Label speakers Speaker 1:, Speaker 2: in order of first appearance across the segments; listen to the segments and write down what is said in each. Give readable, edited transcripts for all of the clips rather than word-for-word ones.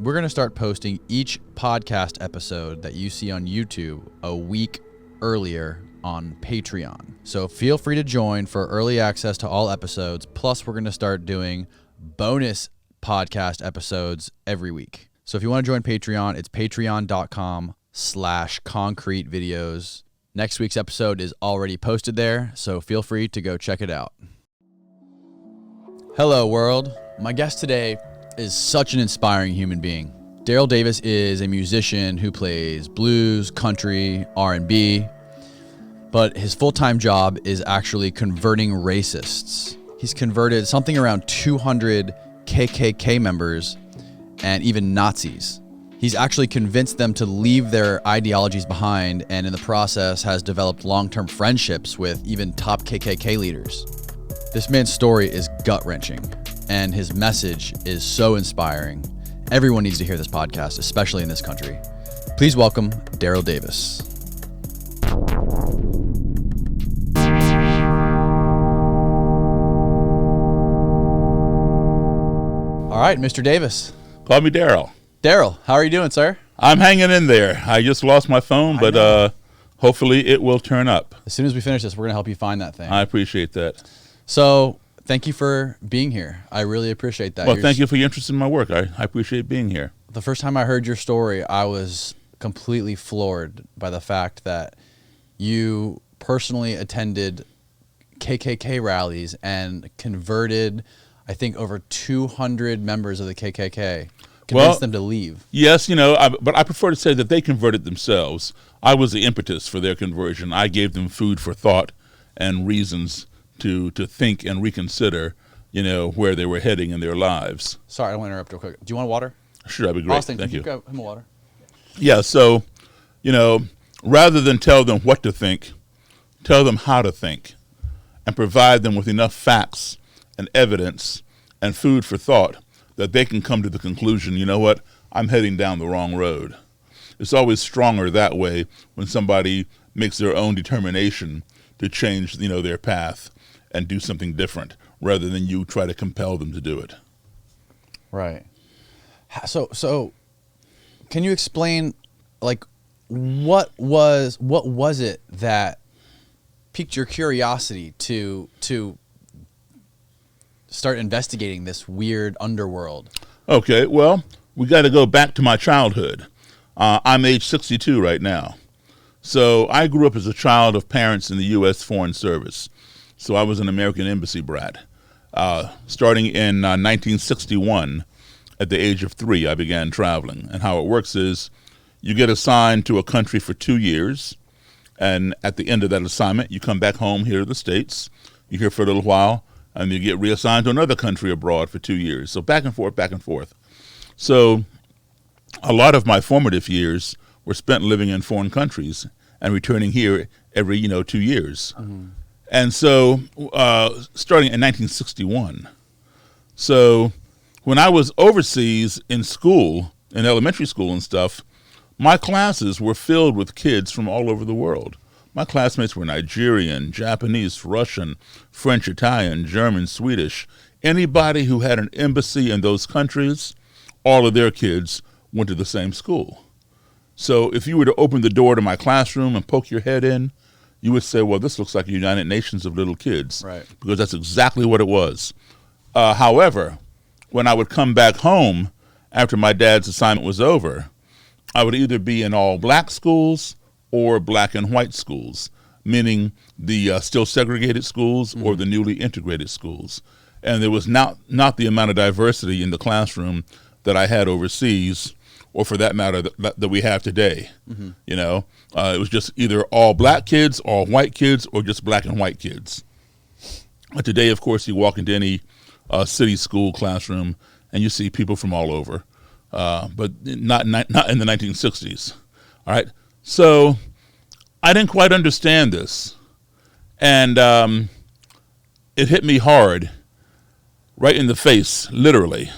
Speaker 1: We're going to start posting each podcast episode that you see on YouTube a week earlier on Patreon. So feel free to join for early access to all episodes. Plus, we're going to start doing bonus podcast episodes every week. So if you want to join Patreon, it's patreon.com/concrete videos. Next week's episode is already posted there, so feel free to go check it out. Hello, world. My guest today is such an inspiring human being. Daryl Davis is a musician who plays blues, country, R&B, but his full-time job is actually converting racists. He's converted something around 200 KKK members and even Nazis. He's actually convinced them to leave their ideologies behind, and in the process has developed long-term friendships with even top KKK leaders. This man's story is gut-wrenching, and his message is so inspiring. Everyone needs to hear this podcast, especially in this country. Please welcome Daryl Davis. All right, Mr. Davis.
Speaker 2: Call me Daryl.
Speaker 1: Daryl, how are you doing, sir?
Speaker 2: I'm hanging in there. I just lost my phone, but hopefully it will turn up.
Speaker 1: As soon as we finish this, we're going to help you find that thing.
Speaker 2: I appreciate that.
Speaker 1: So thank you for being here. I really appreciate that.
Speaker 2: Well, thank you for your interest in my work. I appreciate being here.
Speaker 1: The first time I heard your story, I was completely floored by the fact that you personally attended KKK rallies and converted, I think, over 200 members of the KKK. Convinced them to leave.
Speaker 2: Yes, but I prefer to say that they converted themselves. I was the impetus for their conversion. I gave them food for thought and reasons to think and reconsider, where they were heading in their lives.
Speaker 1: Sorry, I want to interrupt real quick. Do you want water?
Speaker 2: Sure, that'd be great.
Speaker 1: Austin,
Speaker 2: Thank
Speaker 1: can
Speaker 2: you.
Speaker 1: Grab him a water?
Speaker 2: Yeah, so, rather than tell them what to think, tell them how to think and provide them with enough facts and evidence and food for thought that they can come to the conclusion, you know what, I'm heading down the wrong road. It's always stronger that way when somebody makes their own determination to change, their path and do something different rather than you try to compel them to do it.
Speaker 1: Right. So can you explain, like, what was it that piqued your curiosity to start investigating this weird underworld?
Speaker 2: Okay, well, we got to go back to my childhood. I'm age 62 right now. So I grew up as a child of parents in the U.S. Foreign Service. So I was an American Embassy brat. Starting in 1961, at the age of 3, I began traveling. And how it works is you get assigned to a country for 2 years. And at the end of that assignment, you come back home here to the States. You're here for a little while. And you get reassigned to another country abroad for 2 years. So back and forth, back and forth. So a lot of my formative years were spent living in foreign countries and returning here every, 2 years. Mm-hmm. And so starting in 1961. So when I was overseas in school, in elementary school and stuff, my classes were filled with kids from all over the world. My classmates were Nigerian, Japanese, Russian, French, Italian, German, Swedish. Anybody who had an embassy in those countries, all of their kids went to the same school. So if you were to open the door to my classroom and poke your head in, you would say, well, this looks like a United Nations of little kids.
Speaker 1: Right.
Speaker 2: Because that's exactly what it was. However, when I would come back home after my dad's assignment was over, I would either be in all black schools or black and white schools, meaning the still segregated schools or the newly integrated schools. And there was not the amount of diversity in the classroom that I had overseas, or for that matter, that we have today. Mm-hmm. It was just either all black kids, all white kids, or just black and white kids. Today, of course, you walk into any city school classroom and you see people from all over, but not in the 1960s. All right. So I didn't quite understand this, and it hit me hard, right in the face, literally.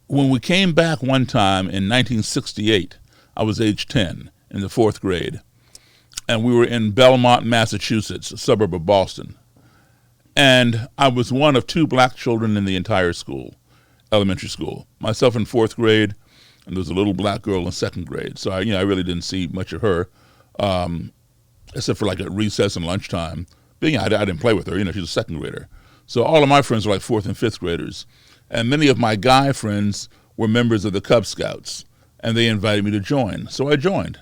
Speaker 2: When we came back one time in 1968, I was age 10 in the 4th grade, and we were in Belmont, Massachusetts, a suburb of Boston. And I was one of 2 black children in the entire school. elementary school. Myself in 4th grade, and there was a little black girl in 2nd grade. So I really didn't see much of her, except for like at recess and lunchtime. But I didn't play with her. She's a 2nd grader. So all of my friends were like 4th and 5th graders. And many of my guy friends were members of the Cub Scouts, and they invited me to join. So I joined.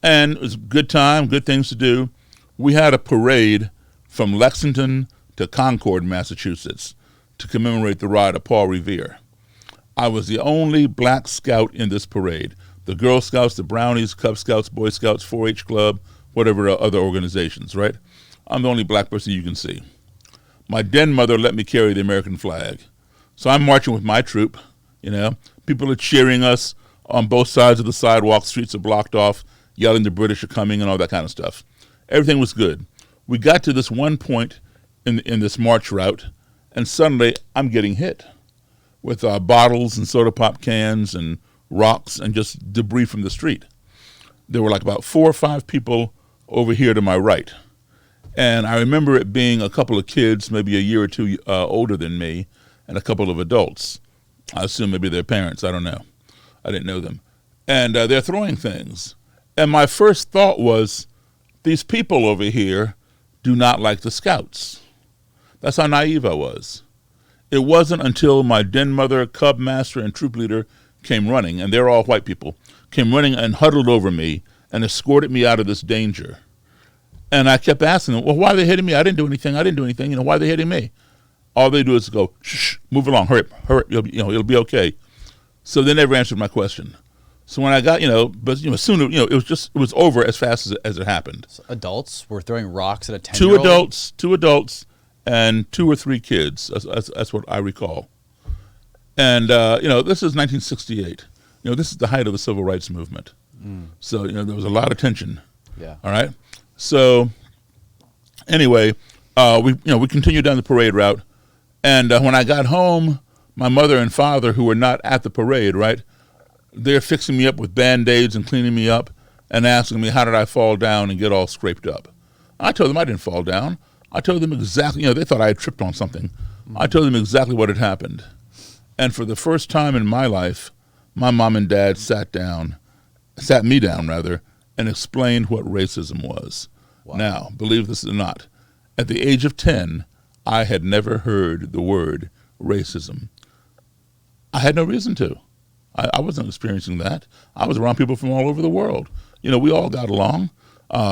Speaker 2: And it was a good time, good things to do. We had a parade from Lexington to Concord, Massachusetts, to commemorate the ride of Paul Revere. I was the only black scout in this parade. The Girl Scouts, the Brownies, Cub Scouts, Boy Scouts, 4-H Club, whatever other organizations, right? I'm the only black person you can see. My den mother let me carry the American flag. So I'm marching with my troop, People are cheering us on both sides of the sidewalk. Streets are blocked off, yelling the British are coming and all that kind of stuff. Everything was good. We got to this one point in this march route, and suddenly I'm getting hit with bottles and soda pop cans and rocks and just debris from the street. There were like about 4 or 5 people over here to my right. And I remember it being a couple of kids, maybe a year or 2 older than me, and a couple of adults. I assume maybe their parents. I don't know. I didn't know them. And they're throwing things. And my first thought was, these people over here do not like the Scouts. That's how naive I was. It wasn't until my den mother, cub master, and troop leader came running, and they're all white people, came running and huddled over me and escorted me out of this danger. And I kept asking them, well, why are they hitting me? I didn't do anything. Why are they hitting me? All they do is go, shh, move along, hurry up, it'll be okay. So they never answered my question. So when I got, soon, it was over as fast as it happened. So
Speaker 1: adults were throwing rocks at a 10-year-old?
Speaker 2: Two adults, and 2 or 3 kids. That's what I recall. And, this is 1968. This is the height of the civil rights movement. So, there was a lot of tension.
Speaker 1: Yeah.
Speaker 2: All right. So anyway, we continued down the parade route. And when I got home, my mother and father, who were not at the parade, right, they're fixing me up with Band-Aids and cleaning me up and asking me how did I fall down and get all scraped up. I told them I didn't fall down. I told them exactly, they thought I had tripped on something. I told them exactly what had happened. And for the first time in my life, my mom and dad sat me down, and explained what racism was. Wow. Now, believe this or not, at the age of 10, I had never heard the word racism. I had no reason to. I wasn't experiencing that. I was around people from all over the world. We all got along.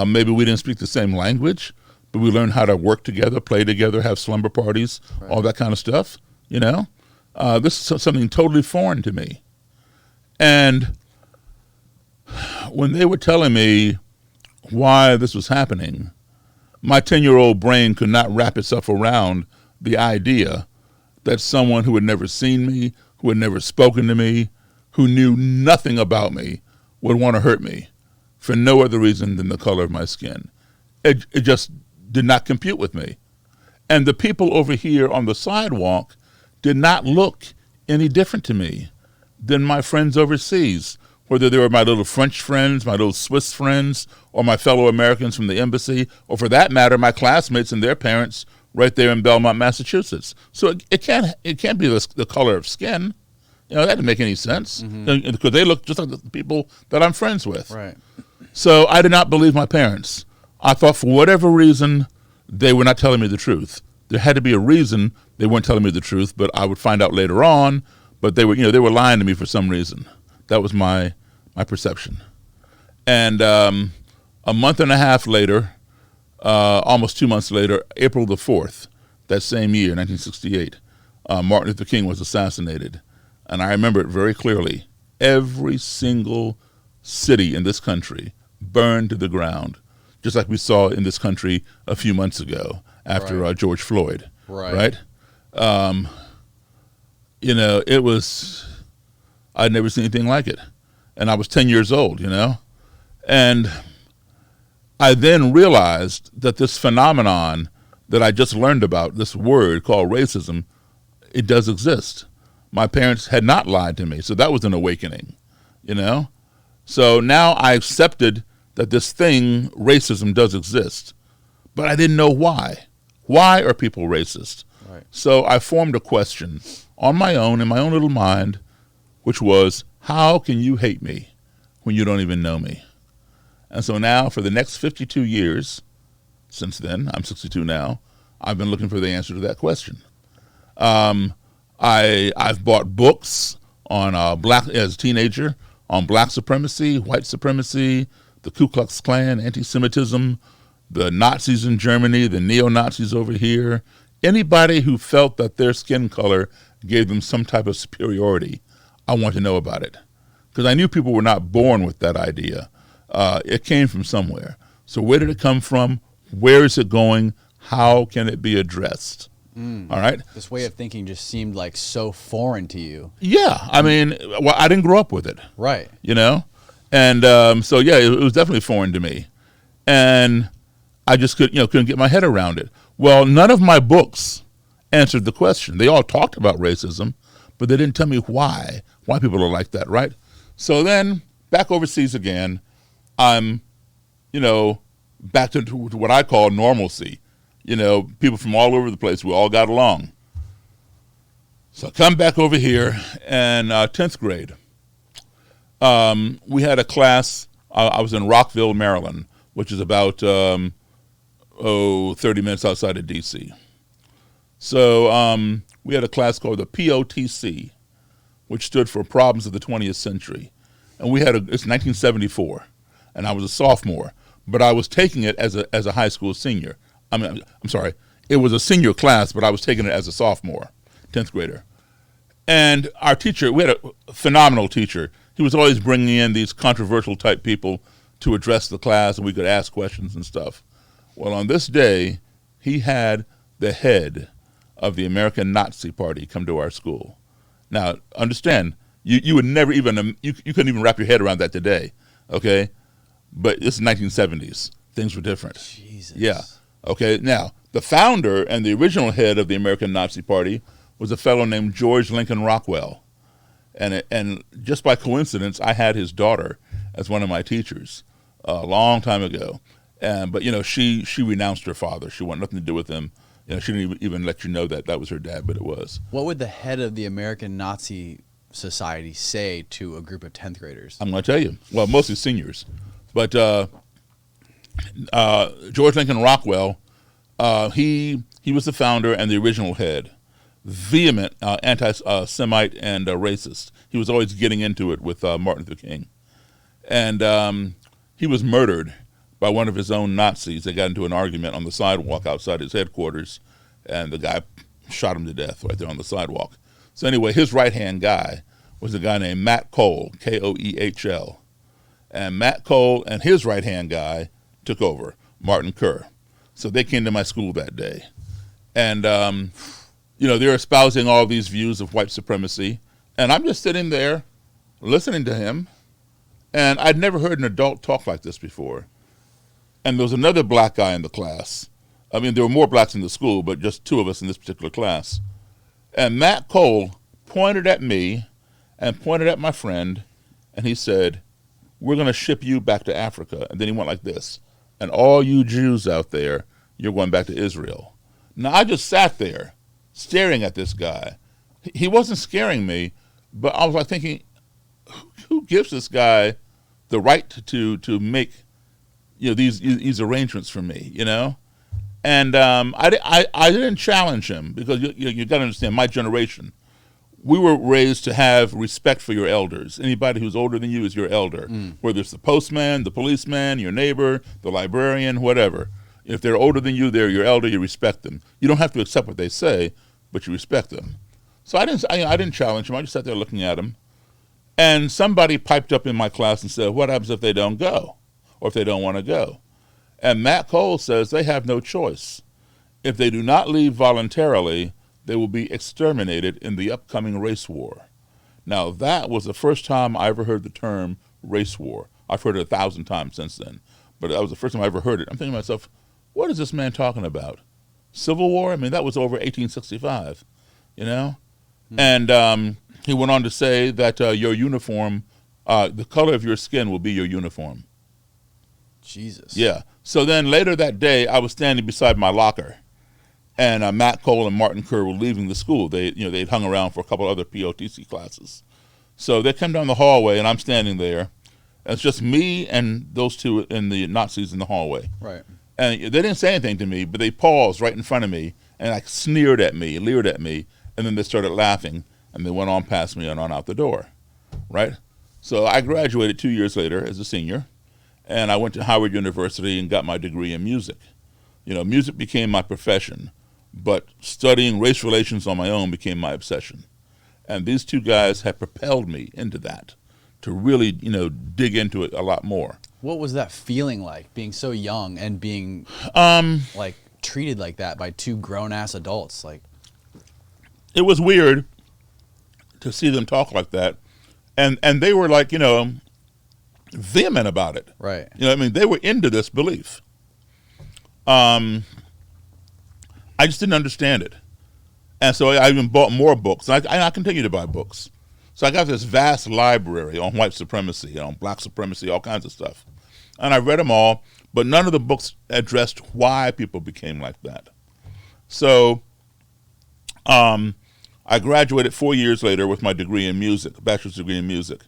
Speaker 2: Maybe we didn't speak the same language, but we learned how to work together, play together, have slumber parties, right. All that kind of stuff. This is something totally foreign to me. And when they were telling me why this was happening, my 10-year-old brain could not wrap itself around the idea that someone who had never seen me, who had never spoken to me, who knew nothing about me, would want to hurt me for no other reason than the color of my skin. It just did not compute with me. And the people over here on the sidewalk did not look any different to me than my friends overseas, whether they were my little French friends, my little Swiss friends, or my fellow Americans from the embassy, or for that matter, my classmates and their parents right there in Belmont, Massachusetts. So it can't be the color of skin. That didn't make any sense, because they look just like the people that I'm friends with.
Speaker 1: Right.
Speaker 2: So I did not believe my parents. I thought for whatever reason, they were not telling me the truth. There had to be a reason they weren't telling me the truth, but I would find out later on, but they were lying to me for some reason. That was my perception. And a month and a half later, almost 2 months later, April the 4th, that same year, 1968, Martin Luther King was assassinated. And I remember it very clearly. Every single city in this country burned to the ground, just like we saw in this country a few months ago after George Floyd. Right? It was, I'd never seen anything like it. And I was 10 years old, And I then realized that this phenomenon that I just learned about, this word called racism, it does exist. My parents had not lied to me, so that was an awakening, So now I accepted that this thing, racism, does exist, but I didn't know why. Why are people racist?
Speaker 1: Right.
Speaker 2: So I formed a question on my own in my own little mind, which was, how can you hate me when you don't even know me? And so now for the next 52 years, since then, I'm 62 now, I've been looking for the answer to that question. I've bought books on as a teenager, on black supremacy, white supremacy, the Ku Klux Klan, anti-Semitism, the Nazis in Germany, the neo-Nazis over here. Anybody who felt that their skin color gave them some type of superiority, I want to know about it. Because I knew people were not born with that idea. It came from somewhere. So where did it come from? Where is it going? How can it be addressed? All right.
Speaker 1: This way of thinking just seemed like so foreign to you.
Speaker 2: Yeah. I mean, well, I didn't grow up with it.
Speaker 1: Right.
Speaker 2: You know? And so, yeah, it was definitely foreign to me. And I just couldn't get my head around it. Well, none of my books answered the question. They all talked about racism, but they didn't tell me why people are like that, right? So then, back overseas again, I'm, back to what I call normalcy. People from all over the place, we all got along. So I come back over here, and 10th grade, we had a class. I was in Rockville, Maryland, which is about 30 minutes outside of D.C. So we had a class called the POTC, which stood for Problems of the 20th Century. And it's 1974, and I was a sophomore, but I was taking it as a high school senior. I'm sorry, it was a senior class, but I was taking it as a sophomore, 10th grader. And our teacher, we had a phenomenal teacher. He was always bringing in these controversial type people to address the class, and we could ask questions and stuff. Well, on this day, he had the head of the American Nazi Party come to our school. Now, understand, you would never even, you couldn't even wrap your head around that today, okay? But this is 1970s. Things were different.
Speaker 1: Jesus.
Speaker 2: Yeah. Okay, now, the founder and the original head of the American Nazi Party was a fellow named George Lincoln Rockwell. And just by coincidence, I had his daughter as one of my teachers a long time ago. But she renounced her father. She wanted nothing to do with him. She didn't even let you know that was her dad, but it was.
Speaker 1: What would the head of the American Nazi Society say to a group of 10th graders?
Speaker 2: I'm going to tell you. Well, mostly seniors. But George Lincoln Rockwell, he was the founder and the original head. Vehement anti-Semite and racist. He was always getting into it with Martin Luther King. And he was murdered by one of his own Nazis. They got into an argument on the sidewalk outside his headquarters, and the guy shot him to death right there on the sidewalk. So anyway, his right-hand guy was a guy named Matt Cole, Koehl. And Matt Cole and his right-hand guy took over, Martin Kerr. So they came to my school that day. And, they're espousing all these views of white supremacy. And I'm just sitting there listening to him. And I'd never heard an adult talk like this before. And there was another black guy in the class. I mean, there were more blacks in the school, but just two of us in this particular class. And Matt Cole pointed at me and pointed at my friend, and he said, "We're going to ship you back to Africa." And then he went like this, "And all you Jews out there, you're going back to Israel." Now, I just sat there staring at this guy. He wasn't scaring me, but I was like thinking, who gives this guy the right to make these arrangements for me, And I didn't challenge him because you got to understand, my generation, we were raised to have respect for your elders. Anybody who's older than you is your elder, whether it's the postman, the policeman, your neighbor, the librarian, whatever. If they're older than you, they're your elder. You respect them. You don't have to accept what they say, but you respect them. So I didn't challenge him. I just sat there looking at him, and somebody piped up in my class and said, "What happens if they don't go, or if they don't want to go?" And Matt Cole says they have no choice. If they do not leave voluntarily, they will be exterminated in the upcoming race war. Now, that was the first time I ever heard the term race war. I've heard it 1,000 times since then, but that was the first time I ever heard it. I'm thinking to myself, what is this man talking about? Civil War? I mean, that was over 1865, And he went on to say that your uniform, the color of your skin will be your uniform.
Speaker 1: Jesus.
Speaker 2: Yeah. So then later that day, I was standing beside my locker, and Matt Cole and Martin Kerr were leaving the school. They'd hung around for a couple other POTC classes. So they come down the hallway, and I'm standing there. It's just me and those two and the Nazis in the hallway.
Speaker 1: Right.
Speaker 2: And they didn't say anything to me, but they paused right in front of me and like sneered at me, leered at me, and then they started laughing, and they went on past me and on out the door, right? So I graduated 2 years later as a senior, and I went to Howard University and got my degree in music. Music became my profession, but studying race relations on my own became my obsession. And these two guys have propelled me into that, to really, dig into it a lot more.
Speaker 1: What was that feeling like, being so young and being treated like that by two grown-ass adults?
Speaker 2: It was weird to see them talk like that, and they were like, vehement about it.
Speaker 1: Right.
Speaker 2: They were into this belief. I just didn't understand it, and so I even bought more books. I continue to buy books. So I got this vast library on white supremacy, on black supremacy, all kinds of stuff. And I read them all, but none of the books addressed why people became like that. So I graduated 4 years later with my degree in music, a bachelor's degree in music.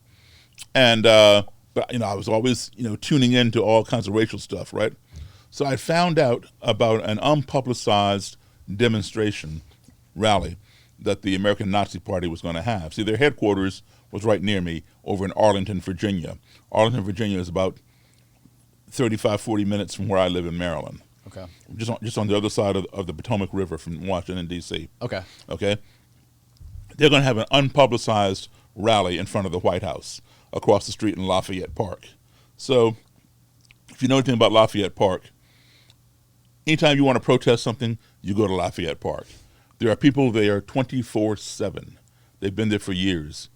Speaker 2: And, but I was always, tuning into all kinds of racial stuff, right? So I found out about an unpublicized demonstration rally that the American Nazi Party was going to have. See, their headquarters was right near me over in Arlington, Virginia. Arlington, Virginia is about 35, 40 minutes from where I live in Maryland.
Speaker 1: Okay.
Speaker 2: Just on the other side of the Potomac River from Washington, D.C.
Speaker 1: Okay.
Speaker 2: Okay? They're going to have an unpublicized rally in front of the White House across the street in Lafayette Park. So if you know anything about Lafayette Park, anytime you want to protest something, you go to Lafayette Park. There are people there 24/7. They've been there for years.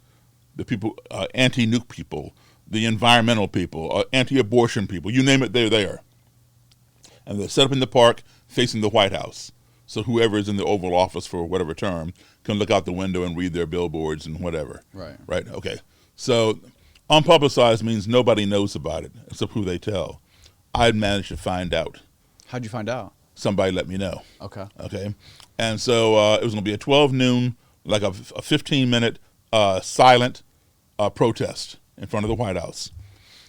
Speaker 2: The people, anti-nuke people, the environmental people, anti-abortion people, you name it, they're there. And they're set up in the park facing the White House. So whoever is in the Oval Office for whatever term can look out the window and read their billboards and whatever.
Speaker 1: Right.
Speaker 2: Right, okay. So unpublicized means nobody knows about it except who they tell. I'd managed to find out.
Speaker 1: How'd you find out?
Speaker 2: Somebody let me know.
Speaker 1: Okay.
Speaker 2: Okay. And so it was going to be a 12 noon, like a 15-minute silent protest in front of the White House.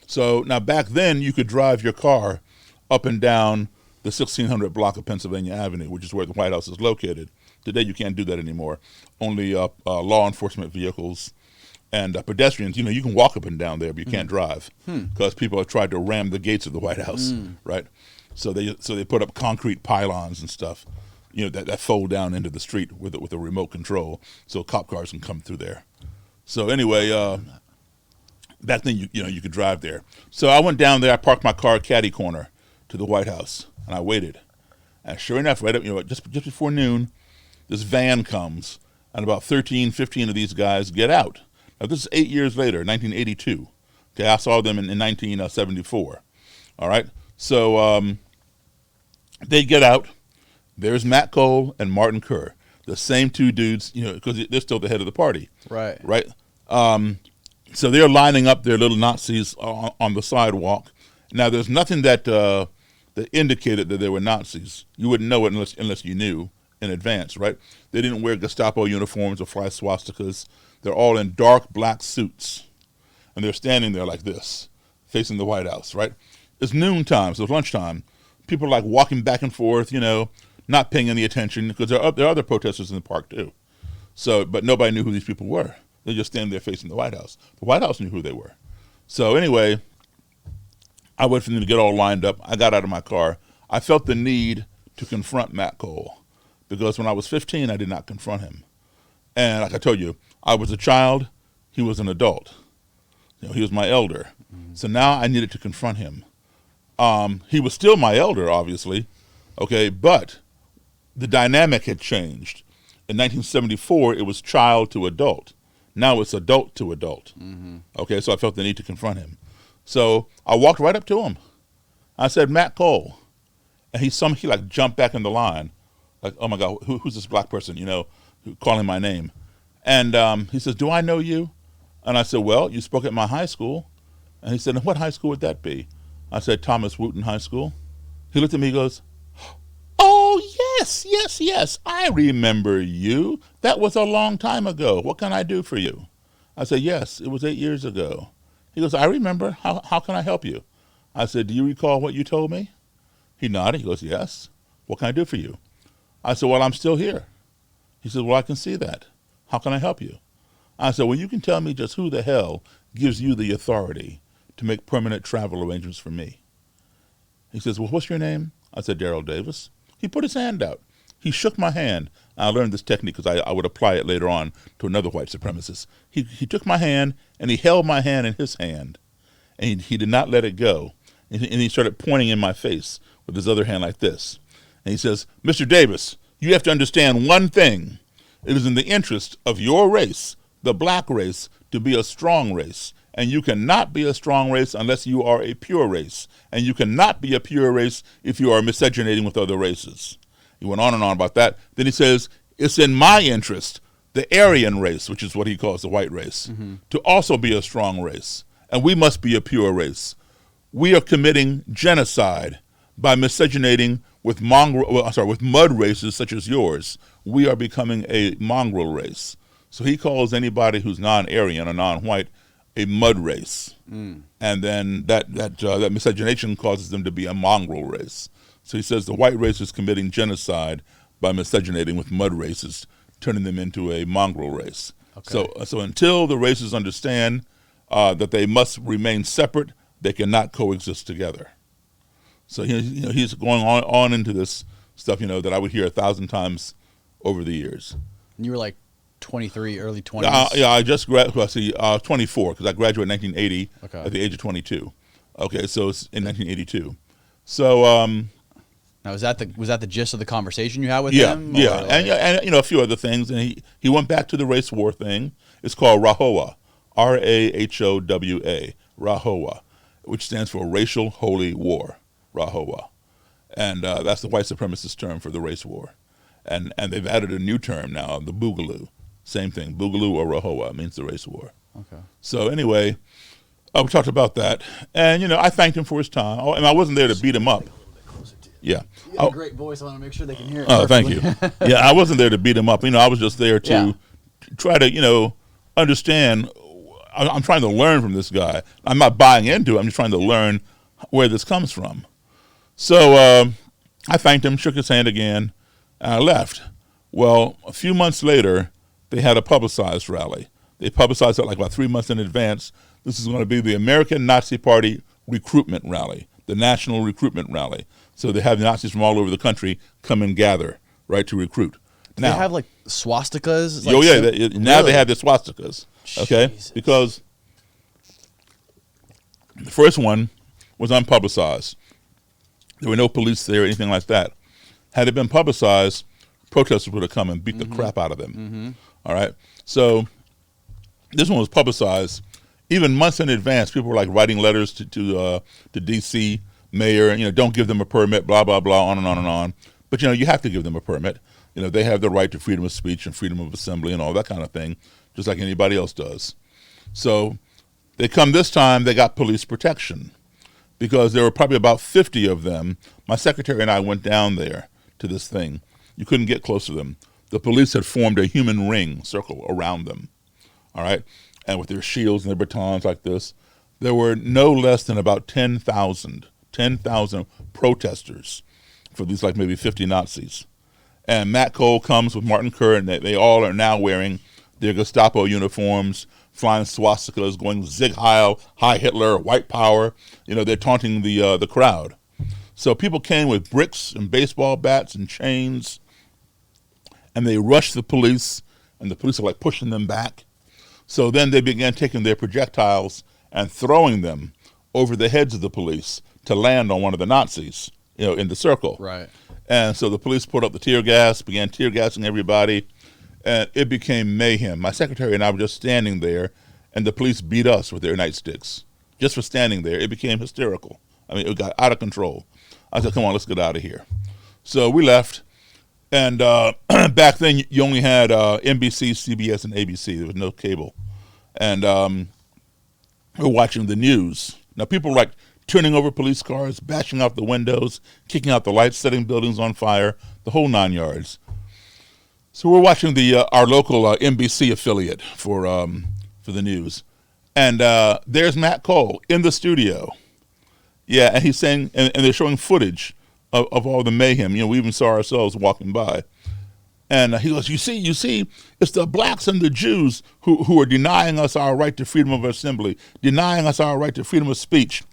Speaker 2: So now back then you could drive your car up and down the 1600 block of Pennsylvania Avenue, which is where the White House is located. Today you can't do that anymore. Only law enforcement vehicles and pedestrians. You can walk up and down there, but you can't drive because people have tried to ram the gates of the White House, right? So they put up concrete pylons and stuff, that fold down into the street with a remote control, so cop cars can come through there. So anyway, back then you could drive there. So I went down there. I parked my car caddy corner to the White House, and I waited. And sure enough, right up, just before noon, this van comes, and about 13, 15 of these guys get out. Now this is 8 years later, 1982. Okay, I saw them in 1974. All right, so they get out. There's Matt Cole and Martin Kerr, the same two dudes, because they're still the head of the party.
Speaker 1: Right.
Speaker 2: Right. So they're lining up their little Nazis on the sidewalk. Now, there's nothing that indicated that they were Nazis. You wouldn't know it unless you knew in advance, right? They didn't wear Gestapo uniforms or fly swastikas. They're all in dark black suits, and they're standing there like this, facing the White House, right? It's noontime, so it's lunchtime. People are like walking back and forth, not paying any attention because there are other protesters in the park too. So, but nobody knew who these people were. They're just standing there facing the White House. The White House knew who they were. So anyway, I waited for them to get all lined up. I got out of my car. I felt the need to confront Matt Cole because when I was 15, I did not confront him. And like I told you, I was a child. He was an adult. He was my elder. So now I needed to confront him. He was still my elder, obviously, okay, but the dynamic had changed. In 1974, it was child to adult. Now it's adult to adult. Okay, so I felt the need to confront him. So I walked right up to him. I said, Matt Cole. And he jumped back in the line. Like, oh my God, who's this black person, calling my name? And he says, do I know you? And I said, well, you spoke at my high school. And he said, and what high school would that be? I said, Thomas Wooten High School. He looked at me, he goes, oh, yes, I remember you. That was a long time ago. What can I do for you? I said, yes, it was 8 years ago. He goes, I remember. How can I help you? I said, do you recall what you told me? He nodded. He goes, yes. What can I do for you? I said, well, I'm still here. He said, well, I can see that. How can I help you? I said, well, you can tell me just who the hell gives you the authority to make permanent travel arrangements for me. He says, well, what's your name? I said, Daryl Davis. He put his hand out. He shook my hand. I learned this technique because I would apply it later on to another white supremacist. He took my hand, and he held my hand in his hand, and he did not let it go. And he started pointing in my face with his other hand like this. And he says, Mr. Davis, you have to understand one thing. It is in the interest of your race, the black race, to be a strong race. And you cannot be a strong race unless you are a pure race. And you cannot be a pure race if you are miscegenating with other races. He went on and on about that. Then he says, it's in my interest, the Aryan race, which is what he calls the white race, to also be a strong race. And we must be a pure race. We are committing genocide by miscegenating with mud races such as yours. We are becoming a mongrel race. So he calls anybody who's non-Aryan or non-white a mud race. And then that miscegenation causes them to be a mongrel race. So he says the white race is committing genocide by miscegenating with mud races, turning them into a mongrel race. Okay. So until the races understand that they must remain separate, they cannot coexist together. So he's going on into this stuff, that I would hear 1,000 times over the years.
Speaker 1: And you were like 23, early 20s?
Speaker 2: Yeah, I just graduated, 24, because I graduated in 1980 at the age of 22. Okay, so it's in 1982. So
Speaker 1: now was that the gist of the conversation you had with him?
Speaker 2: Yeah, and a few other things. And he went back to the race war thing. It's called RAHOWA, RAHOWA, RAHOWA, which stands for Racial Holy War, RAHOWA. And that's the white supremacist term for the race war. And they've added a new term now, the Boogaloo. Same thing, Boogaloo or RAHOWA means the race war. Okay. So anyway, we talked about that. And, I thanked him for his time. And I wasn't there to beat him up. Yeah.
Speaker 1: You have a great voice. I want to make sure they can hear it.
Speaker 2: Oh, thank you. Yeah, I wasn't there to beat him up. I was just there to try to, understand. I'm trying to learn from this guy. I'm not buying into it. I'm just trying to learn where this comes from. So I thanked him, shook his hand again, and I left. Well, a few months later, they had a publicized rally. They publicized it like about 3 months in advance. This is going to be the American Nazi Party Recruitment Rally, the National Recruitment Rally. So they have Nazis from all over the country come and gather, right, to recruit.
Speaker 1: Now, they have like swastikas?
Speaker 2: Now they have the swastikas, okay? Jesus. Because the first one was unpublicized. There were no police there or anything like that. Had it been publicized, protesters would have come and beat the crap out of them. All right? So this one was publicized. Even months in advance, people were like writing letters to D.C. mayor, don't give them a permit, blah, blah, blah, on and on and on. But, you have to give them a permit. They have the right to freedom of speech and freedom of assembly and all that kind of thing, just like anybody else does. So they come this time, they got police protection because there were probably about 50 of them. My secretary and I went down there to this thing. You couldn't get close to them. The police had formed a human ring circle around them, all right? And with their shields and their batons like this, there were no less than about 10,000 protesters for these like maybe 50 Nazis. And Matt Cole comes with Martin Kerr, and they all are now wearing their Gestapo uniforms, flying swastikas, going Sieg Heil, Hi Hitler, White Power. They're taunting the crowd. So people came with bricks and baseball bats and chains, and they rushed the police, and the police are like pushing them back. So then they began taking their projectiles and throwing them over the heads of the police to land on one of the Nazis, in the circle.
Speaker 1: Right.
Speaker 2: And so the police put up the tear gas, began tear gassing everybody, and it became mayhem. My secretary and I were just standing there, and the police beat us with their nightsticks just for standing there. It became hysterical. I mean, it got out of control. I said, come on, let's get out of here. So we left, and back then you only had NBC, CBS, and ABC. There was no cable. And we were watching the news. Now, people were like turning over police cars, bashing out the windows, kicking out the lights, setting buildings on fire, the whole 9 yards. So we're watching our local NBC affiliate for the news, and there's Matt Cole in the studio. Yeah, and he's saying, and they're showing footage of all the mayhem. We even saw ourselves walking by. And he goes, you see, it's the blacks and the Jews who are denying us our right to freedom of assembly, denying us our right to freedom of speech.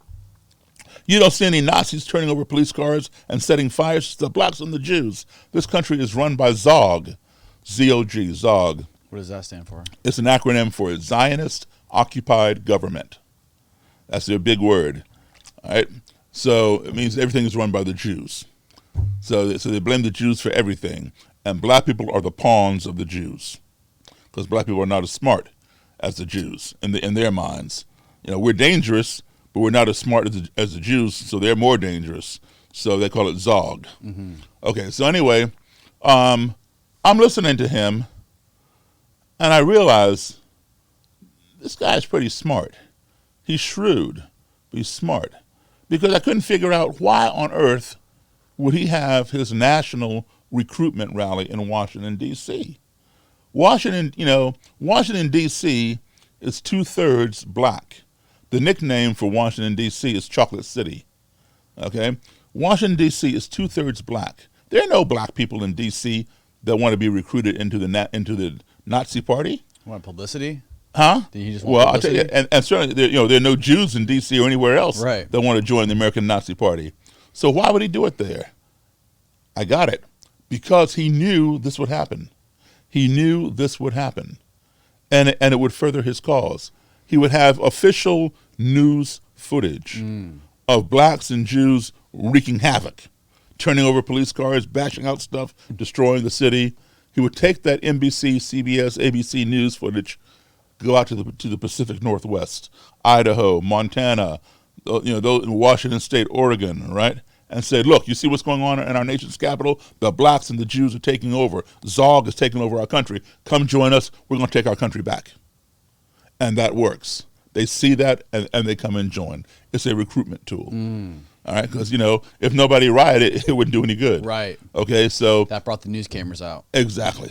Speaker 2: You don't see any Nazis turning over police cars and setting fires. It's the blacks and the Jews. This country is run by ZOG, Z-O-G, ZOG.
Speaker 1: What does that stand for?
Speaker 2: It's an acronym for Zionist Occupied Government. That's their big word. All right? So it means everything is run by the Jews. So they blame the Jews for everything. And black people are the pawns of the Jews, because black people are not as smart as the Jews in their minds. We're dangerous, but we're not as smart as the Jews, so they're more dangerous. So they call it ZOG. Mm-hmm. Okay, so anyway, I'm listening to him, and I realize this guy's pretty smart. He's shrewd, but he's smart. Because I couldn't figure out why on earth would he have his national recruitment rally in Washington, D.C. Washington, D.C. is 2/3 black. The nickname for Washington, D.C. is Chocolate City. Okay? Washington, D.C. is 2/3 black. There are no black people in D.C. that want to be recruited into the Nazi Party.
Speaker 1: Want publicity?
Speaker 2: Huh?
Speaker 1: Well,
Speaker 2: I'll tell you, and certainly there are no Jews in D.C. or anywhere else that want to join the American Nazi Party. So why would he do it there? I got it. Because he knew this would happen. He knew this would happen. And it would further his cause. He would have official news footage of blacks and Jews wreaking havoc, turning over police cars, bashing out stuff, destroying the city. He would take that NBC, CBS, ABC news footage, go out to the Pacific Northwest, Idaho, Montana, Washington State, Oregon, right? And say, look, you see what's going on in our nation's capital? The blacks and the Jews are taking over. ZOG is taking over our country. Come join us. We're going to take our country back. And that works. They see that, and they come and join. It's a recruitment tool. All right? Because, if nobody rioted, it wouldn't do any good.
Speaker 1: Right.
Speaker 2: Okay, so.
Speaker 1: That brought the news cameras out.
Speaker 2: Exactly.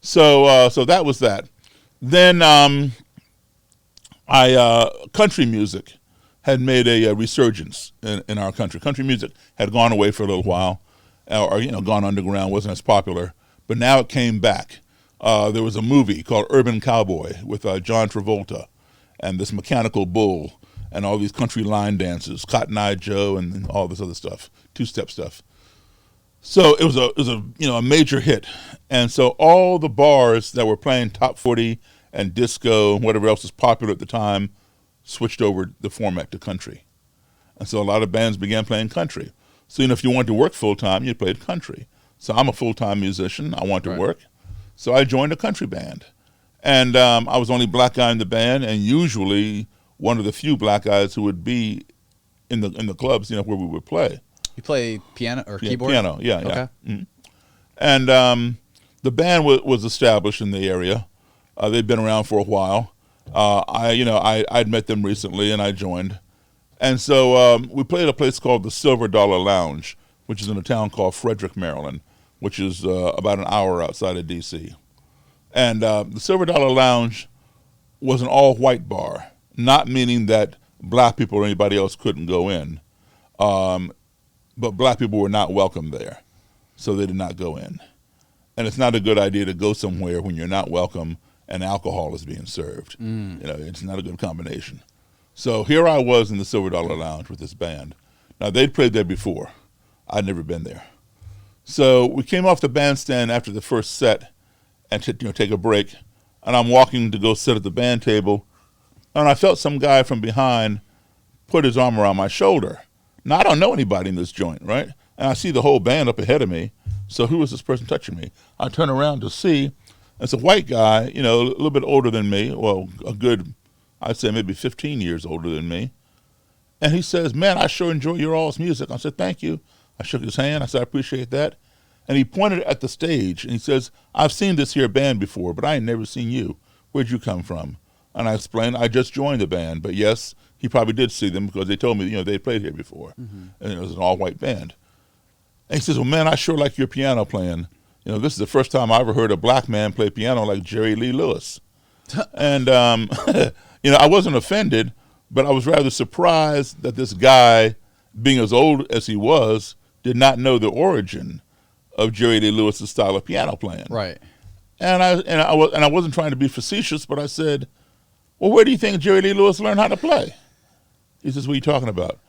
Speaker 2: So that was that. Then country music had made a resurgence in our country. Country music had gone away for a little while, or gone underground, wasn't as popular, but now it came back. There was a movie called Urban Cowboy with John Travolta and this mechanical bull and all these country line dances, Cotton Eye Joe and all this other stuff, two-step stuff. So it was a major hit, and so all the bars that were playing top 40 and disco and whatever else was popular at the time switched over the format to country. And so a lot of bands began playing country. So, if you wanted to work full-time, you played country. So I'm a full-time musician. I want to work. So I joined a country band. And I was the only black guy in the band, and usually one of the few black guys who would be in the clubs, where we would play.
Speaker 1: You play piano or keyboard?
Speaker 2: Piano, yeah.
Speaker 1: Okay.
Speaker 2: Mm-hmm. And the band was established in the area. They'd been around for a while. I'd met them recently, and I joined. And so we played at a place called the Silver Dollar Lounge, which is in a town called Frederick, Maryland, which is about an hour outside of D.C. And the Silver Dollar Lounge was an all-white bar, not meaning that black people or anybody else couldn't go in. But black people were not welcome there, so they did not go in. And it's not a good idea to go somewhere when you're not welcome and alcohol is being served. It's not a good combination. So here I was in the Silver Dollar Lounge with this band. Now, they'd played there before. I'd never been there. So we came off the bandstand after the first set and take a break, and I'm walking to go sit at the band table, and I felt some guy from behind put his arm around my shoulder. Now, I don't know anybody in this joint, right? And I see the whole band up ahead of me. So who is this person touching me? I turn around to see. It's a white guy, a little bit older than me. Well, a good, I'd say maybe 15 years older than me. And he says, man, I sure enjoy your all's music. I said, thank you. I shook his hand. I said, I appreciate that. And he pointed at the stage, and he says, I've seen this here band before, but I ain't never seen you. Where'd you come from? And I explained, I just joined the band, but yes, he probably did see them because they told me, they played here before. And it was an all-white band. And he says, well, man, I sure like your piano playing. This is the first time I ever heard a black man play piano like Jerry Lee Lewis. And, I wasn't offended, but I was rather surprised that this guy, being as old as he was, did not know the origin of Jerry Lee Lewis's style of piano playing.
Speaker 1: Right.
Speaker 2: And I wasn't trying to be facetious, but I said, well, where do you think Jerry Lee Lewis learned how to play? He says, what are you talking about?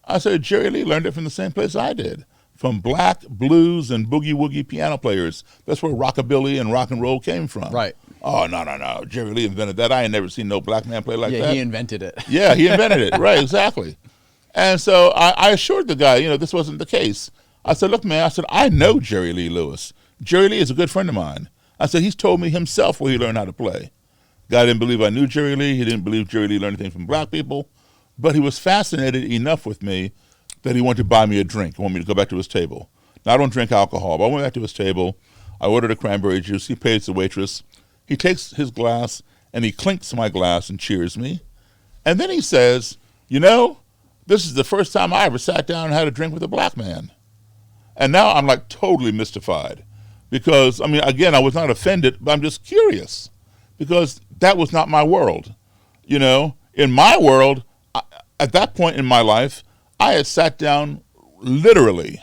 Speaker 2: I said, Jerry Lee learned it from the same place I did, from black, blues, and boogie-woogie piano players. That's where rockabilly and rock and roll came from.
Speaker 1: Right.
Speaker 2: Oh, no. Jerry Lee invented that. I ain't never seen no black man play like that.
Speaker 1: Yeah, he invented it.
Speaker 2: Yeah, he invented it. Right, exactly. And so I assured the guy, this wasn't the case. I said, look, man, I know Jerry Lee Lewis. Jerry Lee is a good friend of mine. I said, he's told me himself where he learned how to play. Guy didn't believe I knew Jerry Lee. He didn't believe Jerry Lee learned anything from black people. But he was fascinated enough with me that he wanted to buy me a drink. He wanted me to go back to his table. Now, I don't drink alcohol, but I went back to his table. I ordered a cranberry juice. He pays the waitress. He takes his glass, and he clinks my glass and cheers me. And then he says, this is the first time I ever sat down and had a drink with a black man. And now I'm like totally mystified because, again, I was not offended, but I'm just curious because that was not my world. In my world, at that point in my life, I had sat down literally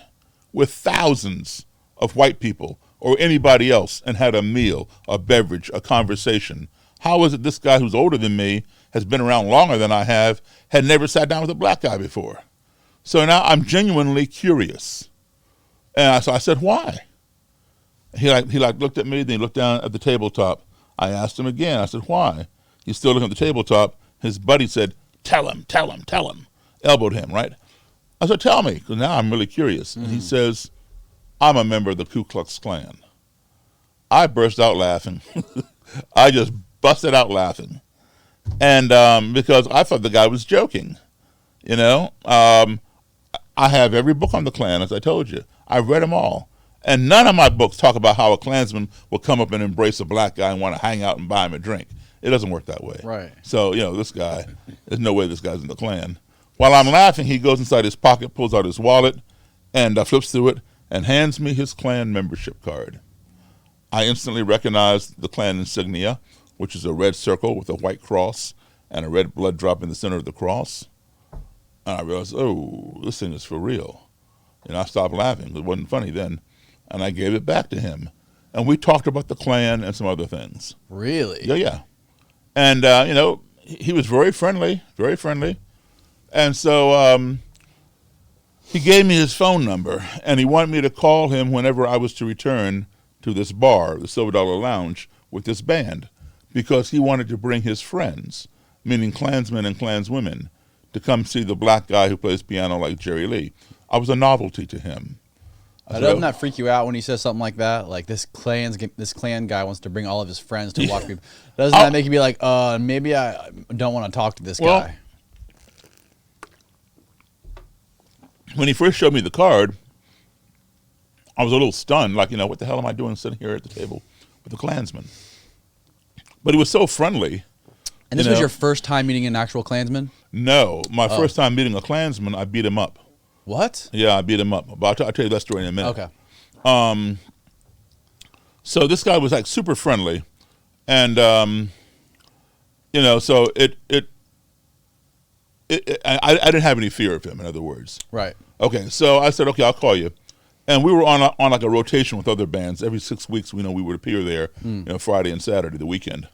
Speaker 2: with thousands of white people or anybody else and had a meal, a beverage, a conversation. How is it this guy who's older than me, has been around longer than I have, had never sat down with a black guy before? So now I'm genuinely curious. And so I said, why? He looked at me, then he looked down at the tabletop. I asked him again. I said, why? He's still looking at the tabletop. His buddy said, tell him. Elbowed him, right? I said, tell me, because now I'm really curious. And he says, I'm a member of the Ku Klux Klan. I burst out laughing. I just busted out laughing. And because I thought the guy was joking, I have every book on the Klan, as I told you. I've read them all. And none of my books talk about how a Klansman will come up and embrace a black guy and want to hang out and buy him a drink. It doesn't work that way.
Speaker 1: Right.
Speaker 2: So, this guy, there's no way this guy's in the Klan. While I'm laughing, he goes inside his pocket, pulls out his wallet, and flips through it, and hands me his Klan membership card. I instantly recognized the Klan insignia, which is a red circle with a white cross and a red blood drop in the center of the cross. And I realized, this thing is for real. And I stopped laughing. It wasn't funny then. And I gave it back to him. And we talked about the Klan and some other things.
Speaker 1: Really?
Speaker 2: Yeah. And, he was very friendly, very friendly. And so he gave me his phone number, and he wanted me to call him whenever I was to return to this bar, the Silver Dollar Lounge, with this band, because he wanted to bring his friends, meaning Klansmen and Klanswomen, to come see the black guy who plays piano like Jerry Lee. I was a novelty to him.
Speaker 1: Doesn't that freak you out when he says something like that? Like this Klan guy wants to bring all of his friends to watch people. Doesn't that make you be like, maybe I don't want to talk to this guy?
Speaker 2: When he first showed me the card, I was a little stunned, like, what the hell am I doing sitting here at the table with a Klansman? But he was so friendly.
Speaker 1: And this was your first time meeting an actual Klansman?
Speaker 2: No. My first time meeting a Klansman, I beat him up.
Speaker 1: What?
Speaker 2: Yeah, I beat him up. But I'll tell you that story in a minute.
Speaker 1: Okay.
Speaker 2: So this guy was like super friendly. And, so I didn't have any fear of him, in other words.
Speaker 1: Right.
Speaker 2: Okay, so I said, okay, I'll call you. And we were on like a rotation with other bands. Every 6 weeks, we would appear there, Friday and Saturday, the weekend.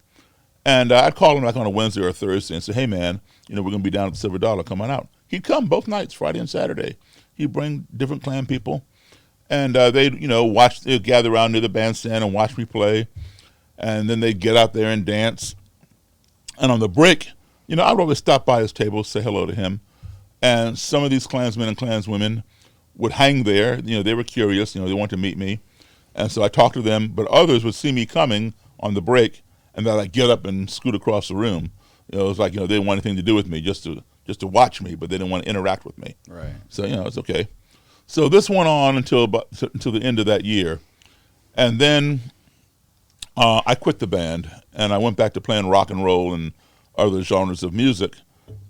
Speaker 2: And I'd call him like on a Wednesday or a Thursday and say, hey, man, we're going to be down at the Silver Dollar, come on out. He'd come both nights, Friday and Saturday. He'd bring different Klan people. And they'd gather around near the bandstand and watch me play. And then they'd get out there and dance. And on the break, I'd always stop by his table, say hello to him. And some of these Klansmen and Klanswomen would hang there. They were curious. They wanted to meet me. And so I talked to them. But others would see me coming on the break, and they'd like get up and scoot across the room. It was like, they didn't want anything to do with me, just to watch me, but they didn't want to interact with me.
Speaker 1: Right.
Speaker 2: So, it's okay. So this went on until the end of that year. And then I quit the band, and I went back to playing rock and roll and other genres of music.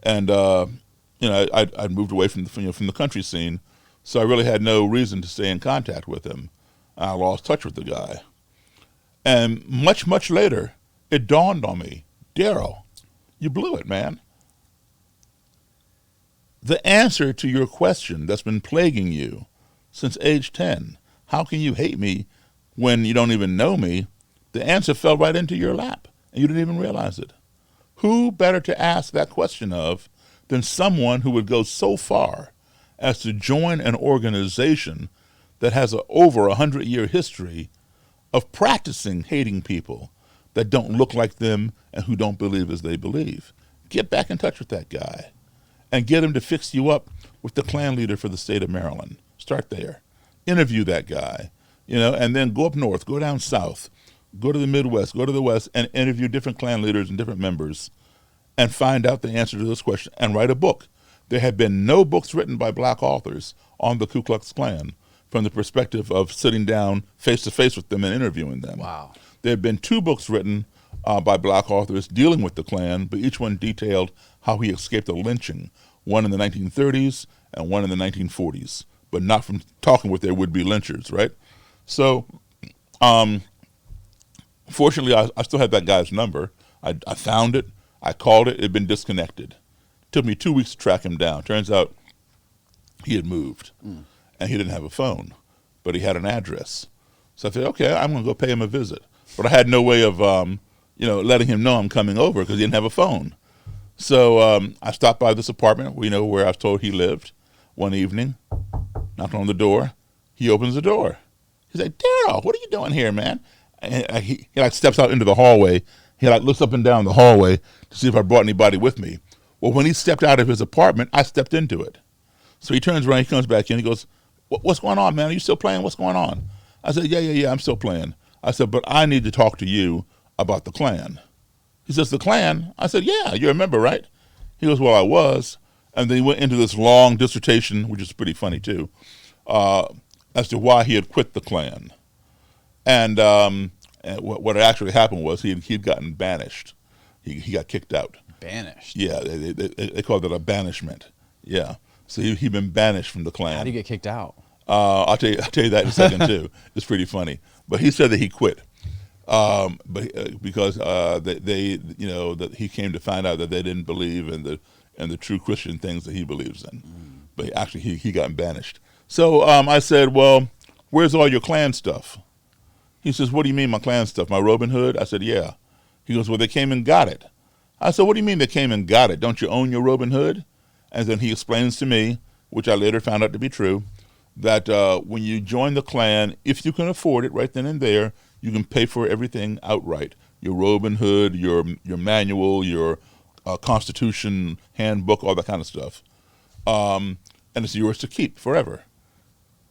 Speaker 2: And I'd moved away from the country scene, so I really had no reason to stay in contact with him. I lost touch with the guy. And much later, it dawned on me, Daryl, you blew it, man. The answer to your question that's been plaguing you since age 10, how can you hate me when you don't even know me? The answer fell right into your lap, and you didn't even realize it. Who better to ask that question of than someone who would go so far as to join an organization that has over 100-year history of practicing hating people that don't look like them and who don't believe as they believe? Get back in touch with that guy and get him to fix you up with the Klan leader for the state of Maryland. Start there. Interview that guy, and then go up north, go down south, go to the Midwest, go to the West, and interview different Klan leaders and different members and find out the answer to this question and write a book. There have been no books written by black authors on the Ku Klux Klan from the perspective of sitting down face-to-face with them and interviewing them.
Speaker 1: Wow.
Speaker 2: There have been 2 books written by black authors dealing with the Klan, but each one detailed how he escaped a lynching, one in the 1930s and one in the 1940s, but not from talking with their would-be lynchers, right? So, fortunately, I still had that guy's number. I found it. I called it. It had been disconnected. It took me 2 weeks to track him down. Turns out he had moved, and he didn't have a phone, but he had an address. So I said, okay, I'm going to go pay him a visit. But I had no way of, letting him know I'm coming over because he didn't have a phone. So I stopped by this apartment, where I was told he lived one evening, knocked on the door. He opens the door. He's like, Daryl, what are you doing here, man? And he steps out into the hallway. He looks up and down the hallway to see if I brought anybody with me. Well, when he stepped out of his apartment, I stepped into it. So he turns around, he comes back in, he goes, what's going on, man? Are you still playing? What's going on? I said, yeah, I'm still playing. I said, but I need to talk to you about the Klan. He says, the Klan? I said, yeah, you remember, right? He goes, well, I was. And then he went into this long dissertation, which is pretty funny too, as to why he had quit the Klan. And what actually happened was he'd gotten banished. He got kicked out.
Speaker 1: Banished?
Speaker 2: Yeah, they called it a banishment. Yeah. So he'd been banished from the Klan.
Speaker 1: How did he get kicked out?
Speaker 2: I'll tell you that in a second too. It's pretty funny. But he said that he quit, because that he came to find out that they didn't believe in the true Christian things that he believes in. But actually, he got banished. So I said, well, where's all your Klan stuff? He says, what do you mean my Klan stuff? My Robin Hood? I said, yeah. He goes, well, they came and got it. I said, what do you mean they came and got it? Don't you own your Robin Hood? And then he explains to me, which I later found out to be true, that when you join the Klan, if you can afford it right then and there, you can pay for everything outright. Your Robin Hood, your manual, your Constitution handbook, all that kind of stuff. And it's yours to keep forever.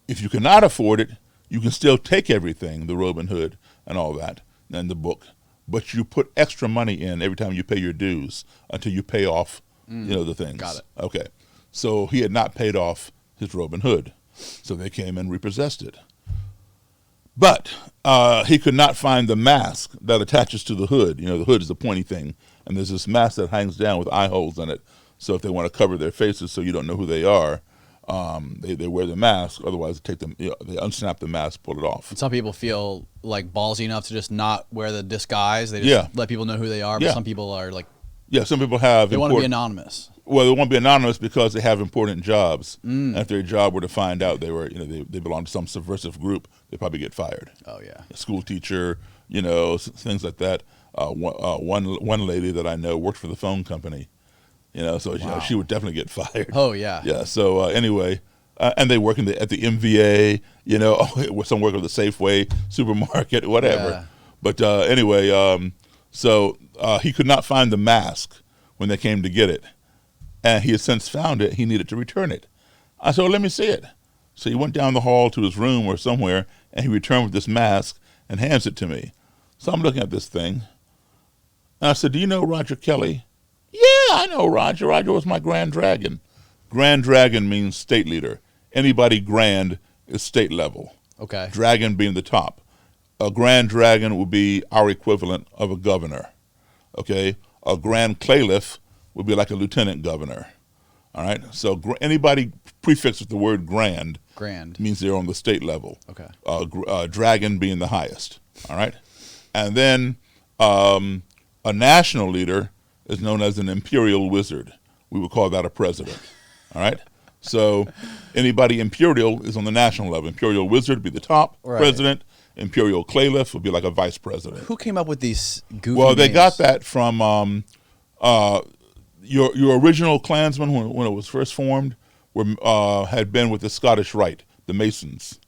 Speaker 2: If you cannot afford it, you can still take everything, the Robin Hood and all that, and the book, but you put extra money in every time you pay your dues until you pay off, the things.
Speaker 1: Got it.
Speaker 2: Okay. So he had not paid off his Robin Hood. So they came and repossessed it. But he could not find the mask that attaches to the hood. The hood is a pointy thing, and there's this mask that hangs down with eye holes in it. So if they want to cover their faces so you don't know who they are, they wear the mask. Otherwise, they unsnap the mask, pull it off.
Speaker 1: And some people feel like ballsy enough to just not wear the disguise. They just let people know who they are. But some people are like,
Speaker 2: some people have.
Speaker 1: They want to be anonymous.
Speaker 2: Well, they won't be anonymous because they have important jobs. And if their job were to find out they were, they belong to some subversive group, they probably get fired.
Speaker 1: Oh yeah. A
Speaker 2: school teacher, things like that. One lady that I know worked for the phone company. So she would definitely get fired.
Speaker 1: Oh yeah.
Speaker 2: Yeah. So anyway, and they work at the MVA. Some work at the Safeway supermarket, whatever.
Speaker 1: Yeah.
Speaker 2: But anyway, so he could not find the mask when they came to get it. And he has since found it. He needed to return it. I said, well, let me see it. So he went down the hall to his room or somewhere, and he returned with this mask and hands it to me. So I'm looking at this thing. And I said, do you know Roger Kelly? Yeah, I know Roger. Roger was my Grand Dragon. Grand Dragon means state leader. Anybody grand is state level.
Speaker 1: Okay.
Speaker 2: Dragon being the top. A Grand Dragon will be our equivalent of a governor. Okay? A Grand Caliph would be like a lieutenant governor. All right. So anybody prefixed with the word grand means they're on the state level.
Speaker 1: Okay.
Speaker 2: Dragon being the highest. All right. And then a national leader is known as an imperial wizard. We would call that a president. All right. So anybody imperial is on the national level. Imperial wizard would be the top president. Imperial Claylift would be like a vice president.
Speaker 1: Who came up with these goofy
Speaker 2: Well, they
Speaker 1: names?
Speaker 2: got that from your original Klansmen when it was first formed had been with the Scottish Rite, the Masons.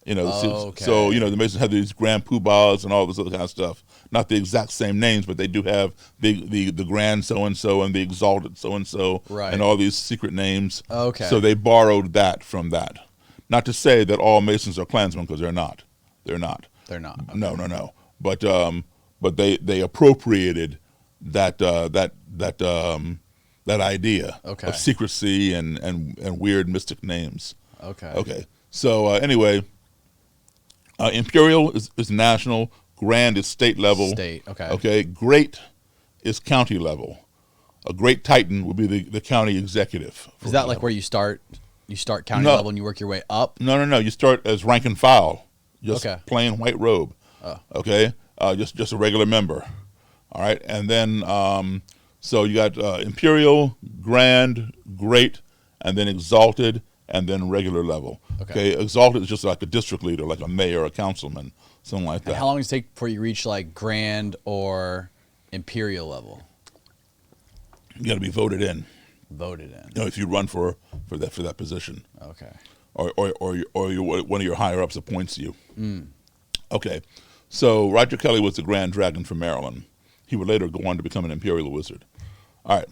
Speaker 2: So the Masons have these grand poobahs and all this other kind of stuff. Not the exact same names, but they do have the grand so and so and the exalted so and so, and all these secret names.
Speaker 1: Okay.
Speaker 2: So they borrowed that from that. Not to say that all Masons are Klansmen, because they're not. They're not.
Speaker 1: They're not. Okay.
Speaker 2: No. But they appropriated that idea of secrecy and weird mystic names. Okay. So anyway, imperial is national. Grand is state level.
Speaker 1: State. Okay.
Speaker 2: Okay. Great is county level. A great titan would be the county executive.
Speaker 1: Is that like where you start? You start county level and you work your way up?
Speaker 2: No. You start as rank and file. Just plain white robe. Okay. Just a regular member. All right. And then so you got imperial, grand, great, and then exalted, and then regular level. Okay. Exalted is just like a district leader, like a mayor, a councilman, something like that.
Speaker 1: And how long does it take before you reach like grand or imperial level?
Speaker 2: You got to be voted in.
Speaker 1: Voted in.
Speaker 2: If you run for that position.
Speaker 1: Okay.
Speaker 2: Or one of your higher ups appoints you. Okay. So Roger Kelly was the Grand Dragon from Maryland. He would later go on to become an imperial wizard. All right.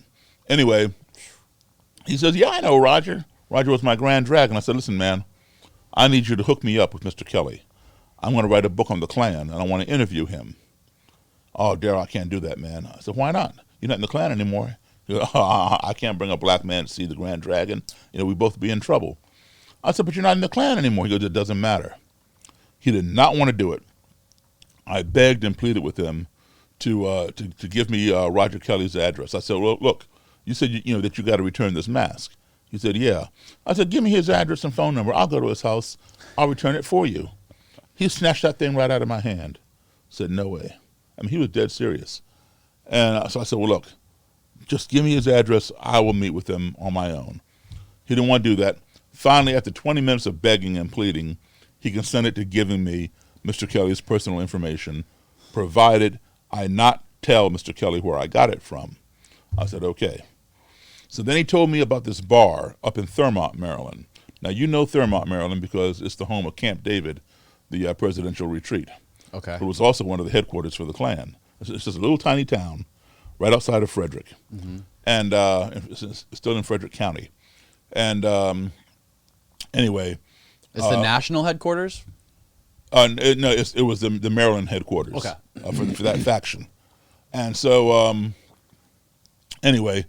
Speaker 2: Anyway, he says, "Yeah, I know Roger. Roger was my Grand Dragon." I said, "Listen, man, I need you to hook me up with Mr. Kelly. I'm going to write a book on the Klan, and I want to interview him." "Oh, Daryl, I can't do that, man." I said, "Why not? You're not in the Klan anymore." He goes, "I can't bring a black man to see the Grand Dragon. We'd both be in trouble." I said, "But you're not in the Klan anymore." He goes, "It doesn't matter." He did not want to do it. I begged and pleaded with him to give me Roger Kelly's address. I said, "Well, look, you said that you got to return this mask." He said, "Yeah." I said, "Give me his address and phone number. I'll go to his house. I'll return it for you." He snatched that thing right out of my hand. Said, "No way." I mean, he was dead serious. And so I said, "Well, look, just give me his address. I will meet with him on my own." He didn't want to do that. Finally, after 20 minutes of begging and pleading, he consented to giving me Mr. Kelly's personal information, provided I not tell Mr. Kelly where I got it from. I said, "Okay." So then he told me about this bar up in Thurmont, Maryland. Now, you know Thurmont, Maryland, because it's the home of Camp David, the presidential retreat.
Speaker 1: Okay.
Speaker 2: It was also one of the headquarters for the Klan. It's just a little tiny town right outside of Frederick. And it's still in Frederick County. And anyway.
Speaker 1: Is the national headquarters?
Speaker 2: No, it was the Maryland headquarters for that faction. And so anyway,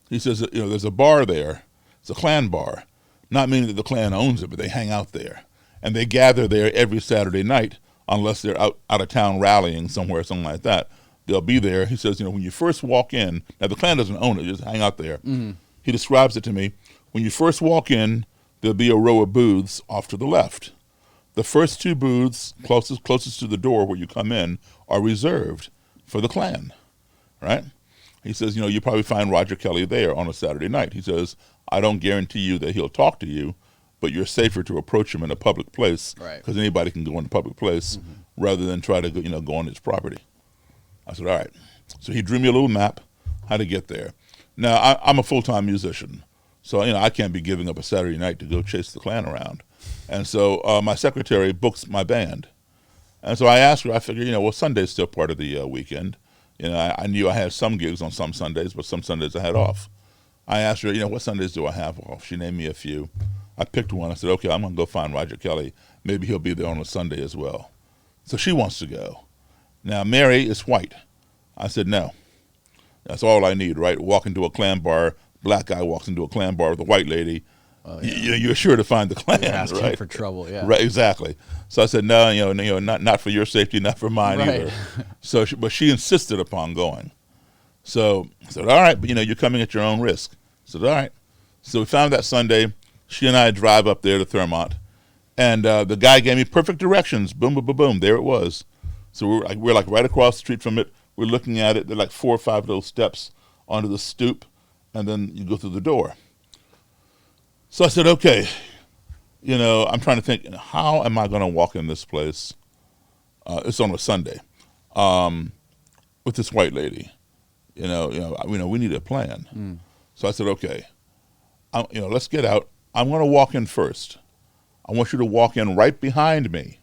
Speaker 2: he says that, there's a bar there. It's a Klan bar. Not meaning that the Klan owns it, but they hang out there. And they gather there every Saturday night, unless they're out of town rallying somewhere, something like that. They'll be there. He says, when you first walk in, now the Klan doesn't own it, just hang out there. He describes it to me. When you first walk in, there'll be a row of booths off to the left. The first two booths closest to the door where you come in are reserved for the Klan, right? He says, you probably find Roger Kelly there on a Saturday night. He says, "I don't guarantee you that he'll talk to you, but you're safer to approach him in a public place, because anybody can go in a public place rather than try to go on his property." I said, "All right." So he drew me a little map how to get there. Now, I'm a full-time musician, so I can't be giving up a Saturday night to go chase the Klan around. And so my secretary books my band. And so I asked her, I figured, Sunday's still part of the weekend. I knew I had some gigs on some Sundays, but some Sundays I had off. I asked her, what Sundays do I have off? She named me a few. I picked one. I said, "Okay, I'm going to go find Roger Kelly. Maybe he'll be there on a Sunday as well." So she wants to go. Now, Mary is white. I said, "No. That's all I need, right? Walk into a Klan bar, black guy walks into a Klan bar with a white lady. You're sure to find the Klan, right?
Speaker 1: For trouble, yeah.
Speaker 2: Right, exactly. So I said, "No, not for your safety, not for mine either." So, but she insisted upon going. So I said, all right, but you're coming at your own risk. I said, all right. So we found that Sunday. She and I drive up there to Thurmont, and the guy gave me perfect directions. Boom, boom, boom, boom. There it was. So we're like right across the street from it. We're looking at it. There are like 4 or 5 little steps onto the stoop, and then you go through the door. So I said, okay, I'm trying to think, how am I going to walk in this place? It's on a Sunday, with this white lady. We need a plan. So I said, okay, let's get out. I'm going to walk in first. I want you to walk in right behind me.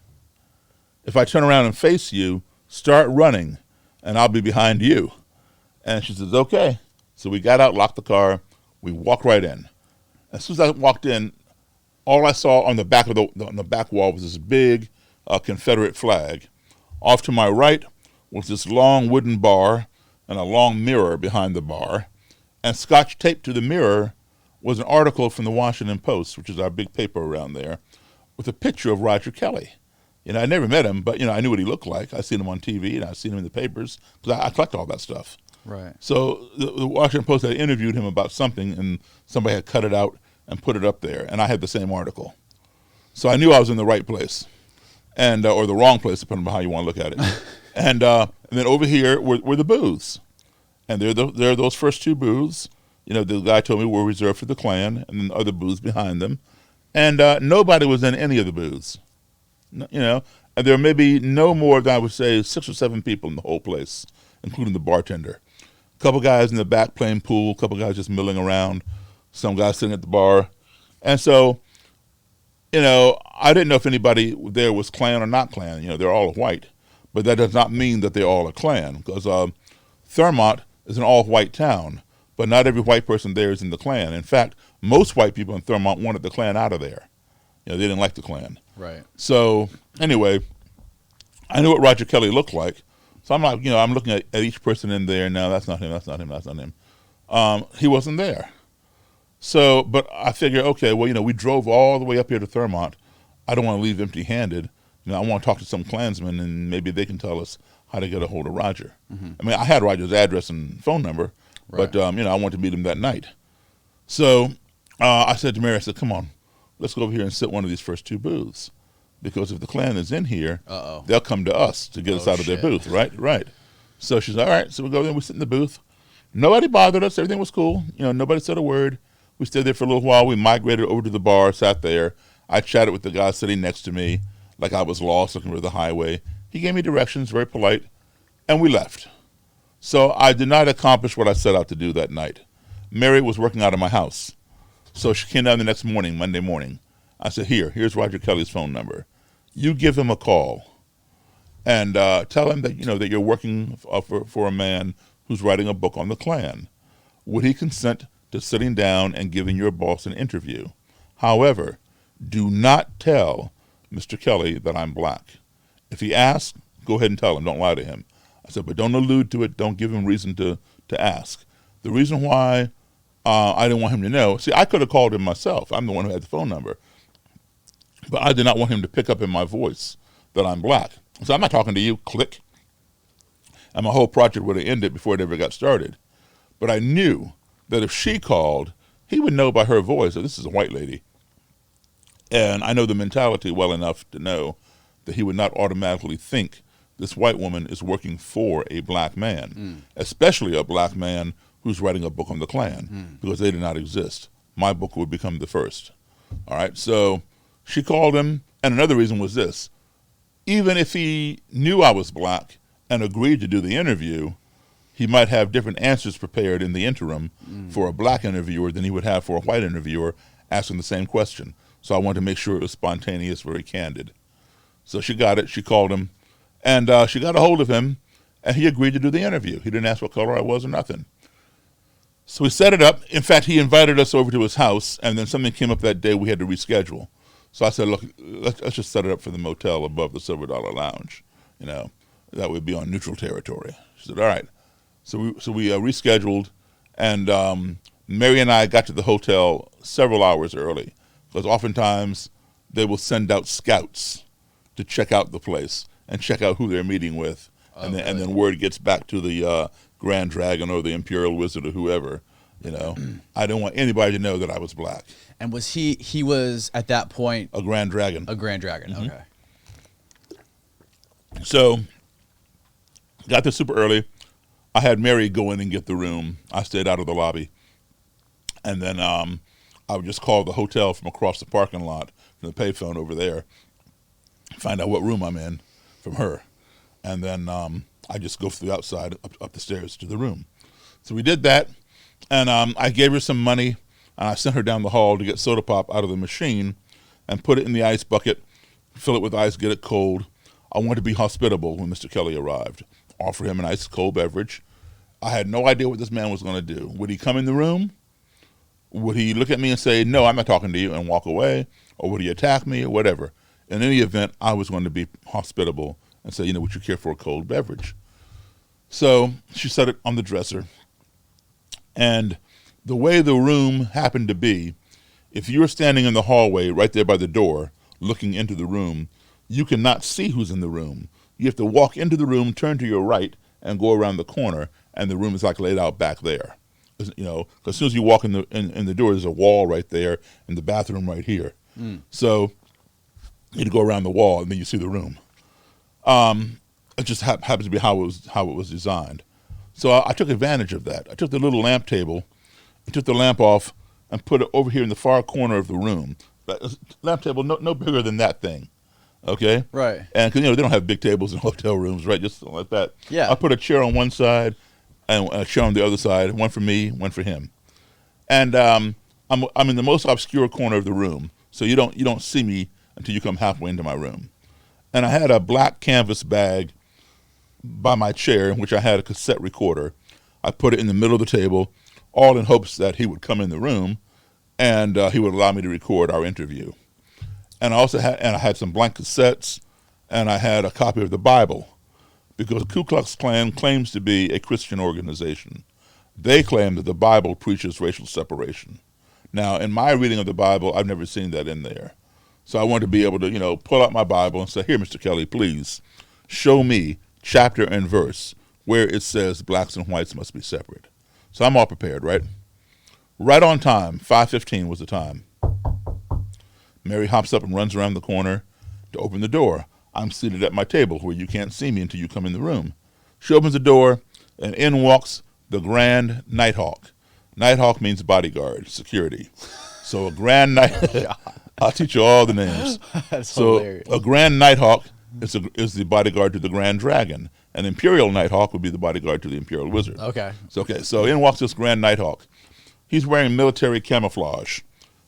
Speaker 2: If I turn around and face you, start running, and I'll be behind you. And she says, okay. So we got out, locked the car. We walked right in. As soon as I walked in, all I saw on the back of on the back wall was this big Confederate flag. Off to my right was this long wooden bar and a long mirror behind the bar. And scotch taped to the mirror was an article from the Washington Post, which is our big paper around there, with a picture of Roger Kelly. I never met him, but I knew what he looked like. I've seen him on TV and I've seen him in the papers because I collect all that stuff.
Speaker 1: Right.
Speaker 2: So the Washington Post had interviewed him about something, and somebody had cut it out and put it up there, and I had the same article. So I knew I was in the right place, and or the wrong place, depending on how you want to look at it. and then over here were the booths, and there are those first 2 booths. The guy told me were reserved for the Klan, and then other booths behind them, and nobody was in any of the booths. And there may be no more than, I would say, 6 or 7 people in the whole place, including the bartender. A couple guys in the back playing pool, a couple guys just milling around, some guys sitting at the bar. And so, I didn't know if anybody there was Klan or not Klan. They're all white. But that does not mean that they're all a Klan, because Thurmont is an all-white town, but not every white person there is in the Klan. In fact, most white people in Thurmont wanted the Klan out of there. They didn't like the Klan. Right. So anyway, I knew what Roger Kelly looked like. So I'm like, I'm looking at each person in there. No, that's not him. That's not him. That's not him. He wasn't there. So, but I figured, okay, well, we drove all the way up here to Thurmont. I don't want to leave empty-handed. I want to talk to some Klansmen, and maybe they can tell us how to get a hold of Roger. I mean, I had Roger's address and phone number, but I wanted to meet him that night. So I said to Mary, I said, come on, let's go over here and sit one of these first 2 booths. Because if the Klan is in here, they'll come to us to get us out of their booth, right? So she said, all right. So we go there, we sit in the booth. Nobody bothered us. Everything was cool. Nobody said a word. We stayed there for a little while. We migrated over to the bar, sat there. I chatted with the guy sitting next to me like I was lost looking for the highway. He gave me directions, very polite, and we left. So I did not accomplish what I set out to do that night. Mary was working out of my house. So she came down the next morning, Monday morning. I said, here's Roger Kelly's phone number. You give him a call and tell him that, that you're working for a man who's writing a book on the Klan. Would he consent to sitting down and giving your boss an interview? However, do not tell Mr. Kelly that I'm black. If he asks, go ahead and tell him. Don't lie to him. I said, but don't allude to it. Don't give him reason to ask. The reason why I didn't want him to know, see, I could have called him myself. I'm the one who had the phone number. But I did not want him to pick up in my voice that I'm black. So I'm not talking to you, click. And my whole project would have ended before it ever got started. But I knew that if she called, he would know by her voice that this is a white lady. And I know the mentality well enough to know that he would not automatically think this white woman is working for a black man, especially a black man who's writing a book on the Klan, because they did not exist. My book would become the first. All right, so she called him, and another reason was this. Even if he knew I was black and agreed to do the interview, he might have different answers prepared in the interim for a black interviewer than he would have for a white interviewer asking the same question. So I wanted to make sure it was spontaneous, very candid. So she got it. She called him, and she got a hold of him, and he agreed to do the interview. He didn't ask what color I was or nothing. So we set it up. In fact, he invited us over to his house, and then something came up that day we had to reschedule. So I said, look, let's just set it up for the motel above the Silver Dollar Lounge. That would be on neutral territory. She said, all right. So we rescheduled, and Mary and I got to the hotel several hours early, because oftentimes they will send out scouts to check out the place and check out who they're meeting with, and then word gets back to the Grand Dragon or the Imperial Wizard or whoever. I didn't want anybody to know that I was black.
Speaker 1: And was he was at that point
Speaker 2: a Grand Dragon?
Speaker 1: A Grand Dragon,
Speaker 2: Mm-hmm.
Speaker 1: Okay.
Speaker 2: So, got there super early. I had Mary go in and get the room. I stayed out of the lobby. And then I would just call the hotel from across the parking lot, from the payphone over there, find out what room I'm in from her. And then I just go through the outside, up the stairs to the room. So we did that. And I gave her some money, and I sent her down the hall to get soda pop out of the machine and put it in the ice bucket, fill it with ice, get it cold. I wanted to be hospitable when Mr. Kelly arrived. Offer him an ice cold beverage. I had no idea what this man was going to do. Would he come in the room? Would he look at me and say, no, I'm not talking to you, and walk away? Or would he attack me or whatever? In any event, I was going to be hospitable and say, would you care for a cold beverage? So she set it on the dresser. And the way the room happened to be, if you're standing in the hallway right there by the door, looking into the room, you cannot see who's in the room. You have to walk into the room, turn to your right, and go around the corner, and the room is like laid out back there. Because as soon as you walk in the door, there's a wall right there, and the bathroom right here. So you need to go around the wall, and then you see the room. It just happens to be how it was designed. So I took advantage of that. I took the little lamp table, and took the lamp off, and put it over here in the far corner of the room. Lamp table, no bigger than that thing. Okay?
Speaker 1: Right.
Speaker 2: And because, they don't have big tables in hotel rooms, right? Just like that.
Speaker 1: Yeah.
Speaker 2: I put a chair on one side and a chair on the other side, one for me, one for him. And I'm in the most obscure corner of the room, so you don't see me until you come halfway into my room. And I had a black canvas bag by my chair in which I had a cassette recorder. I put it in the middle of the table, all in hopes that he would come in the room and he would allow me to record our interview. And I had some blank cassettes, and I had a copy of the Bible, because the Ku Klux Klan claims to be a Christian organization. They claim that the Bible preaches racial separation. Now, in my reading of the Bible, I've never seen that in there. So I wanted to be able to, pull out my Bible and say, here, Mr. Kelly, please, show me chapter and verse where it says blacks and whites must be separate. So I'm all prepared, right? Right on time, 5:15 was the time. Mary hops up and runs around the corner to open the door. I'm seated at my table where you can't see me until you come in the room. She opens the door, and in walks the Grand Nighthawk. Nighthawk means bodyguard, security. So a Grand Night, I'll teach you all the names.
Speaker 1: That's hilarious.
Speaker 2: A Grand Nighthawk is the bodyguard to the Grand Dragon. An Imperial Nighthawk would be the bodyguard to the Imperial Wizard.
Speaker 1: Okay.
Speaker 2: So in walks this Grand Nighthawk. He's wearing military camouflage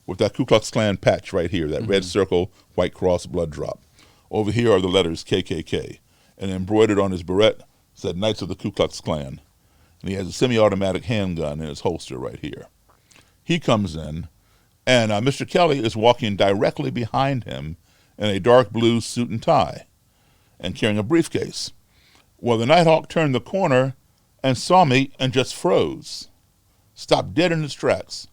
Speaker 2: with that Ku Klux Klan patch right here, that red circle, white cross, blood drop. Over here are the letters KKK. And embroidered on his beret said Knights of the Ku Klux Klan. And he has a semi-automatic handgun in his holster right here. He comes in, and Mr. Kelly is walking directly behind him in a dark blue suit and tie and carrying a briefcase. Well, the Nighthawk turned the corner and saw me and just froze, stopped dead in his tracks.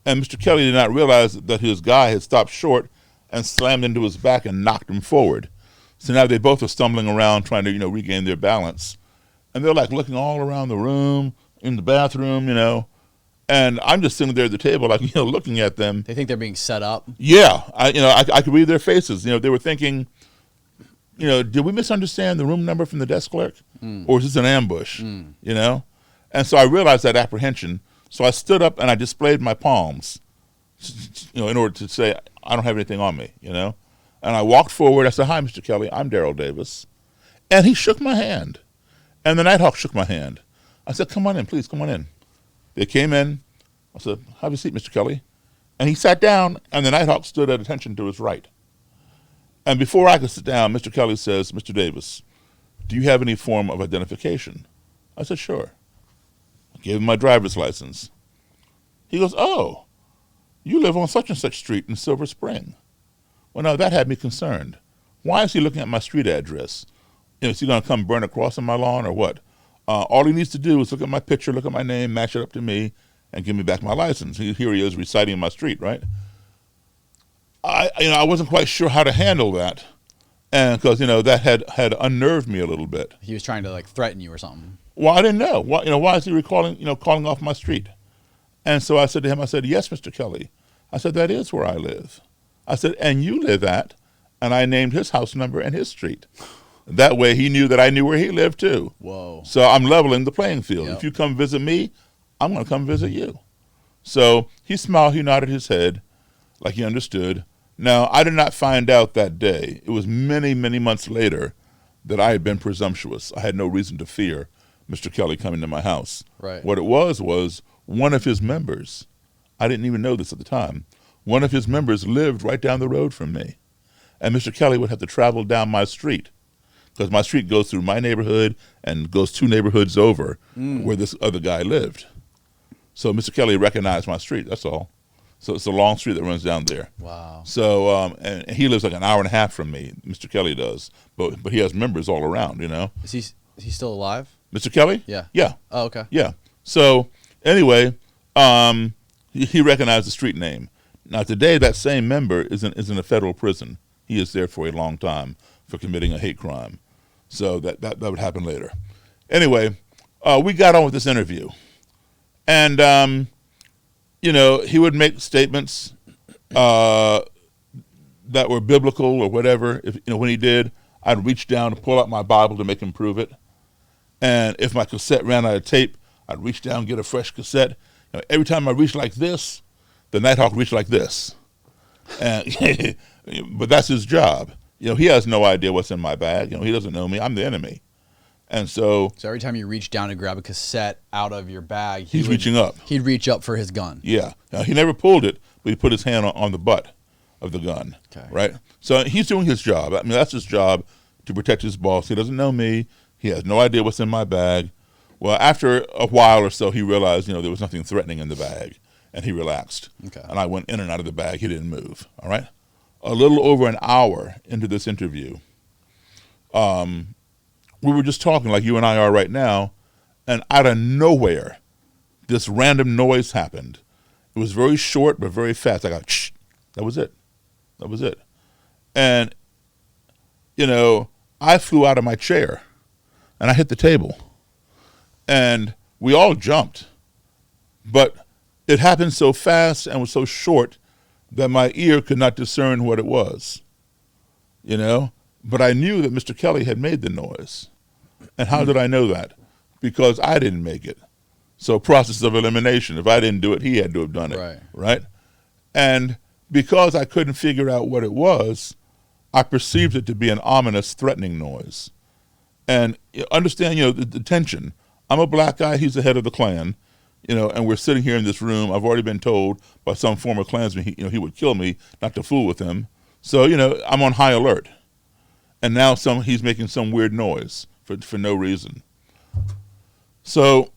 Speaker 2: And Mr. Kelly did not realize that his guy had stopped short and slammed into his back and knocked him forward. So now they both are stumbling around trying to, regain their balance. And they're like looking all around the room, in the bathroom, and I'm just sitting there at the table, like, looking at them.
Speaker 1: They think they're being set up.
Speaker 2: Yeah, I could read their faces. They were thinking, did we misunderstand the room number from the desk clerk? Or is this an ambush? And so I realized that apprehension. So I stood up and I displayed my palms, in order to say, I don't have anything on me, And I walked forward. I said, hi, Mr. Kelly, I'm Daryl Davis. And he shook my hand. And the Nighthawk shook my hand. I said, come on in, please, come on in. They came in. I said, have a seat, Mr. Kelly. And he sat down, and the Nighthawk stood at attention to his right. And before I could sit down, Mr. Kelly says, Mr. Davis, do you have any form of identification? I said, sure. I gave him my driver's license. He goes, oh, you live on such and such street in Silver Spring. Well, now that had me concerned. Why is he looking at my street address? Is he going to come burn a cross on my lawn or what? All he needs to do is look at my picture, look at my name, match it up to me, and give me back my license. Here he is reciting my street, right? I wasn't quite sure how to handle that, and because that had unnerved me a little bit.
Speaker 1: He was trying to threaten you or something.
Speaker 2: Well, I didn't know. Why is he calling off my street? And so I said to him, I said, yes, Mr. Kelly. I said, that is where I live. I said, and you live at, and I named his house number and his street. That way he knew that I knew where he lived too.
Speaker 1: Whoa.
Speaker 2: So I'm leveling the playing field.
Speaker 1: Yep.
Speaker 2: If you come visit me, I'm going to come visit you. So he smiled, he nodded his head like he understood. Now, I did not find out that day. It was many, many months later that I had been presumptuous. I had no reason to fear Mr. Kelly coming to my house.
Speaker 1: Right.
Speaker 2: What it was one of his members, I didn't even know this at the time, one of his members lived right down the road from me. And Mr. Kelly would have to travel down my street because my street goes through my neighborhood and goes 2 neighborhoods over where this other guy lived. So Mr. Kelly recognized my street, that's all. So it's a long street that runs down there.
Speaker 1: Wow.
Speaker 2: So and he lives like an hour and a half from me, Mr. Kelly does. But he has members all around,
Speaker 1: Is he still alive?
Speaker 2: Mr. Kelly?
Speaker 1: Yeah.
Speaker 2: Yeah.
Speaker 1: Oh, okay.
Speaker 2: Yeah. So anyway, he recognized the street name. Now today that same member is in a federal prison. He is there for a long time for committing a hate crime. So that would happen later. Anyway, we got on with this interview. And he would make statements that were biblical or whatever. If when he did, I'd reach down and pull out my Bible to make him prove it. And if my cassette ran out of tape, I'd reach down and get a fresh cassette. Every time I reached like this, the Nighthawk reached like this. And but that's his job. He has no idea what's in my bag. He doesn't know me. I'm the enemy. And so
Speaker 1: every time you reach down to grab a cassette out of your bag,
Speaker 2: he's reaching up.
Speaker 1: He'd reach up for his gun.
Speaker 2: Yeah. Now, he never pulled it, but he put his hand on the butt of the gun.
Speaker 1: Okay.
Speaker 2: Right? So he's doing his job. I mean, that's his job, to protect his boss. He doesn't know me. He has no idea what's in my bag. Well, after a while or so, he realized, there was nothing threatening in the bag, and he relaxed.
Speaker 1: Okay.
Speaker 2: And I went in and out of the bag. He didn't move. All right? A little over an hour into this interview, we were just talking like you and I are right now, and out of nowhere, this random noise happened. It was very short but very fast. I got, shh. That was it. That was it. And, I flew out of my chair, and I hit the table. And we all jumped. But it happened so fast and was so short that my ear could not discern what it was. But I knew that Mr. Kelly had made the noise. And how did I know that? Because I didn't make it. So process of elimination. If I didn't do it, he had to have done it. Right? And because I couldn't figure out what it was, I perceived it to be an ominous, threatening noise. And understand, the tension. I'm a black guy. He's the head of the Klan. And we're sitting here in this room. I've already been told by some former Klansman, he would kill me, not to fool with him. So, I'm on high alert. And now he's making some weird noise for no reason. So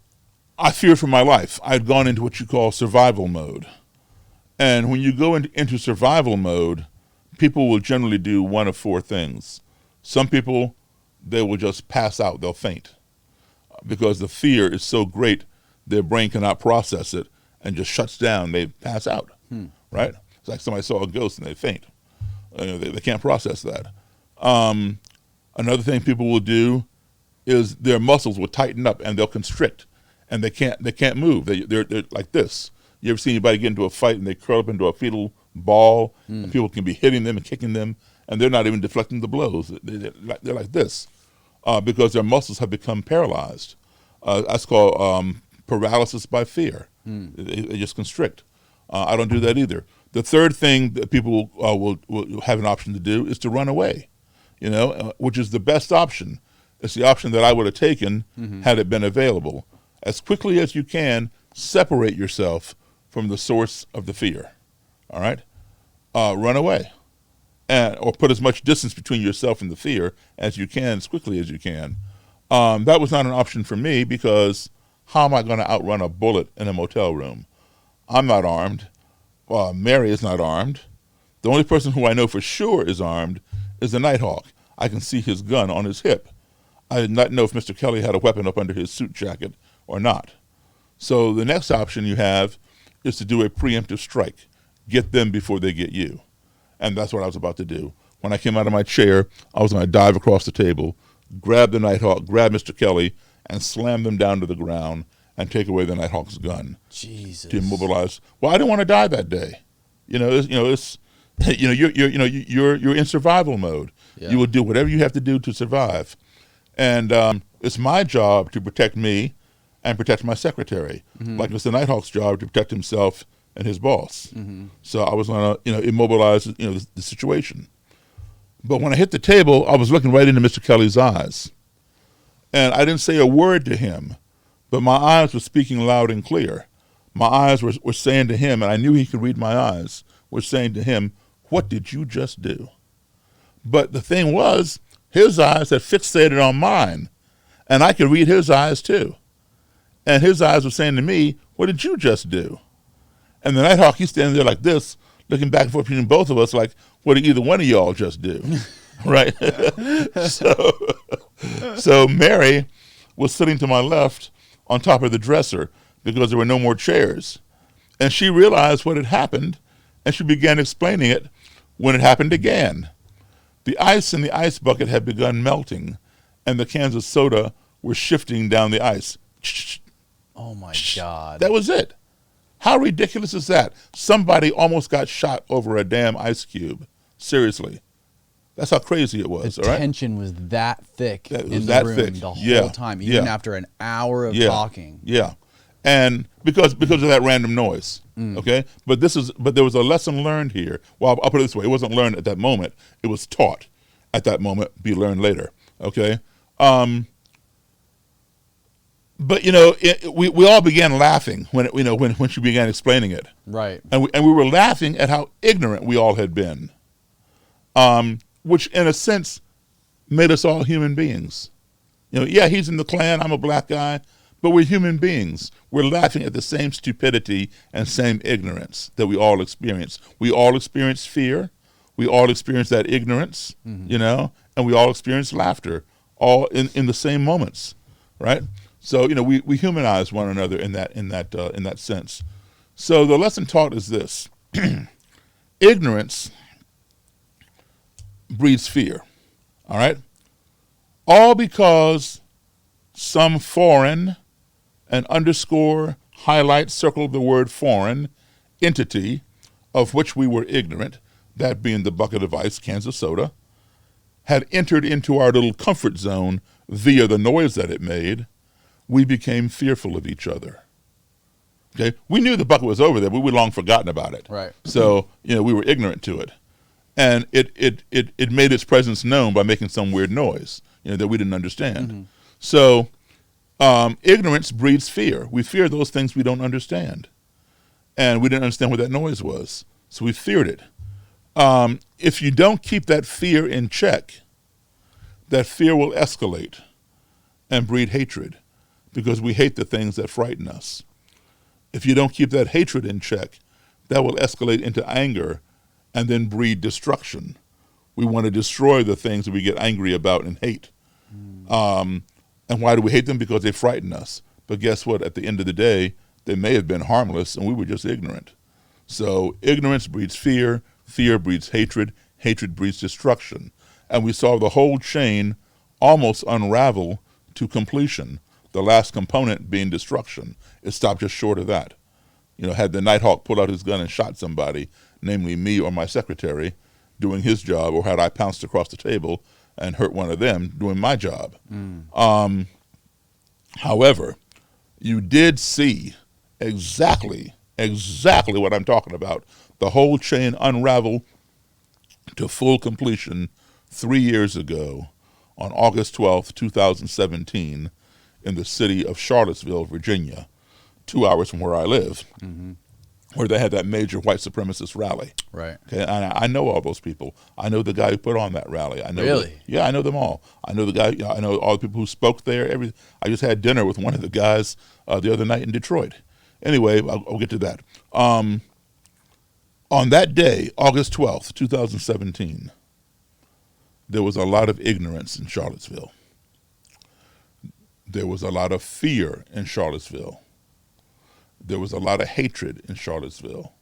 Speaker 2: I feared for my life. I'd gone into what you call survival mode. And when you go into survival mode, people will generally do one of 4 things. Some people, they will just pass out. They'll faint because the fear is so great, their brain cannot process it and just shuts down. They pass out, right? It's like somebody saw a ghost and they faint. They can't process that. Another thing people will do is their muscles will tighten up and they'll constrict, and they can't move. They're like this. You ever seen anybody get into a fight and they curl up into a fetal ball, and people can be hitting them and kicking them, and they're not even deflecting the blows. They're like this because their muscles have become paralyzed. That's called paralysis by fear. They just constrict. I don't do that either. The third thing that people will have an option to do is to run away, which is the best option. It's the option that I would have taken had it been available. As quickly as you can, separate yourself from the source of the fear. All right? Run away. Or put as much distance between yourself and the fear as you can, as quickly as you can. That was not an option for me because how am I going to outrun a bullet in a motel room? I'm not armed. Mary is not armed. The only person who I know for sure is armed is the Nighthawk. I can see his gun on his hip. I did not know if Mr. Kelly had a weapon up under his suit jacket or not. So the next option you have is to do a preemptive strike. Get them before they get you. And that's what I was about to do. When I came out of my chair, I was going to dive across the table, grab the Nighthawk, grab Mr. Kelly, and slam them down to the ground and take away the Nighthawk's gun.
Speaker 1: Jesus.
Speaker 2: To immobilize. Well, I didn't want to die that day. It's you're in survival mode.
Speaker 1: Yeah.
Speaker 2: You will do whatever you have to do to survive, and it's my job to protect me and protect my secretary. Like it's the Nighthawk's job to protect himself and his boss. So I was going to immobilize the situation. But when I hit the table, I was looking right into Mr. Kelly's eyes, and I didn't say a word to him, but my eyes were speaking loud and clear. My eyes were saying to him, and I knew he could read my eyes, were saying to him, "What did you just do?" But the thing was, his eyes had fixated on mine, and I could read his eyes too. And his eyes were saying to me, "What did you just do?" And the Nighthawk, he's standing there like this, looking back and forth between both of us like, "What did either one of y'all just do?" Right? So Mary was sitting to my left on top of the dresser because there were no more chairs. And she realized what had happened, and she began explaining it when it happened again. The ice in the ice bucket had begun melting, and the cans of soda were shifting down the ice.
Speaker 1: Oh, my God.
Speaker 2: That was it. How ridiculous is that? Somebody almost got shot over a damn ice cube. Seriously. That's how crazy it was,
Speaker 1: The
Speaker 2: all right?
Speaker 1: tension was that thick
Speaker 2: It was
Speaker 1: in the
Speaker 2: that
Speaker 1: room
Speaker 2: thick.
Speaker 1: the whole
Speaker 2: Yeah.
Speaker 1: time, even
Speaker 2: Yeah.
Speaker 1: after an hour of
Speaker 2: Yeah.
Speaker 1: talking.
Speaker 2: Yeah. And because of that random noise, okay? But there was a lesson learned here. Well, I'll put it this way. It wasn't learned at that moment. It was taught at that moment, be learned later, okay? But we all began laughing when she began explaining it,
Speaker 1: Right.
Speaker 2: and we were laughing at how ignorant we all had been, which in a sense made us all human beings. Yeah, he's in the Klan, I'm a black guy, but we're human beings. We're laughing at the same stupidity and same ignorance that we all experience. We all experience fear. We all experience that ignorance, and we all experience laughter, all in the same moments, right? So we humanize one another in that sense. So the lesson taught is this: ignorance breeds fear. All right, all because some foreign, and underscore, highlight, circle the word foreign, entity of which we were ignorant, that being the bucket of ice, cans of soda, had entered into our little comfort zone via the noise that it made. We became fearful of each other. Okay, we knew the bucket was over there, but we'd long forgotten about it.
Speaker 1: Right.
Speaker 2: So we were ignorant to it, and it made its presence known by making some weird noise, that we didn't understand. So ignorance breeds fear. We fear those things we don't understand, and we didn't understand what that noise was, so we feared it. If you don't keep that fear in check, that fear will escalate and breed hatred, because we hate the things that frighten us. If you don't keep that hatred in check, that will escalate into anger and then breed destruction. We want to destroy the things that we get angry about and hate. And why do we hate them? Because they frighten us. But guess what? At the end of the day, they may have been harmless and we were just ignorant. So ignorance breeds fear, fear breeds hatred, hatred breeds destruction. And we saw the whole chain almost unravel to completion, the last component being destruction. It stopped just short of that. Had the Nighthawk pulled out his gun and shot somebody, namely me or my secretary, doing his job, or had I pounced across the table and hurt one of them doing my job. However, you did see exactly what I'm talking about. The whole chain unravel to full completion 3 years ago on August 12th, 2017, in the city of Charlottesville, Virginia, 2 hours from where I live, where they had that major white supremacist rally.
Speaker 1: Right.
Speaker 2: Okay, and I know all those people. I know the guy who put on that rally. I know.
Speaker 1: Really?
Speaker 2: Yeah, I know them all. I know the guy. I know all the people who spoke there. I just had dinner with one of the guys the other night in Detroit. Anyway, I'll get to that. On that day, August 12th, 2017, there was a lot of ignorance in Charlottesville. There was a lot of fear in Charlottesville. There was a lot of hatred in Charlottesville.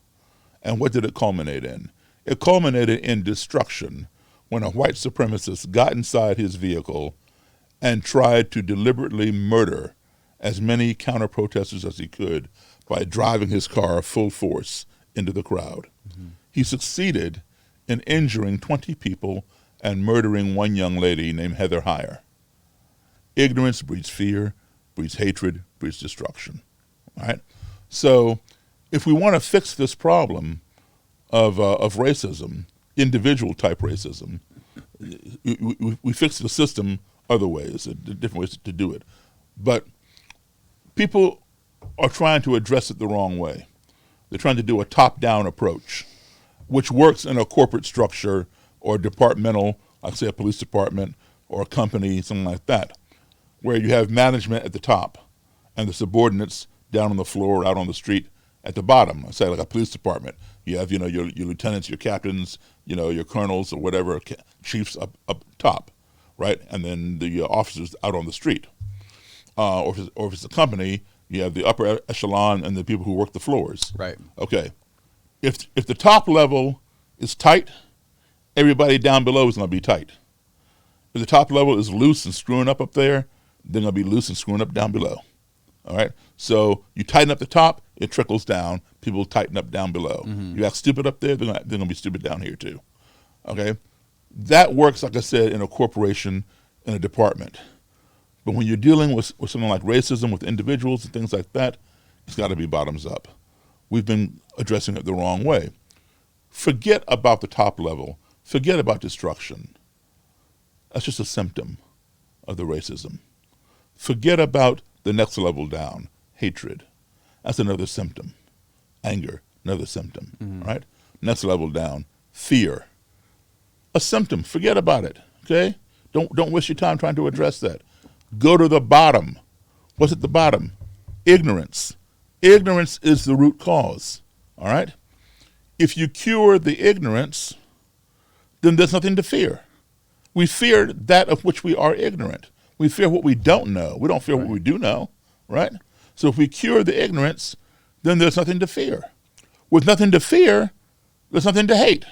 Speaker 2: And what did it culminate in? It culminated in destruction when a white supremacist got inside his vehicle and tried to deliberately murder as many counter-protesters as he could by driving his car full force into the crowd. Mm-hmm. He succeeded in injuring 20 people and murdering one young lady named Heather Heyer. Ignorance breeds fear, breeds hatred, breeds destruction. All right? So if we want to fix this problem of racism, individual type racism, we fix the system other ways, different ways to do it. But people are trying to address it the wrong way. They're trying to do a top-down approach, which works in a corporate structure or departmental, like say a police department or a company, something like that, where you have management at the top and the subordinates down on the floor, out on the street at the bottom. I say like a police department. You have, your lieutenants, your captains, your colonels or whatever, chiefs up top, right? And then the officers out on the street. Or if it's a company, you have the upper echelon and the people who work the floors.
Speaker 1: Right. Okay.
Speaker 2: If the top level is tight, everybody down below is going to be tight. If the top level is loose and screwing up there, they're going to be loose and screwing up down below. All right? So you tighten up the top, it trickles down. People tighten up down below. Mm-hmm. You act stupid up there, they're going to be stupid down here too. Okay? That works, like I said, in a corporation, in a department. But when you're dealing with something like racism, with individuals and things like that, it's got to be bottoms up. We've been addressing it the wrong way. Forget about the top level. Forget about destruction. That's just a symptom of the racism. Forget about the next level down, hatred. That's another symptom. Anger, another symptom, right? Next level down, fear. A symptom. Forget about it, okay? Don't waste your time trying to address that. Go to the bottom. What's at the bottom? Ignorance. Ignorance is the root cause, all right? If you cure the ignorance, then there's nothing to fear. We fear that of which we are ignorant. We fear what we don't know. We don't fear what we do know, right? So if we cure the ignorance, then there's nothing to fear. With nothing to fear, there's nothing to hate.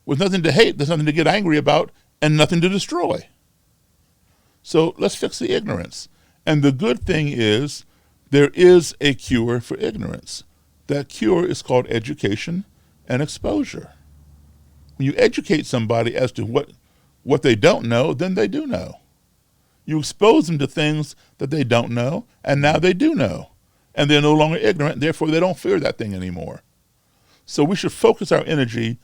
Speaker 2: With nothing to hate, there's nothing to get angry about and nothing to destroy. So let's fix the ignorance. And the good thing is there is a cure for ignorance. That cure is called education and exposure. When you educate somebody as to what they don't know, then they do know. You expose them to things that they don't know, and now they do know. And they're no longer ignorant, therefore they don't fear that thing anymore. So we should focus our energy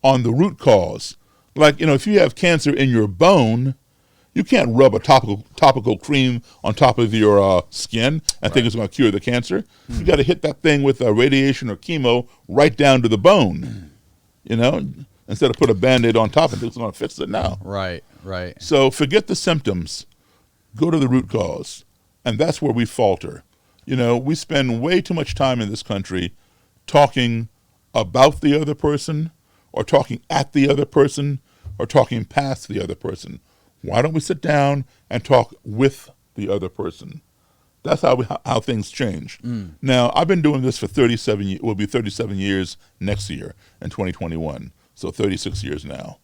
Speaker 2: on the root cause. Like, if you have cancer in your bone, you can't rub a topical cream on top of your skin and think it's going to cure the cancer. You got to hit that thing with radiation or chemo right down to the bone, instead of put a Band-Aid on top and think it's going to fix it now.
Speaker 1: Right.
Speaker 2: So forget the symptoms. Go to the root cause. And that's where we falter. We spend way too much time in this country talking about the other person or talking at the other person or talking past the other person. Why don't we sit down and talk with the other person? That's how things change. Now, I've been doing this for 37 years. Will be 37 years next year in 2021. So 36 years now.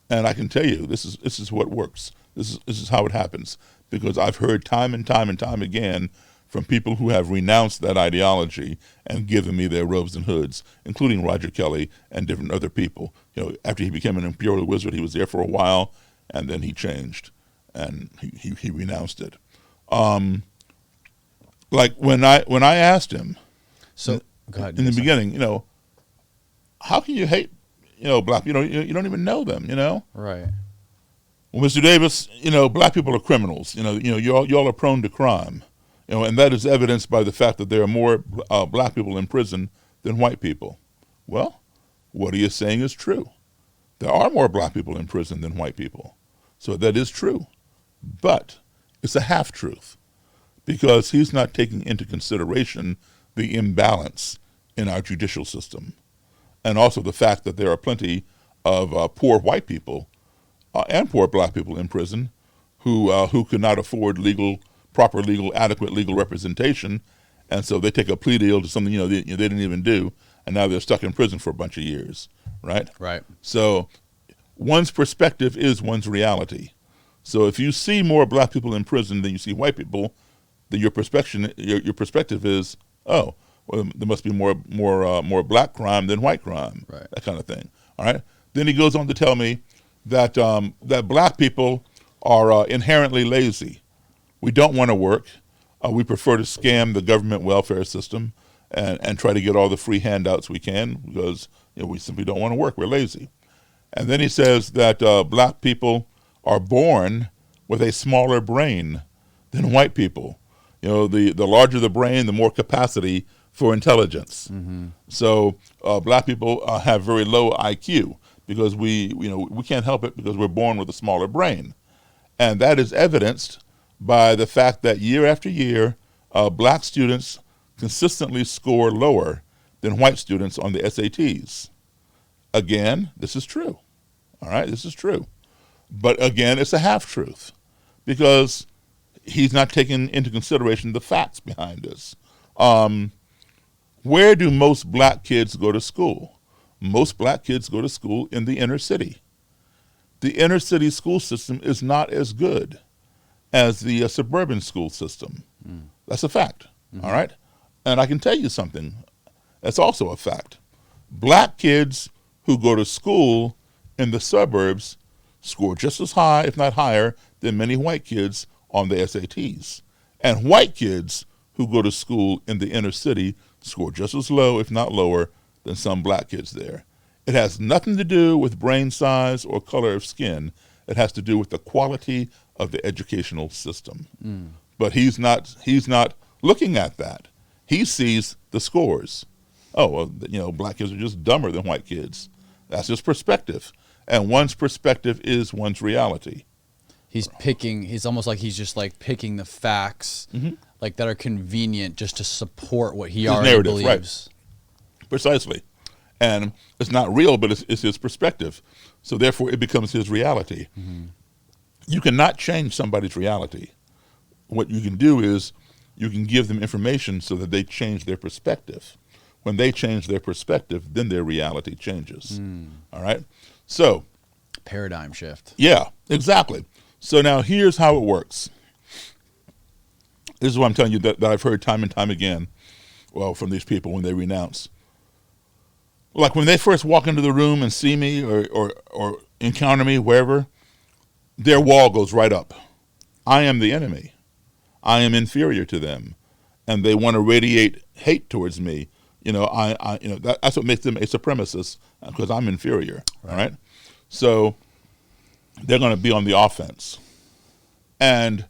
Speaker 2: And I can tell you, this is what works. This is how it happens. Because I've heard time and time and time again from people who have renounced that ideology and given me their robes and hoods, including Roger Kelly and different other people. After he became an imperial wizard, he was there for a while, and then he changed, and he renounced it. Like when I asked him,
Speaker 1: so go ahead,
Speaker 2: in the beginning, how can you hate, black? You don't even know them,
Speaker 1: Right.
Speaker 2: Well, Mr. Davis, black people are criminals. Y'all are prone to crime, and that is evidenced by the fact that there are more black people in prison than white people. Well, what he is saying is true. There are more black people in prison than white people. So that is true. But it's a half-truth because he's not taking into consideration the imbalance in our judicial system and also the fact that there are plenty of poor white people and poor black people in prison who could not afford proper legal, adequate legal representation, and so they take a plea deal to something they didn't even do, and now they're stuck in prison for a bunch of years, right?
Speaker 1: Right.
Speaker 2: So one's perspective is one's reality. So if you see more black people in prison than you see white people, then your perspective is, oh, well, there must be more black crime than white crime,
Speaker 1: Right.
Speaker 2: that kind of thing. All right. Then he goes on to tell me that that black people are inherently lazy. We don't want to work. We prefer to scam the government welfare system and try to get all the free handouts we can because we simply don't want to work. We're lazy. And then he says that black people are born with a smaller brain than white people. The larger the brain, the more capacity for intelligence. Mm-hmm. So black people have very low IQ because we can't help it because we're born with a smaller brain. And that is evidenced by the fact that year after year, black students consistently score lower than white students on the SATs. Again, this is true. All right, this is true. But again, it's a half-truth because he's not taking into consideration the facts behind this. Where do most black kids go to school? Most black kids go to school in the inner city. The inner city school system is not as good as the suburban school system. Mm. That's a fact, all right? And I can tell you something that's also a fact. Black kids who go to school in the suburbs score just as high, if not higher, than many white kids on the SATs. And white kids who go to school in the inner city score just as low, if not lower, than some black kids there. It has nothing to do with brain size or color of skin. It has to do with the quality of the educational system. Mm. But he's not looking at that. He sees the scores. Oh, well, black kids are just dumber than white kids. That's his perspective. And one's perspective is one's reality.
Speaker 1: He's almost like he's just like picking the facts like that are convenient just to support what he already believes.
Speaker 2: Right. Precisely. And it's not real, but it's his perspective. So therefore it becomes his reality. Mm-hmm. You cannot change somebody's reality. What you can do is you can give them information so that they change their perspective. When they change their perspective, then their reality changes. Mm. All right? So.
Speaker 1: Paradigm shift.
Speaker 2: Yeah, exactly. So now here's how it works. This is what I'm telling you that I've heard time and time again, well, from these people when they renounce. Like when they first walk into the room and see me or encounter me wherever, their wall goes right up. I am the enemy. I am inferior to them. And they want to radiate hate towards me. That's what makes them a supremacist, because I'm inferior. Right. All right. So they're going to be on the offense. And,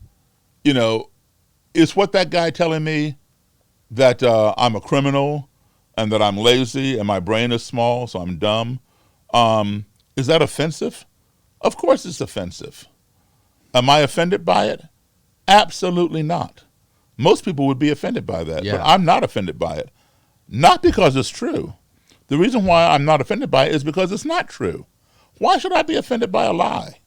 Speaker 2: is what that guy telling me that I'm a criminal and that I'm lazy and my brain is small, so I'm dumb, is that offensive? Of course it's offensive. Am I offended by it? Absolutely not. Most people would be offended by that, but I'm not offended by it. Not because it's true. The reason why I'm not offended by it is because it's not true. Why should I be offended by a lie?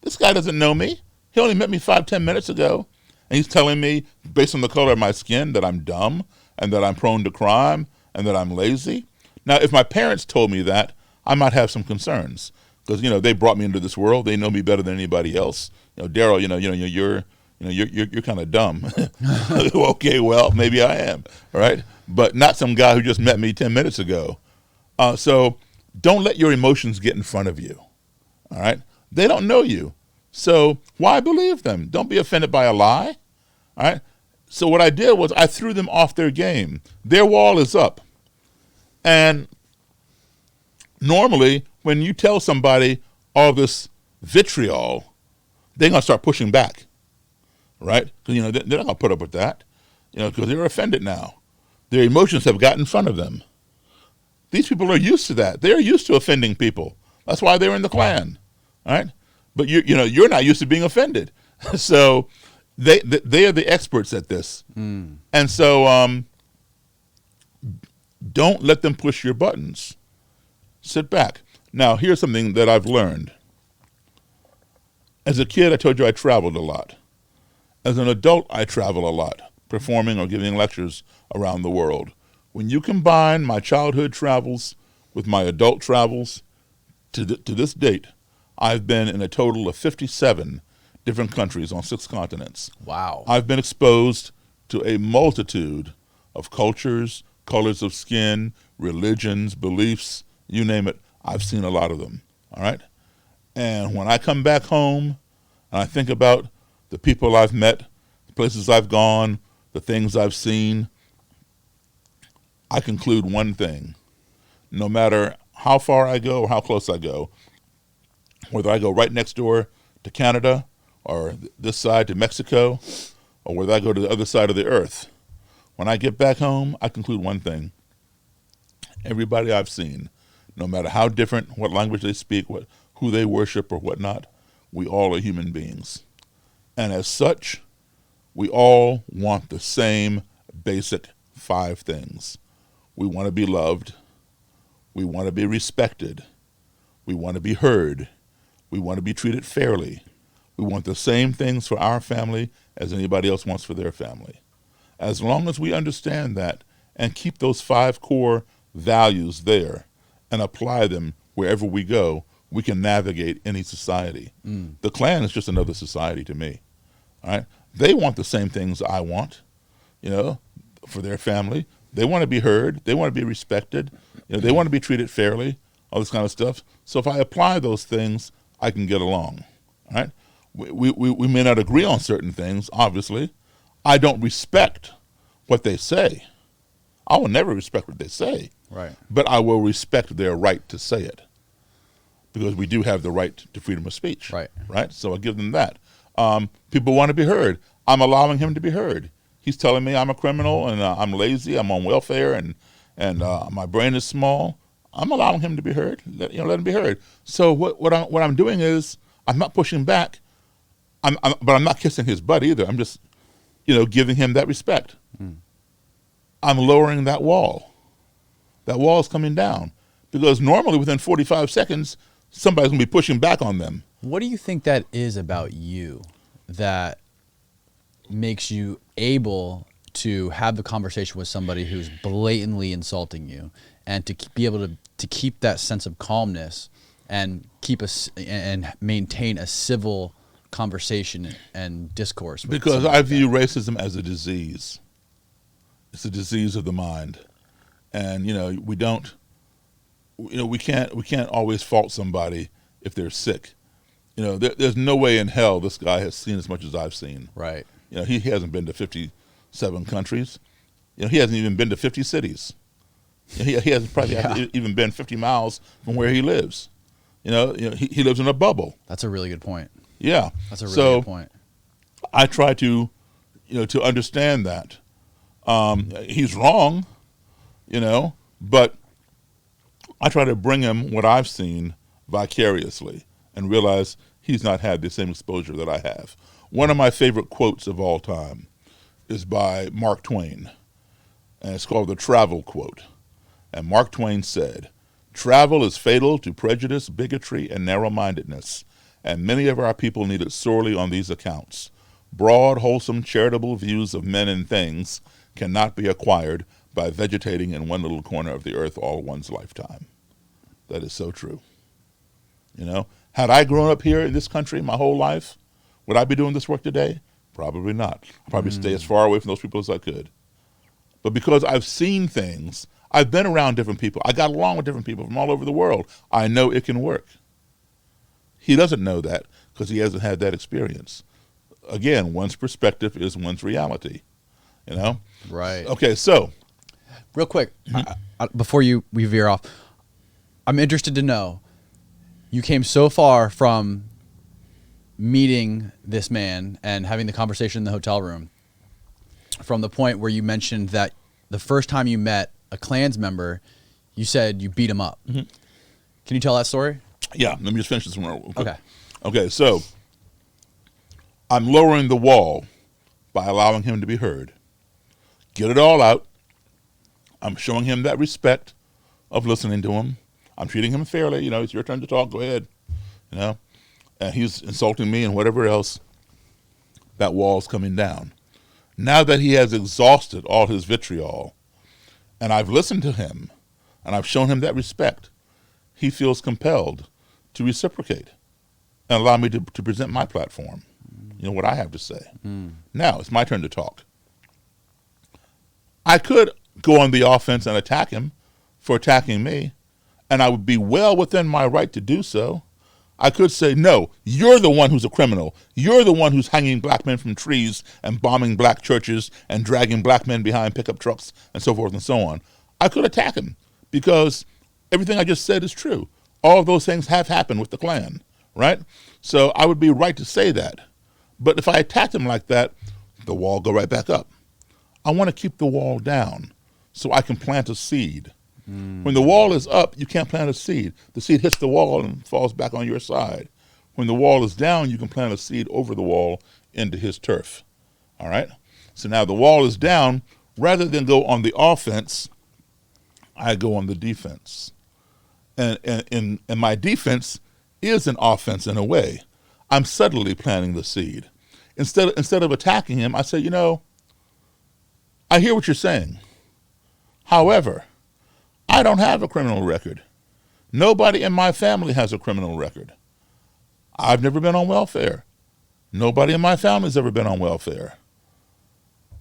Speaker 2: This guy doesn't know me. He only met me 5-10 minutes ago, and he's telling me, based on the color of my skin, that I'm dumb and that I'm prone to crime and that I'm lazy. Now, if my parents told me that, I might have some concerns because they brought me into this world. They know me better than anybody else. Daryl, you're kind of dumb. Okay, well, maybe I am, all right? But not some guy who just met me 10 minutes ago. So don't let your emotions get in front of you, all right? They don't know you. So why believe them? Don't be offended by a lie, all right? So what I did was I threw them off their game. Their wall is up. And normally when you tell somebody all this vitriol, they're going to start pushing back, right? Because, they're not going to put up with that, because they're offended now. Their emotions have got in front of them. These people are used to that. They're used to offending people. That's why they're in the Klan, all right? But you're not used to being offended. So they are the experts at this. Mm. And so don't let them push your buttons. Sit back. Now, here's something that I've learned. As a kid, I told you I traveled a lot. As an adult, I travel a lot, performing or giving lectures around the world. When you combine my childhood travels with my adult travels, to this date, I've been in a total of 57 different countries on 6 continents.
Speaker 1: Wow.
Speaker 2: I've been exposed to a multitude of cultures, colors of skin, religions, beliefs, you name it. I've seen a lot of them, all right? And when I come back home and I think about the people I've met, the places I've gone, the things I've seen, I conclude one thing. No matter how far I go or how close I go, whether I go right next door to Canada or this side to Mexico, or whether I go to the other side of the earth, when I get back home, I conclude one thing. Everybody I've seen, no matter how different, what language they speak, who they worship or whatnot, we all are human beings. And as such, we all want the same basic 5 things. We want to be loved. We want to be respected. We want to be heard. We want to be treated fairly. We want the same things for our family as anybody else wants for their family. As long as we understand that and keep those 5 core values there and apply them wherever we go, we can navigate any society. The Klan is just another society to me. All right? They want the same things I want, for their family. They want to be heard. They want to be respected. They want to be treated fairly, all this kind of stuff. So if I apply those things, I can get along. All right? We may not agree on certain things, obviously. I don't respect what they say. I will never respect what they say.
Speaker 1: Right.
Speaker 2: But I will respect their right to say it, because we do have the right to freedom of speech.
Speaker 1: Right.
Speaker 2: Right? So I give them that. People want to be heard. I'm allowing him to be heard. He's telling me I'm a criminal and I'm lazy, I'm on welfare, and my brain is small. I'm allowing him to be heard. Let him be heard. So what I'm doing is I'm not pushing back. But I'm not kissing his butt either. I'm just, giving him that respect. I'm lowering that wall. That wall is coming down, because normally within 45 seconds, somebody's going to be pushing back on them.
Speaker 1: What do you think that is about you that makes you able to have the conversation with somebody who's blatantly insulting you, and to be able to keep that sense of calmness and and maintain a civil conversation and discourse?
Speaker 2: Because I view racism as a disease. It's a disease of the mind, and we can't always fault somebody if they're sick. There's no way in hell this guy has seen as much as I've seen.
Speaker 1: Right.
Speaker 2: He hasn't been to 57 countries. He hasn't even been to 50 cities. He hasn't probably even been 50 miles from where he lives. He lives in a bubble.
Speaker 1: That's a really good point.
Speaker 2: Yeah.
Speaker 1: That's a really good point.
Speaker 2: I try to understand that. He's wrong, but I try to bring him what I've seen vicariously and realize he's not had the same exposure that I have. One of my favorite quotes of all time is by Mark Twain, and it's called the Travel Quote. And Mark Twain said, "Travel is fatal to prejudice, bigotry, and narrow-mindedness, and many of our people need it sorely on these accounts. Broad, wholesome, charitable views of men and things cannot be acquired by vegetating in one little corner of the earth all one's lifetime." That is so true. Had I grown up here in this country my whole life, would I be doing this work today? Probably not. I'd probably stay as far away from those people as I could. But because I've seen things, I've been around different people, I got along with different people from all over the world, I know it can work. He doesn't know that because he hasn't had that experience. Again, one's perspective is one's reality.
Speaker 1: Right.
Speaker 2: Okay, so.
Speaker 1: Real quick, before we veer off, I'm interested to know, you came so far from meeting this man and having the conversation in the hotel room, from the point where you mentioned that the first time you met a Klans member, you said you beat him up. Can you tell that story?
Speaker 2: Yeah, let me just finish this one real quick.
Speaker 1: Okay.
Speaker 2: Okay, so I'm lowering the wall by allowing him to be heard. Get it all out. I'm showing him that respect of listening to him. I'm treating him fairly. It's your turn to talk. Go ahead. And he's insulting me and whatever else. That wall's coming down. Now that he has exhausted all his vitriol, and I've listened to him, and I've shown him that respect, he feels compelled to reciprocate and allow me to present my platform. You know what I have to say. Now it's my turn to talk. I could go on the offense and attack him for attacking me, and I would be well within my right to do so. I could say, no, you're the one who's a criminal. You're the one who's hanging black men from trees and bombing black churches and dragging black men behind pickup trucks and so forth and so on. I could attack him because everything I just said is true. All of those things have happened with the Klan, right? So I would be right to say that. But if I attacked him like that, the wall go right back up. I want to keep the wall down so I can plant a seed. When the wall is up, you can't plant a seed. The seed hits the wall and falls back on your side. When the wall is down, you can plant a seed over the wall into his turf. All right? So now the wall is down. Rather than go on the offense, I go on the defense. And my defense is an offense in a way. I'm subtly planting the seed. Instead of attacking him, I say, you know, I hear what you're saying. However, I don't have a criminal record. Nobody in my family has a criminal record. I've never been on welfare. Nobody in my family's ever been on welfare.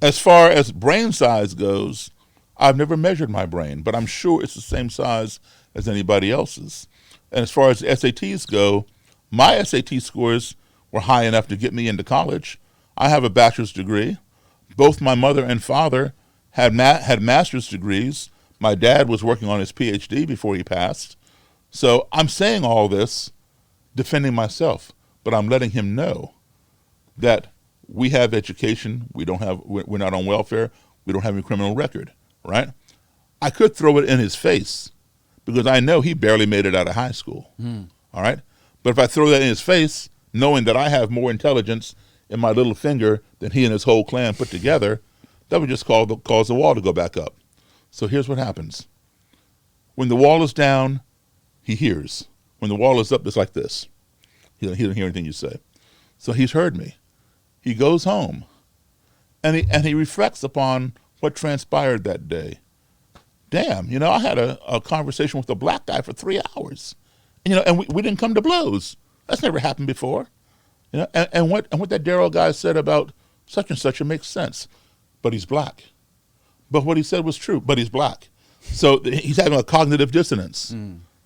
Speaker 2: As far as brain size goes, I've never measured my brain, but I'm sure it's the same size as anybody else's. And as far as the SATs go, my SAT scores were high enough to get me into college. I have a bachelor's degree. Both my mother and father had master's degrees. My dad was working on his PhD before he passed. So I'm saying all this, defending myself, but I'm letting him know that we have education. We're not on welfare. We don't have any criminal record, right? I could throw it in his face because I know he barely made it out of high school, all right? But if I throw that in his face, knowing that I have more intelligence in my little finger than he and his whole clan put together, that would just cause the wall to go back up. So here's what happens. When the wall is down, he hears. When the wall is up, it's like this. He doesn't hear anything you say. So he's heard me. He goes home, and he reflects upon what transpired that day. Damn, I had a conversation with a black guy for 3 hours, and we didn't come to blows. That's never happened before. And what that Daryl guy said about such and such, it makes sense. But he's black. But what he said was true, but he's black. So he's having a cognitive dissonance.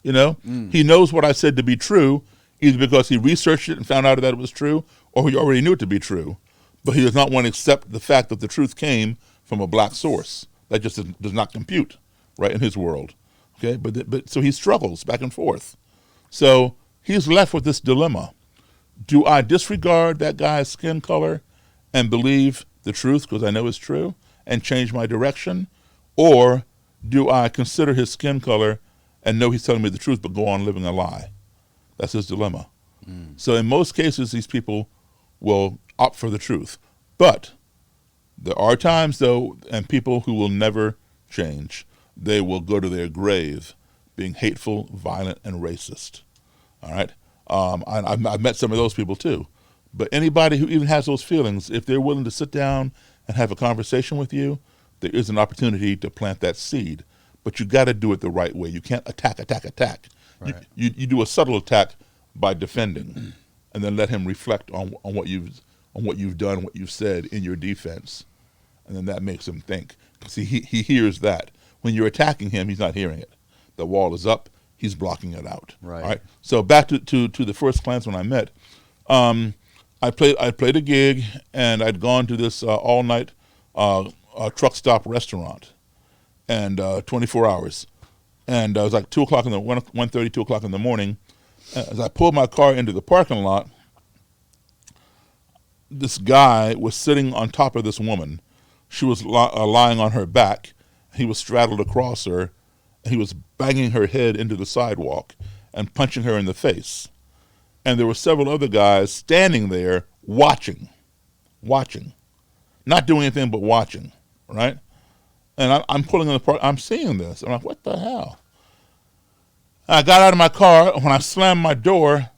Speaker 2: He knows what I said to be true, either because he researched it and found out that it was true, or he already knew it to be true. But he does not want to accept the fact that the truth came from a black source. That just does not compute, right, in his world. Okay, but so he struggles back and forth. So he's left with this dilemma. Do I disregard that guy's skin color and believe the truth because I know it's true and change my direction? Or do I consider his skin color and know he's telling me the truth but go on living a lie? That's his dilemma. So in most cases, these people will opt for the truth. But there are times, though, and people who will never change. They will go to their grave being hateful, violent, and racist. All right? I've met some of those people, too. But anybody who even has those feelings, if they're willing to sit down and have a conversation with you, there is an opportunity to plant that seed. But you got to do it the right way. You can't attack. Right. You do a subtle attack by defending, and then let him reflect on what you've done, what you've said in your defense, and then that makes him think. See, he hears that. When you're attacking him, he's not hearing it. The wall is up. He's blocking it out. Right. All right. So back to the first Klansman I met. I played a gig, and I'd gone to this all-night truck stop restaurant, and 24 hours. And it was like 1:30, 2 o'clock in the morning. As I pulled my car into the parking lot, this guy was sitting on top of this woman. She was lying on her back. He was straddled across her, and he was banging her head into the sidewalk and punching her in the face. And there were several other guys standing there watching, not doing anything but watching, right? And I'm pulling in the park. I'm seeing this. I'm like, what the hell? I got out of my car. When I slammed my door,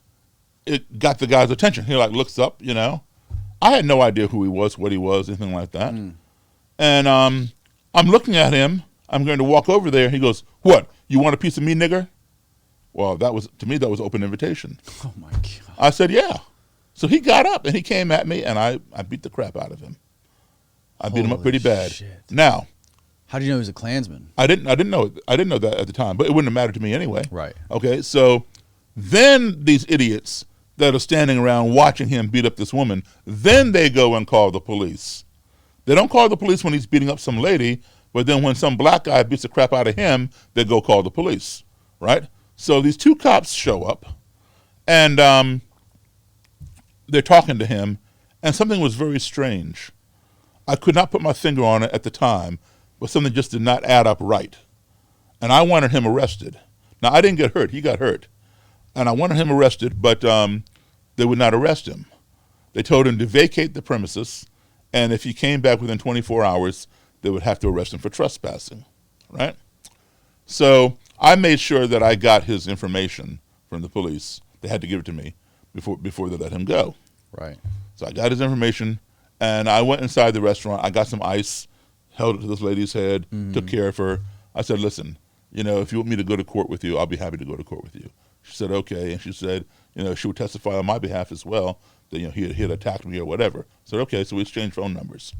Speaker 2: it got the guy's attention. He looks up, I had no idea who he was, what he was, anything like that. And I'm looking at him. I'm going to walk over there. He goes, "What? You want a piece of me, nigger?" Well, to me, that was open invitation.
Speaker 1: Oh, my God.
Speaker 2: I said, yeah. So he got up and he came at me, and I beat the crap out of him. I beat him up pretty bad.
Speaker 1: Shit.
Speaker 2: Now,
Speaker 1: how do you know he was a Klansman?
Speaker 2: I didn't know that at the time, but it wouldn't have mattered to me anyway.
Speaker 1: Right.
Speaker 2: Okay. So then these idiots that are standing around watching him beat up this woman, then they go and call the police. They don't call the police when he's beating up some lady, but then when some black guy beats the crap out of him, they go call the police. Right. So these two cops show up, and they're talking to him, and something was very strange. I could not put my finger on it at the time, but something just did not add up right. And I wanted him arrested. Now, I didn't get hurt. He got hurt. And I wanted him arrested, but they would not arrest him. They told him to vacate the premises, and if he came back within 24 hours, they would have to arrest him for trespassing, right? So I made sure that I got his information from the police. They had to give it to me before they let him go.
Speaker 1: Right.
Speaker 2: So I got his information, and I went inside the restaurant. I got some ice, held it to this lady's head, took care of her. I said, listen, if you want me to go to court with you, I'll be happy to go to court with you. She said, okay. And she said, she would testify on my behalf as well that, he had attacked me or whatever. I said, okay. So we exchanged phone numbers.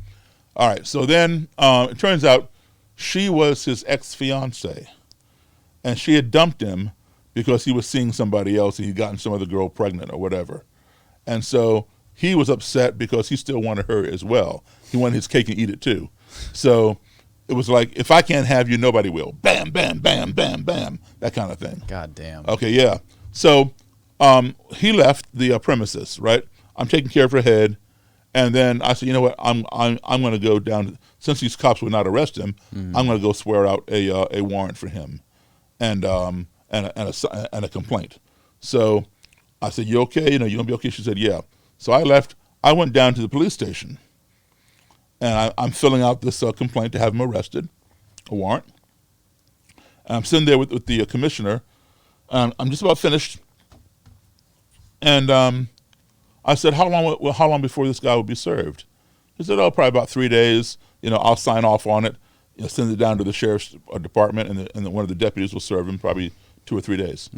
Speaker 2: All right. So then it turns out she was his ex-fiance, and she had dumped him because he was seeing somebody else and he'd gotten some other girl pregnant or whatever. And so he was upset because he still wanted her as well. He wanted his cake and eat it too. So it was like, if I can't have you, nobody will. Bam, bam, bam, bam, bam, that kind of thing.
Speaker 1: God damn.
Speaker 2: Okay, yeah. So he left the premises, right? I'm taking care of her head. And then I said, you know what, I'm going to go down, since these cops would not arrest him, I'm going to go swear out a warrant for him and a complaint. So I said, you okay? You going to be okay? She said, yeah. So I left. I went down to the police station, and I'm filling out this complaint to have him arrested, a warrant. And I'm sitting there with the commissioner. I'm just about finished. And I said, how long before this guy will be served? He said, probably about 3 days. I'll sign off on it, send it down to the sheriff's department, and then one of the deputies will serve him probably 2 or 3 days.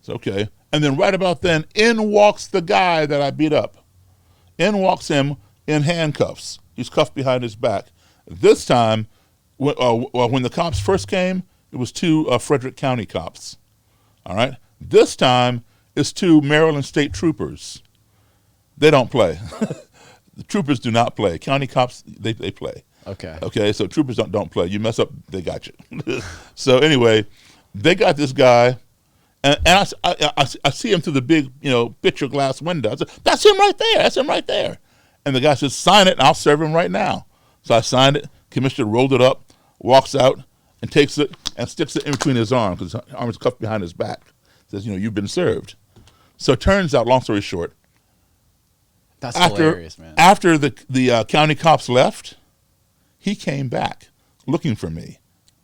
Speaker 2: So, okay. And then right about then, in walks the guy that I beat up. In walks him in handcuffs. He's cuffed behind his back. This time, when the cops first came, it was 2 Frederick County cops. All right? This time, it's 2 Maryland State troopers. They don't play. The troopers do not play. County cops, they play.
Speaker 1: Okay.
Speaker 2: Okay, so troopers don't play. You mess up, they got you. So anyway, they got this guy, and I see him through the big, picture glass window. I said, that's him right there. That's him right there. And the guy says, sign it, and I'll serve him right now. So I signed it. Commissioner rolled it up, walks out, and takes it and sticks it in between his arm, because his arm is cuffed behind his back. Says, you've been served. So it turns out, long story short,
Speaker 1: that's hilarious, man.
Speaker 2: After the county cops left, he came back looking for me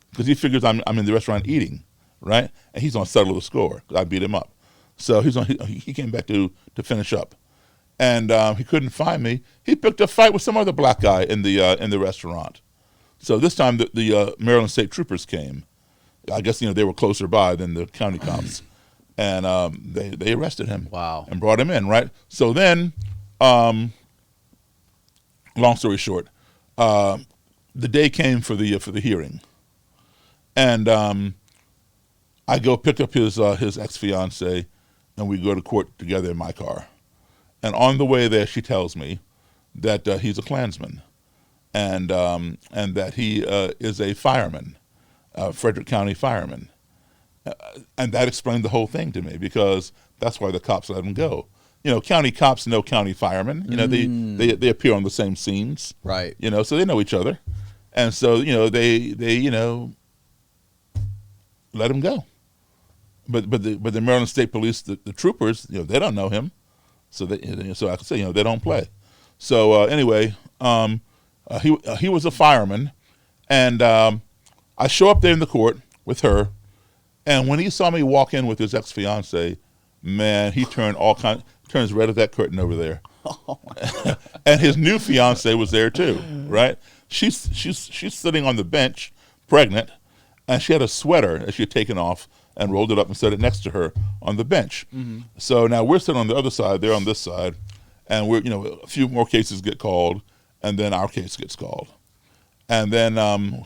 Speaker 2: because he figures I'm in the restaurant eating, right? And he's going to settle the score. I beat him up. So he came back to finish up. And he couldn't find me. He picked a fight with some other black guy in the restaurant. So this time the Maryland State troopers came. I guess they were closer by than the county cops, and they arrested him.
Speaker 1: Wow.
Speaker 2: And brought him in, right? So then, long story short, the day came for the hearing, and I go pick up his ex-fiance, and we go to court together in my car. And on the way there, she tells me that he's a Klansman, and that he is a fireman, Frederick County fireman. And that explained the whole thing to me, because that's why the cops let him go. County cops know county firemen. They appear on the same scenes.
Speaker 1: Right.
Speaker 2: So they know each other. And so, they let him go. But the Maryland State Police, the troopers, they don't know him. So I could say, they don't play. So anyway, he was a fireman, and I show up there in the court with her, and when he saw me walk in with his ex-fiance, man, he turns red as that curtain over there. And his new fiance was there too, right? She's sitting on the bench, pregnant, and she had a sweater that she had taken off and rolled it up and set it next to her on the bench. Mm-hmm. So now we're sitting on the other side, they're on this side, and a few more cases get called, and then our case gets called, and then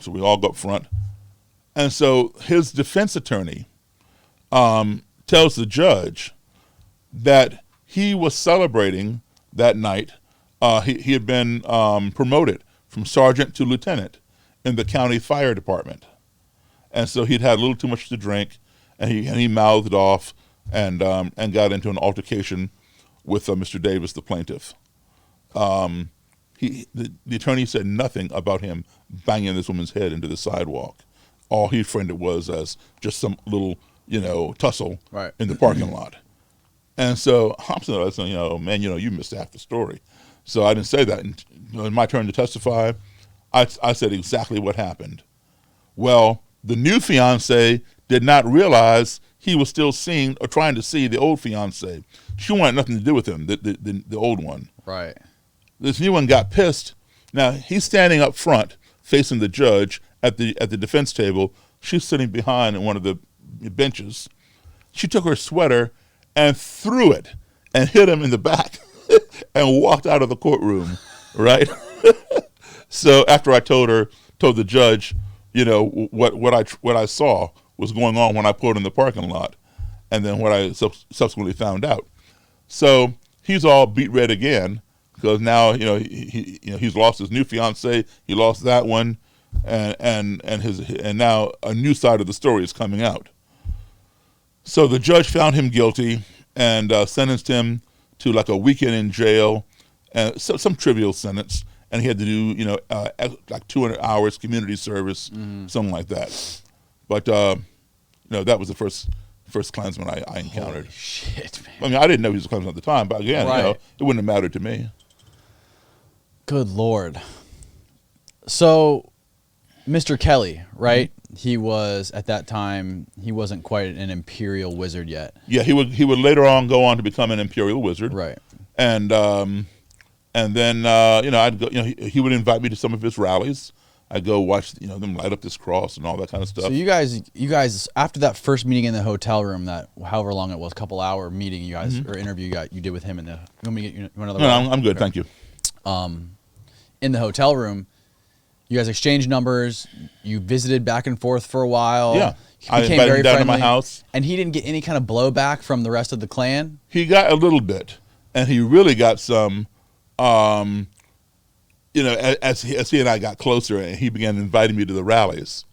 Speaker 2: so we all go up front, and so his defense attorney tells the judge that he was celebrating that night. He had been promoted from sergeant to lieutenant in the county fire department, and so he'd had a little too much to drink, and he mouthed off and got into an altercation with Mr. Davis, the plaintiff. The attorney said nothing about him banging this woman's head into the sidewalk. All he framed it was as just some little, tussle in the parking lot. And so I'm saying, man, you missed half the story. So I didn't say that. And in my turn to testify, I said exactly what happened. Well, the new fiance did not realize he was still seeing or trying to see the old fiance. She wanted nothing to do with him, the old one.
Speaker 1: Right.
Speaker 2: This new one got pissed. Now he's standing up front, facing the judge at the defense table. She's sitting behind in one of the benches. She took her sweater and threw it and hit him in the back and walked out of the courtroom. Right. So after I told the judge, what I saw was going on when I pulled in the parking lot, and then what I subsequently found out. So he's all beat red again because now he's lost his new fiance, he lost that one, and now a new side of the story is coming out. So the judge found him guilty and sentenced him to like a weekend in jail, and some trivial sentence, and he had to do like 200 hours community service, something like that. But that was the first Klansman I encountered.
Speaker 1: Holy shit, man.
Speaker 2: I mean, I didn't know he was a Klansman at the time, but again, it wouldn't have mattered to me.
Speaker 1: Good Lord. So, Mr. Kelly, right? He was, at that time, he wasn't quite an Imperial Wizard yet.
Speaker 2: Yeah, he would later on go on to become an Imperial Wizard.
Speaker 1: Right.
Speaker 2: And then I'd go. He would invite me to some of his rallies. I'd go watch them light up this cross and all that kind of stuff.
Speaker 1: So you guys, after that first meeting in the hotel room, that however long it was, couple hour meeting, you guys or interview you did with him in the. You want me to get you another?
Speaker 2: No, I'm good, thank you.
Speaker 1: In the hotel room, you guys exchanged numbers. You visited back and forth for a while.
Speaker 2: Yeah,
Speaker 1: I
Speaker 2: invited him down to my house,
Speaker 1: and he didn't get any kind of blowback from the rest of the clan.
Speaker 2: He got a little bit, and he really got some. As he and I got closer, and he began inviting me to the rallies.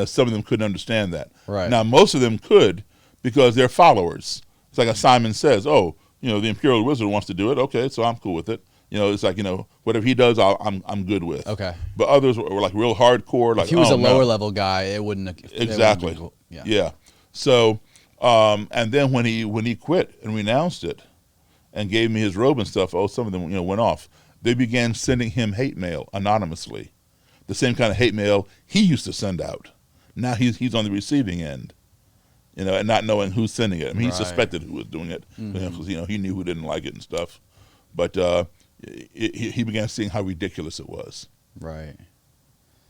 Speaker 2: Some of them couldn't understand that.
Speaker 1: Right.
Speaker 2: Now, most of them could because they're followers. It's like Simon says, "Oh, the Imperial Wizard wants to do it. Okay, so I'm cool with it." It's like whatever he does, I'm good with.
Speaker 1: Okay.
Speaker 2: But others were like real hardcore. Like
Speaker 1: if he was a lower level guy, it wouldn't.
Speaker 2: Exactly.
Speaker 1: Cool. Yeah.
Speaker 2: Yeah. So, and then when he quit and renounced it, and gave me his robe and stuff, some of them went off. They began sending him hate mail anonymously, the same kind of hate mail he used to send out. Now he's on the receiving end, and not knowing who's sending it. I mean, he suspected who was doing it, because he knew who didn't like it and stuff. But he began seeing how ridiculous it was.
Speaker 1: Right.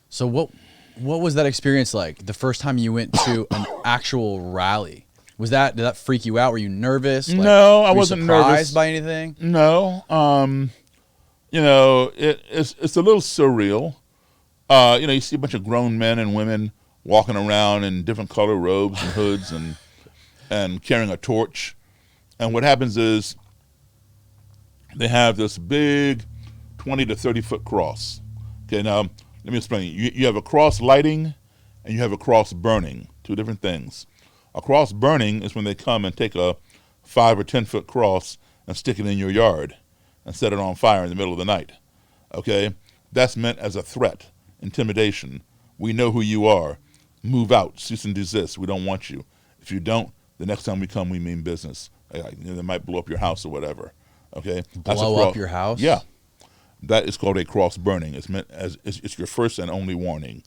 Speaker 1: So what was that experience like? The first time you went to an actual rally, did that freak you out? Were you nervous?
Speaker 2: No, I wasn't nervous.
Speaker 1: Surprised by anything?
Speaker 2: No. It's a little surreal. You see a bunch of grown men and women walking around in different color robes and hoods and carrying a torch. And what happens is they have this big 20 to 30 foot cross. Okay, now let me explain. You have a cross lighting and you have a cross burning, two different things. A cross burning is when they come and take a 5 or 10 foot cross and stick it in your yard and set it on fire in the middle of the night. Okay? That's meant as a threat, intimidation. We know who you are. Move out, cease and desist. We don't want you. If you don't, the next time we come, we mean business. They might blow up your house or whatever. Okay?
Speaker 1: Blow up your house?
Speaker 2: Yeah. That is called a cross burning. It's meant as it's your first and only warning.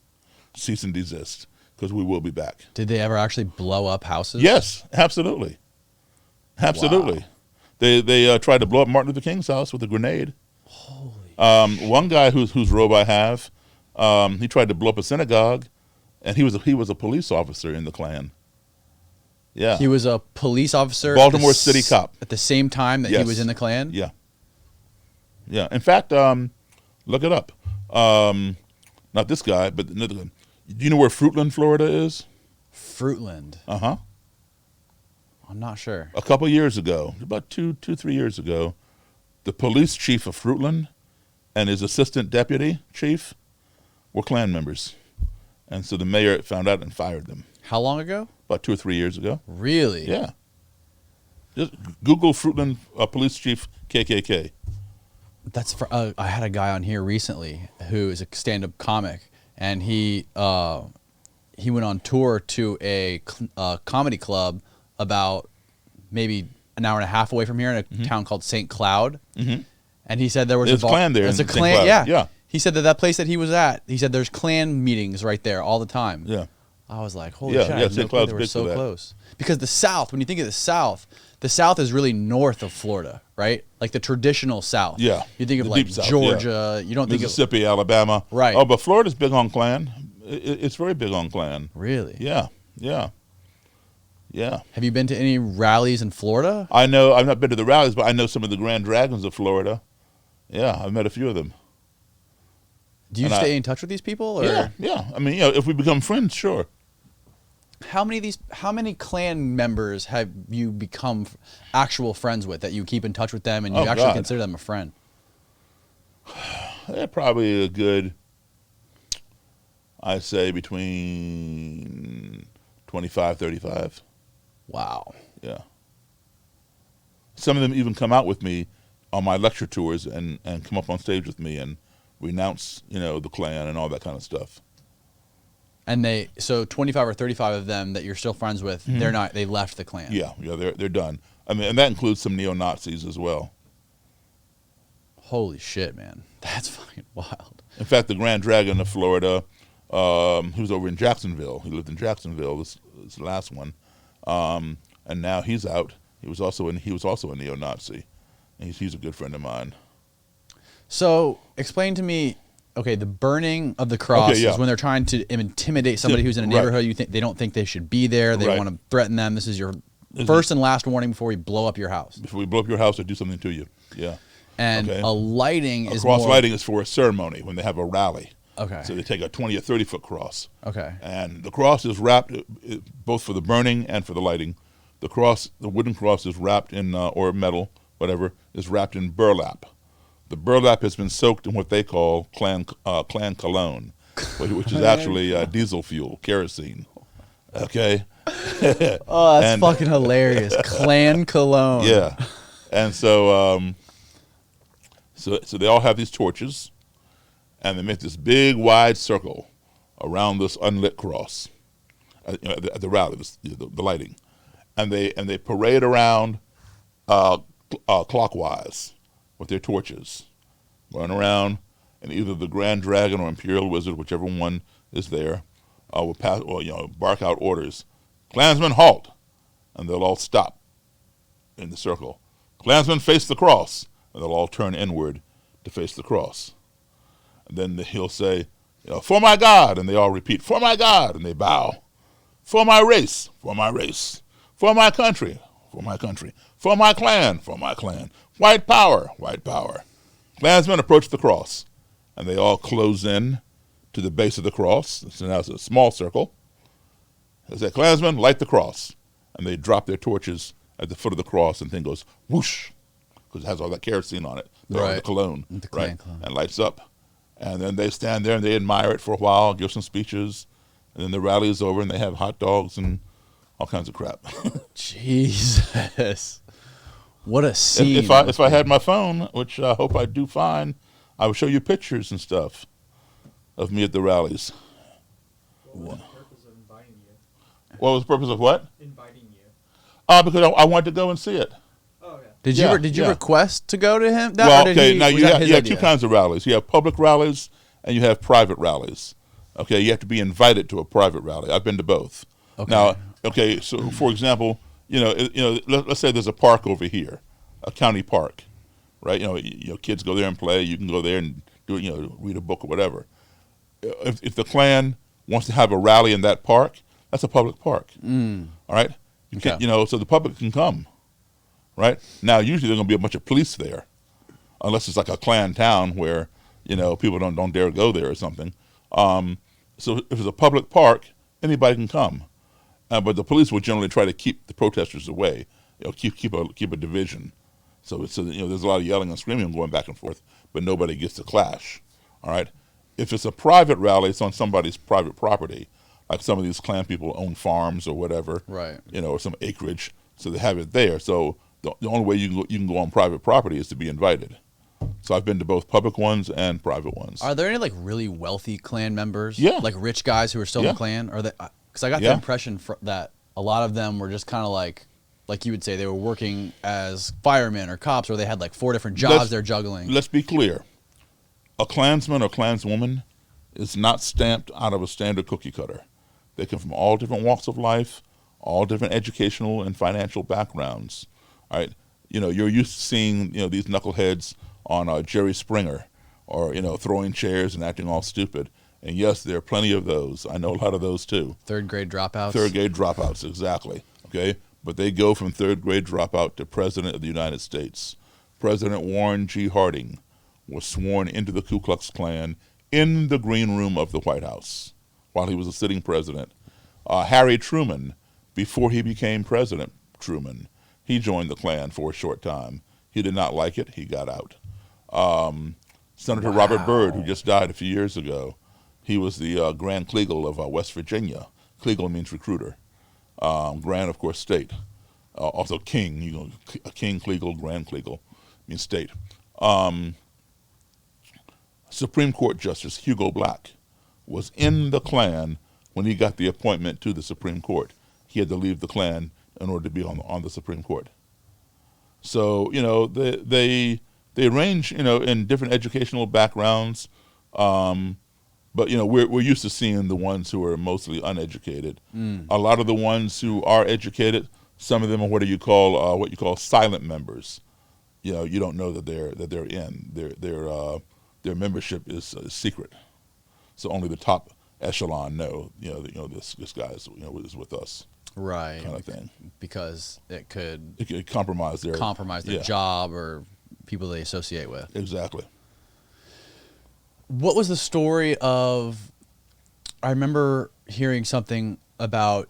Speaker 2: Cease and desist, because we will be back.
Speaker 1: Did they ever actually blow up houses?
Speaker 2: Yes, absolutely. Absolutely. Wow. They tried to blow up Martin Luther King's house with a grenade.
Speaker 1: Holy
Speaker 2: one guy whose robe I have, he tried to blow up a synagogue, and he was a police officer in the Klan. Yeah.
Speaker 1: He was a police officer?
Speaker 2: Baltimore City cop.
Speaker 1: At the same time that
Speaker 2: yes.
Speaker 1: he was in the Klan?
Speaker 2: Yeah. Yeah. In fact, look it up. Not this guy, but another guy. Do you know where Fruitland, Florida is?
Speaker 1: Fruitland.
Speaker 2: Uh-huh.
Speaker 1: I'm not sure.
Speaker 2: A couple years ago, about 3 years ago, the police chief of Fruitland and his assistant deputy chief were Klan members. And so the mayor found out and fired them.
Speaker 1: How long ago?
Speaker 2: About 2 or 3 years ago.
Speaker 1: Really?
Speaker 2: Yeah. Just Google Fruitland police chief KKK.
Speaker 1: That's for, I had a guy on here recently who is a stand-up comic, and he went on tour to a comedy club about maybe an hour and a half away from here in a town called St. Cloud.
Speaker 2: Mm-hmm.
Speaker 1: And he said there was
Speaker 2: There's
Speaker 1: a
Speaker 2: Klan there.
Speaker 1: There's
Speaker 2: in
Speaker 1: a
Speaker 2: St.
Speaker 1: Klan.
Speaker 2: Cloud.
Speaker 1: Yeah. He said that place that he was at. He said there's Klan meetings right there all the time.
Speaker 2: Yeah.
Speaker 1: I was like, holy shit! I had no
Speaker 2: St.
Speaker 1: clue
Speaker 2: Cloud's
Speaker 1: they were
Speaker 2: big
Speaker 1: so
Speaker 2: for that.
Speaker 1: close. Because the South, when you think of the South is really north of Florida, right? Like the traditional South.
Speaker 2: Yeah.
Speaker 1: You think of
Speaker 2: The
Speaker 1: like
Speaker 2: deep South,
Speaker 1: Georgia. You don't think of
Speaker 2: Mississippi, Alabama.
Speaker 1: Right.
Speaker 2: Oh, but Florida's big on Klan. It's very big on Klan.
Speaker 1: Really.
Speaker 2: Yeah. Yeah. Yeah.
Speaker 1: Have you been to any rallies in Florida?
Speaker 2: I know, I've not been to the rallies, but I know some of the Grand Dragons of Florida. Yeah, I've met a few of them.
Speaker 1: Do you stay in touch with these people? Or?
Speaker 2: Yeah, yeah. I mean, if we become friends, sure.
Speaker 1: How many Klan members have you become actual friends with that you keep in touch with them and you actually consider them a friend?
Speaker 2: They're probably a good, I'd say between 25, 35.
Speaker 1: Wow.
Speaker 2: Yeah. Some of them even come out with me on my lecture tours and come up on stage with me and renounce, the Klan and all that kind of stuff.
Speaker 1: And so 25 or 35 of them that you're still friends with, they left the Klan.
Speaker 2: Yeah, they're done. I mean, and that includes some neo-Nazis as well.
Speaker 1: Holy shit, man. That's fucking wild.
Speaker 2: In fact, the Grand Dragon of Florida, he was over in Jacksonville. He lived in Jacksonville, this last one. And now he's out. He was also a neo-Nazi. And he's a good friend of mine.
Speaker 1: So explain to me, okay, the burning of the cross is when they're trying to intimidate somebody who's in a neighborhood. You think they don't think they should be there. They want to threaten them. This is your first and last warning before we blow up your house.
Speaker 2: Before we blow up your house or do something to you. Yeah.
Speaker 1: And a lighting is
Speaker 2: cross lighting is for a ceremony when they have a rally.
Speaker 1: Okay.
Speaker 2: So they take a 20 or 30 foot cross.
Speaker 1: Okay.
Speaker 2: And the cross is wrapped both for the burning and for the lighting. The wooden cross is wrapped in or metal, whatever, is wrapped in burlap. The burlap has been soaked in what they call Klan cologne, which is actually diesel fuel, kerosene. Okay.
Speaker 1: Oh, that's fucking hilarious. Klan cologne.
Speaker 2: Yeah. And so they all have these torches, and they make this big wide circle around this unlit cross at the rally, the lighting, and they parade around clockwise with their torches, run around, and either the Grand Dragon or Imperial Wizard, whichever one is there, will pass or bark out orders. Klansmen halt, and they'll all stop in the circle. Klansmen face the cross, and they'll all turn inward to face the cross. And then he'll say, for my God, and they all repeat, for my God, and they bow. For my race, for my race. For my country, for my country. For my clan, for my clan. White power, white power. Klansmen approach the cross, and they all close in to the base of the cross. So now it's a small circle. They say, Klansmen, light the cross. And they drop their torches at the foot of the cross, and the thing goes whoosh, because it has all that kerosene on it, the cologne,
Speaker 1: cologne.
Speaker 2: And lights up. And then they stand there and they admire it for a while, give some speeches, and then the rally is over and they have hot dogs and all kinds of crap.
Speaker 1: Jesus. What a scene.
Speaker 2: If I had my phone, which I hope I do find, I would show you pictures and stuff of me at the rallies.
Speaker 3: What was the purpose of inviting you?
Speaker 2: What was the purpose of what?
Speaker 3: Inviting you.
Speaker 2: Because I wanted to go and see it.
Speaker 3: Oh, yeah.
Speaker 1: Did you request to go to him?
Speaker 2: Now you have two kinds of rallies. You have public rallies and you have private rallies. Okay, you have to be invited to a private rally. I've been to both.
Speaker 1: Okay.
Speaker 2: Now, so for example, let's say there's a park over here, a county park, right? Kids go there and play. You can go there and do read a book or whatever. If the Klan wants to have a rally in that park, that's a public park. All right, so the public can come. Right now, usually there's going to be a bunch of police there, unless it's like a Klan town where people don't dare go there or something. So if it's a public park, anybody can come, but the police will generally try to keep the protesters away. Keep a division. So there's a lot of yelling and screaming going back and forth, but nobody gets to clash. All right. If it's a private rally, it's on somebody's private property. Like some of these Klan people own farms or whatever,
Speaker 1: right?
Speaker 2: Or some acreage, so they have it there. So the only way you can go on private property is to be invited. So I've been to both public ones and private ones.
Speaker 1: Are there any like really wealthy Klan members?
Speaker 2: Yeah.
Speaker 1: Like rich guys who are still in the Klan? Or because I got the impression that a lot of them were just kind of like you would say, they were working as firemen or cops, or they had like 4 different jobs they're juggling.
Speaker 2: Let's be clear. A Klansman or Klanswoman is not stamped out of a standard cookie cutter. They come from all different walks of life, all different educational and financial backgrounds. All right, you're used to seeing these knuckleheads on Jerry Springer, or throwing chairs and acting all stupid. And yes, there are plenty of those. I know a lot of those too.
Speaker 1: Third grade dropouts.
Speaker 2: Third grade dropouts, exactly. Okay, but they go from third grade dropout to President of the United States. President Warren G. Harding was sworn into the Ku Klux Klan in the green room of the White House while he was a sitting president. Harry Truman, before he became President Truman, he joined the Klan for a short time. He did not like it. He got out. Senator Robert Byrd, who just died a few years ago, he was the Grand Kleagle of West Virginia. Kleagle means recruiter. Grand, of course, state. Also king, a king Kleagle, Grand Kleagle means state. Supreme Court Justice Hugo Black was in the Klan when he got the appointment to the Supreme Court. He had to leave the Klan in order to be on the Supreme Court. So they range in different educational backgrounds, but we're used to seeing the ones who are mostly uneducated. A lot of the ones who are educated, some of them are what you call silent members. You don't know that they're in. Their membership is secret, so only the top echelon know. This guy is with us.
Speaker 1: Right.
Speaker 2: Kind of thing.
Speaker 1: Because it could
Speaker 2: compromise their
Speaker 1: job or people they associate with.
Speaker 2: Exactly.
Speaker 1: What was the story of? I remember hearing something about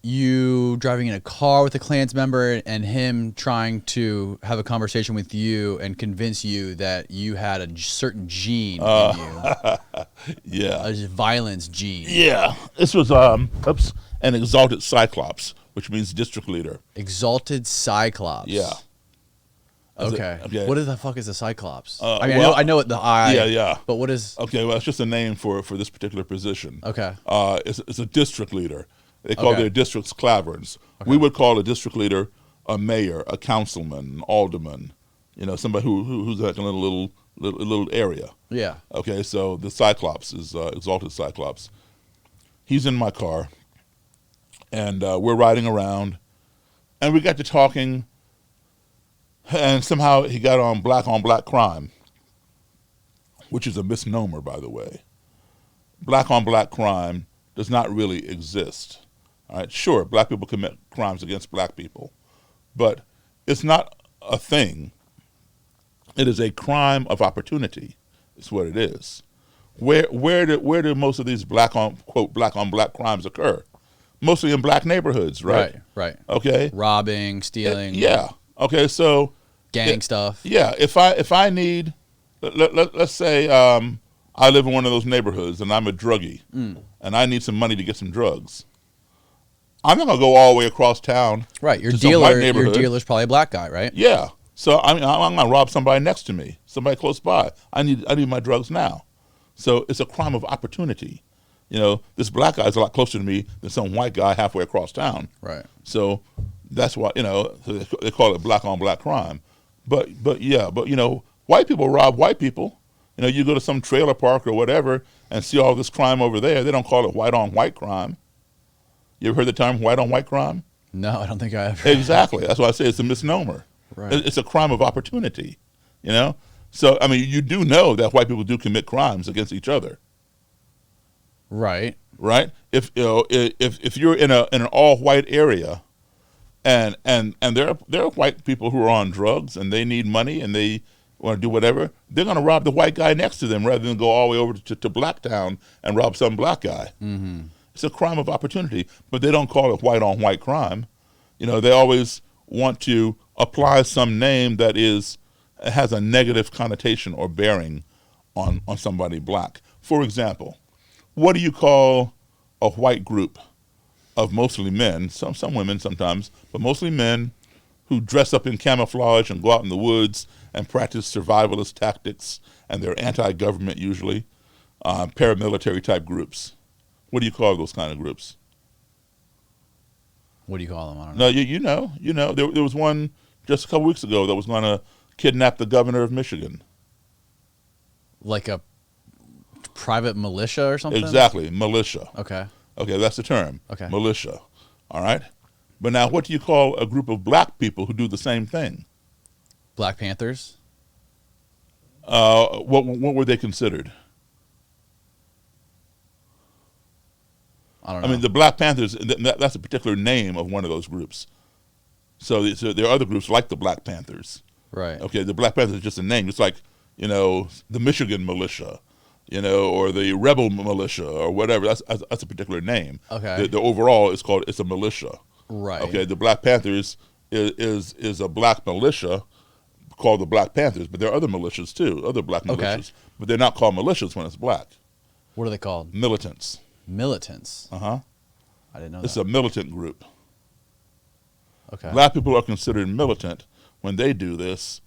Speaker 1: you driving in a car with a Klans member and him trying to have a conversation with you and convince you that you had a certain gene in you.
Speaker 2: Yeah.
Speaker 1: A violence gene.
Speaker 2: Yeah. This was an exalted cyclops, which means district leader.
Speaker 1: Exalted cyclops.
Speaker 2: Yeah.
Speaker 1: Okay. What the fuck is a cyclops?
Speaker 2: I
Speaker 1: know what the eye.
Speaker 2: Yeah.
Speaker 1: But what is?
Speaker 2: Okay. Well, it's just a name for this particular position.
Speaker 1: Okay.
Speaker 2: It's a district leader. They call their districts claverns. Okay. We would call a district leader a mayor, a councilman, an alderman. Somebody who's like in a little area.
Speaker 1: Yeah.
Speaker 2: Okay. So the cyclops is exalted cyclops. He's in my car, and we're riding around, and we got to talking. And somehow he got on black crime, which is a misnomer, by the way. Black on black crime does not really exist. All right, sure, black people commit crimes against black people, but it's not a thing. It is a crime of opportunity. It's what it is. Where do most of these black on black crimes occur? Mostly in black neighborhoods, right?
Speaker 1: Right.
Speaker 2: Okay.
Speaker 1: Robbing, stealing.
Speaker 2: Yeah. Okay. So
Speaker 1: gang stuff.
Speaker 2: Yeah. If I need, let's say I live in one of those neighborhoods and I'm a druggie and I need some money to get some drugs. I'm not gonna go all the way across town.
Speaker 1: Right. Your dealer's probably a black guy, right?
Speaker 2: Yeah. So I'm gonna rob somebody next to me, somebody close by. I need my drugs now. So it's a crime of opportunity. This black guy is a lot closer to me than some white guy halfway across town.
Speaker 1: Right.
Speaker 2: So that's why they call it black on black crime. But white people rob white people. You go to some trailer park or whatever and see all this crime over there. They don't call it white on white crime. You ever heard the term white on white crime?
Speaker 1: No, I don't think I have.
Speaker 2: Exactly. That's why I say it's a misnomer.
Speaker 1: Right.
Speaker 2: It's a crime of opportunity. So you do know that white people do commit crimes against each other.
Speaker 1: Right.
Speaker 2: Right. If you're in an all white area, and there are white people who are on drugs and they need money and they want to do whatever, they're going to rob the white guy next to them rather than go all the way over to Blacktown and rob some black guy.
Speaker 1: Mm-hmm.
Speaker 2: It's a crime of opportunity, but they don't call it white-on-white crime. They always want to apply some name that has a negative connotation or bearing on somebody black. For example, what do you call a white group of mostly men, some women sometimes, but mostly men who dress up in camouflage and go out in the woods and practice survivalist tactics, and they're anti-government usually, paramilitary type groups? What do you call those kind of groups?
Speaker 1: What do you call them? I don't know.
Speaker 2: No, you know. There was one just a couple weeks ago that was going to kidnap the governor of Michigan.
Speaker 1: Like a private militia or something?
Speaker 2: Exactly, militia.
Speaker 1: Okay.
Speaker 2: Okay, that's the term.
Speaker 1: Okay.
Speaker 2: Militia. All right? But now what do you call a group of black people who do the same thing?
Speaker 1: Black Panthers?
Speaker 2: What were they considered?
Speaker 1: I don't know.
Speaker 2: I mean, the Black Panthers, that's a particular name of one of those groups. So there are other groups like the Black Panthers.
Speaker 1: Right.
Speaker 2: Okay, the Black Panthers is just a name. It's like, the Michigan militia, or the rebel militia or whatever. That's a particular name.
Speaker 1: Okay.
Speaker 2: The overall it's a militia.
Speaker 1: Right.
Speaker 2: Okay, the Black Panthers is a black militia called the Black Panthers, but there are other militias too, other black militias.
Speaker 1: Okay.
Speaker 2: But they're not called militias when it's black.
Speaker 1: What are they called?
Speaker 2: Militants.
Speaker 1: Militants.
Speaker 2: Uh-huh.
Speaker 1: I didn't know
Speaker 2: It's
Speaker 1: that.
Speaker 2: a militant group.
Speaker 1: Okay.
Speaker 2: Black people are considered militant when they do this,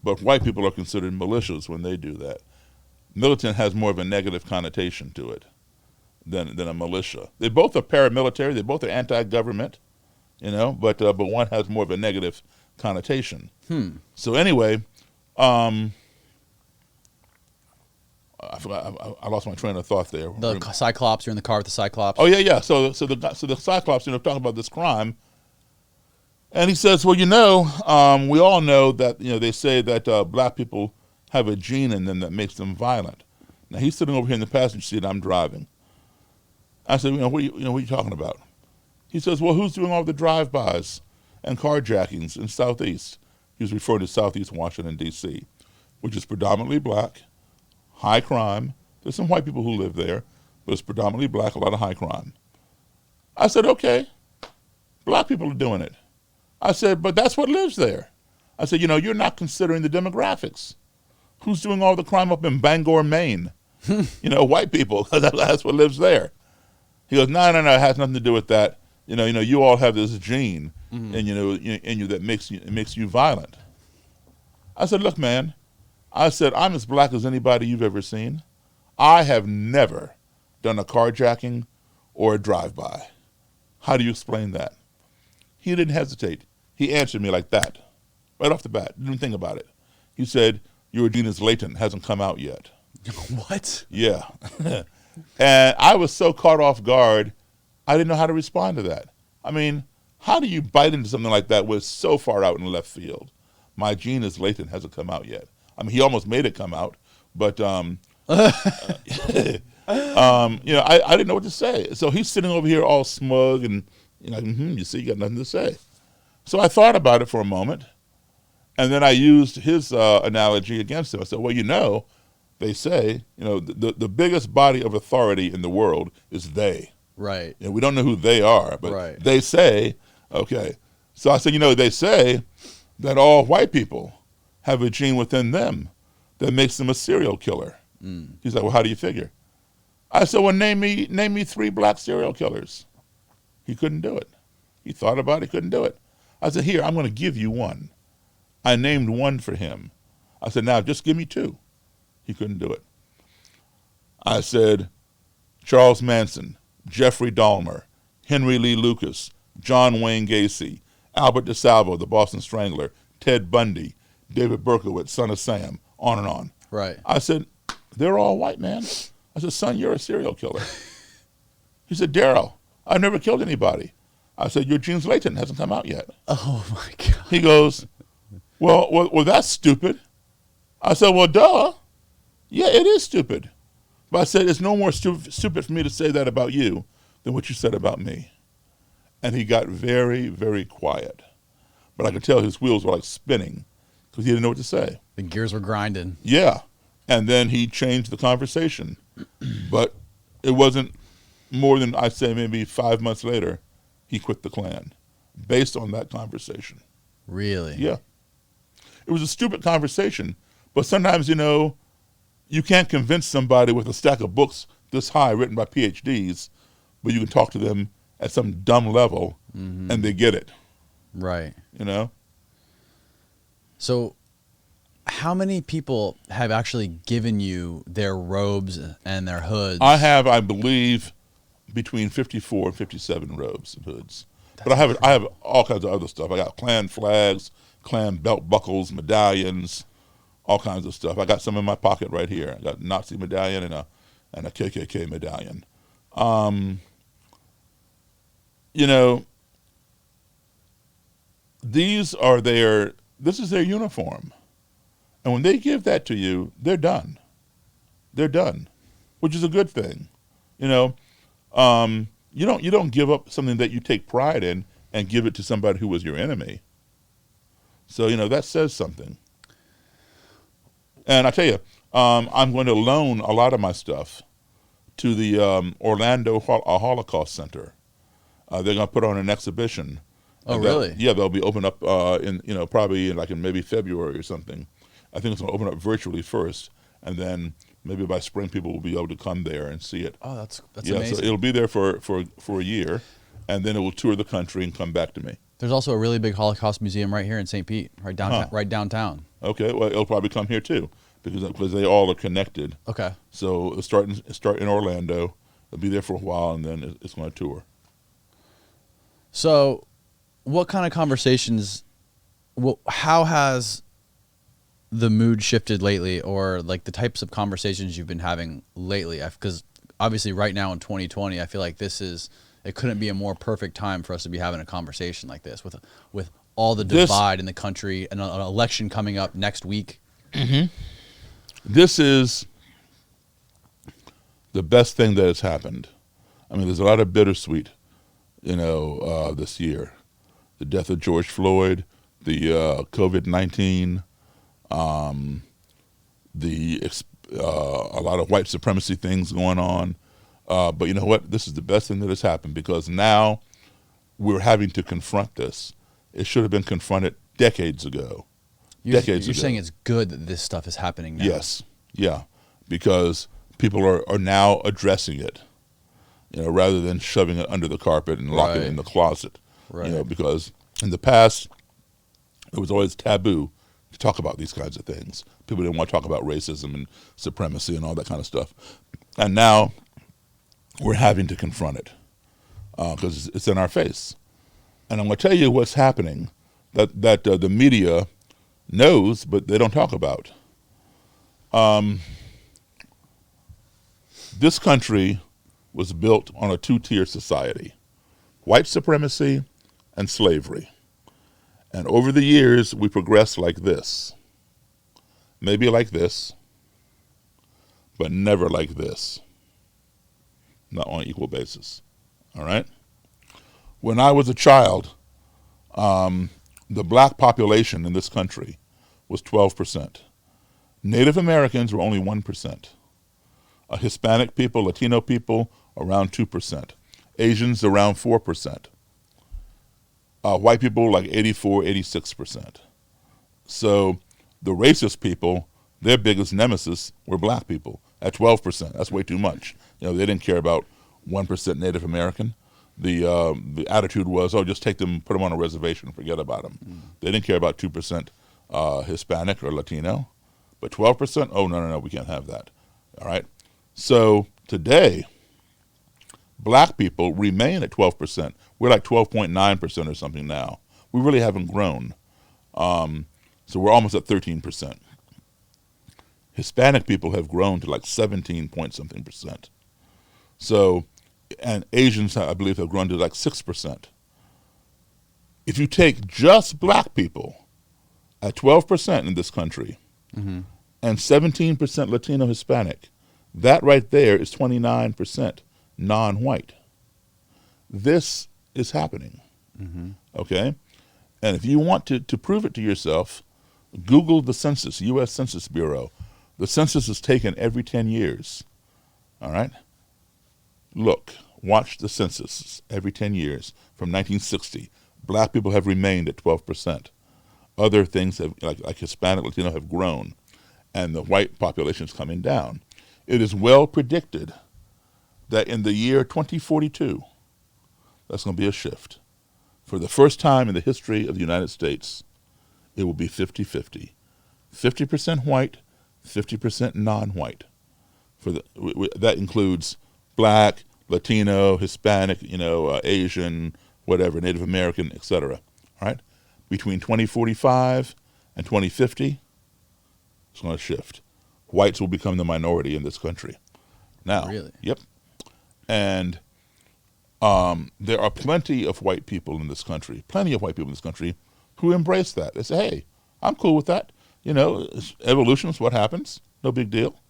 Speaker 2: but white people are considered militias when they do that. Militant has more of a negative connotation to it than a militia. They both are paramilitary. They both are anti-government, but one has more of a negative connotation. So anyway, I lost my train of thought there.
Speaker 1: The Cyclops, you're in the car with the Cyclops.
Speaker 2: Oh yeah. So the Cyclops, talking about this crime, and he says, well, we all know that they say that black people have a gene in them that makes them violent. Now he's sitting over here in the passenger seat. I'm driving. I said, what are you talking about? He says, well, who's doing all the drive-bys and carjackings in Southeast? He was referring to Southeast Washington, D.C., which is predominantly black, high crime. There's some white people who live there, but it's predominantly black, a lot of high crime. I said, okay, black people are doing it. I said, but that's what lives there. I said, you're not considering the demographics. Who's doing all the crime up in Bangor, Maine? White people, that's what lives there. He goes, no, it has nothing to do with that. You all have this gene in you that makes you violent. I said, look, man, I'm as black as anybody you've ever seen. I have never done a carjacking or a drive-by. How do you explain that? He didn't hesitate. He answered me like that, right off the bat. Didn't even think about it. He said, your gene is latent, hasn't come out yet.
Speaker 1: What?
Speaker 2: Yeah. And I was so caught off guard, I didn't know how to respond to that. I mean, how do you bite into something like that where it's so far out in left field? My gene is latent, hasn't come out yet. I mean, he almost made it come out, but I didn't know what to say. So he's sitting over here all smug and you see, you got nothing to say. So I thought about it for a moment, and then I used his analogy against him. I said, well, they say, the biggest body of authority in the world is they.
Speaker 1: Right.
Speaker 2: We don't know who they are, but
Speaker 1: right.
Speaker 2: They say, okay. So I said, they say that all white people have a gene within them that makes them a serial killer. He's like, well, how do you figure? I said, well, name me 3 black serial killers. He couldn't do it. He thought about it, couldn't do it. I said, here, I'm going to give you one. I named one for him. I said, now just give me 2. He couldn't do it. I said, Charles Manson, Jeffrey Dahmer, Henry Lee Lucas, John Wayne Gacy, Albert DeSalvo, the Boston Strangler, Ted Bundy, David Berkowitz, son of Sam, on and on.
Speaker 1: Right.
Speaker 2: I said, they're all white, man. I said, son, you're a serial killer. He said, Daryl, I've never killed anybody. I said, your gene's latent, hasn't come out yet.
Speaker 1: Oh, my God.
Speaker 2: He goes, well, that's stupid. I said, well, duh. Yeah, it is stupid. But I said, it's no more stupid for me to say that about you than what you said about me. And he got very, very quiet. But I could tell his wheels were like spinning because he didn't know what to say.
Speaker 1: The gears were grinding.
Speaker 2: Yeah. And then he changed the conversation. But it wasn't more than, I'd say, maybe 5 months later, he quit the Klan based on that conversation.
Speaker 1: Really?
Speaker 2: Yeah. It was a stupid conversation. But sometimes, you can't convince somebody with a stack of books this high written by PhDs, but you can talk to them at some dumb level and they get it.
Speaker 1: Right. So how many people have actually given you their robes and their hoods?
Speaker 2: I have, I believe, between 54 and 57 robes and hoods. But I have all kinds of other stuff. I got Klan flags, Klan belt buckles, medallions, all kinds of stuff. I got some in my pocket right here. I got a Nazi medallion and a KKK medallion. This is their uniform. And when they give that to you, they're done. They're done, which is a good thing. You don't give up something that you take pride in and give it to somebody who was your enemy. So, that says something. And I tell you, I'm going to loan a lot of my stuff to the Orlando Holocaust Center. They're going to put on an exhibition.
Speaker 1: Oh, really?
Speaker 2: Yeah, they'll be open up probably in maybe February or something. I think it's going to open up virtually first, and then maybe by spring people will be able to come there and see it.
Speaker 1: Oh, that's
Speaker 2: yeah,
Speaker 1: amazing.
Speaker 2: So it'll be there for a year, and then it will tour the country and come back to me.
Speaker 1: There's also a really big Holocaust museum right here in St. Pete, right downtown.
Speaker 2: Okay, well, it'll probably come here too, because they all are connected.
Speaker 1: Okay.
Speaker 2: So it'll start in Orlando. It'll be there for a while, and then it's going to tour.
Speaker 1: So, what kind of conversations? How has the mood shifted lately, or like the types of conversations you've been having lately? Because obviously, right now in 2020, I feel like it couldn't be a more perfect time for us to be having a conversation like this with all the divide in the country and an election coming up next week.
Speaker 2: Mm-hmm. This is the best thing that has happened. I mean, there's a lot of bittersweet, this year. The death of George Floyd, the COVID-19, a lot of white supremacy things going on. But you know what? This is the best thing that has happened, because now we're having to confront this. It should have been confronted decades ago.
Speaker 1: You're saying it's good that this stuff is happening now?
Speaker 2: Yes. Yeah. Because people are now addressing it, rather than shoving it under the carpet and locking it in the closet.
Speaker 1: Right.
Speaker 2: Because in the past, it was always taboo to talk about these kinds of things. People didn't want to talk about racism and supremacy and all that kind of stuff. And now we're having to confront it because it's in our face. And I'm going to tell you what's happening that the media knows, but they don't talk about. This country was built on a two-tier society: white supremacy and slavery. And over the years, we progressed like this. Maybe like this, but never like this. Not on an equal basis. All right? When I was a child, the black population in this country was 12%. Native Americans were only 1%. Hispanic people, Latino people, around 2%. Asians, around 4%. White people, like 84, 86%. So the racist people, their biggest nemesis were black people at 12%. That's way too much. They didn't care about 1% Native American. The attitude was, just take them, put them on a reservation, forget about them. They didn't care about 2% Hispanic or Latino. But 12%, no, we can't have that. All right? So today, black people remain at 12%. We're like 12.9% or something now. We really haven't grown. So we're almost at 13%. Hispanic people have grown to like 17 point something percent. So, and Asians, I believe, have grown to like 6%. If you take just black people at 12% in this country, and 17% Latino Hispanic, that right there is 29% non-white. This is happening, okay? And if you want to prove it to yourself, Google the census, U.S. Census Bureau. The census is taken every 10 years. All right? Look, watch the census every 10 years from 1960. Black people have remained at 12%. Other things have, like Hispanic, Latino, have grown, and the white population is coming down. It is well predicted that in the year 2042, that's going to be a shift. For the first time in the history of the United States, it will be 50-50. 50% white, 50% non-white. That includes black, Latino, Hispanic, Asian, whatever, Native American, etc. All right? Between 2045 and 2050, it's going to shift. Whites will become the minority in this country. Now,
Speaker 1: Really?
Speaker 2: Yep. And there are plenty of white people in this country, who embrace that. They say, hey, I'm cool with that. Evolution is what happens. No big deal.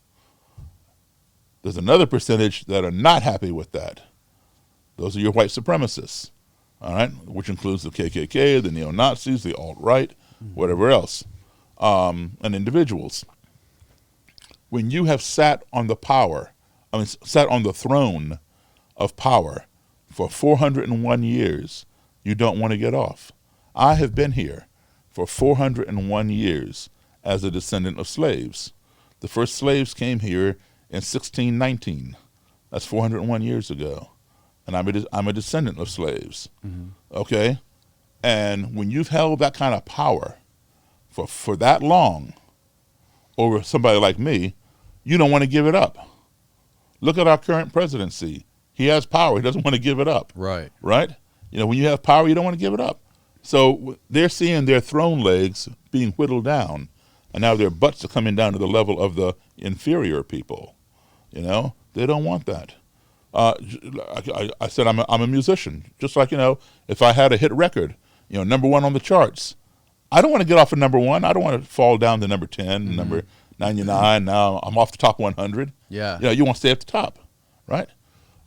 Speaker 2: There's another percentage that are not happy with that. Those are your white supremacists, all right, which includes the KKK, the neo-Nazis, the alt-right, whatever else, and individuals. When you have sat on the throne of power for 401 years, you don't want to get off. I have been here for 401 years as a descendant of slaves. The first slaves came here in 1619. That's 401 years ago. And I'm a descendant of slaves. Mm-hmm. Okay? And when you've held that kind of power for that long over somebody like me, you don't want to give it up. Look at our current presidency. He has power. He doesn't want to give it up.
Speaker 1: Right.
Speaker 2: Right? When you have power, you don't want to give it up. So they're seeing their throne legs being whittled down, and now their butts are coming down to the level of the inferior people. They don't want that. I said I'm a musician. Just like, if I had a hit record, number one on the charts, I don't want to get off of number one. I don't want to fall down to number 10, number 99. Now I'm off the top 100.
Speaker 1: Yeah.
Speaker 2: You want to stay at the top, right?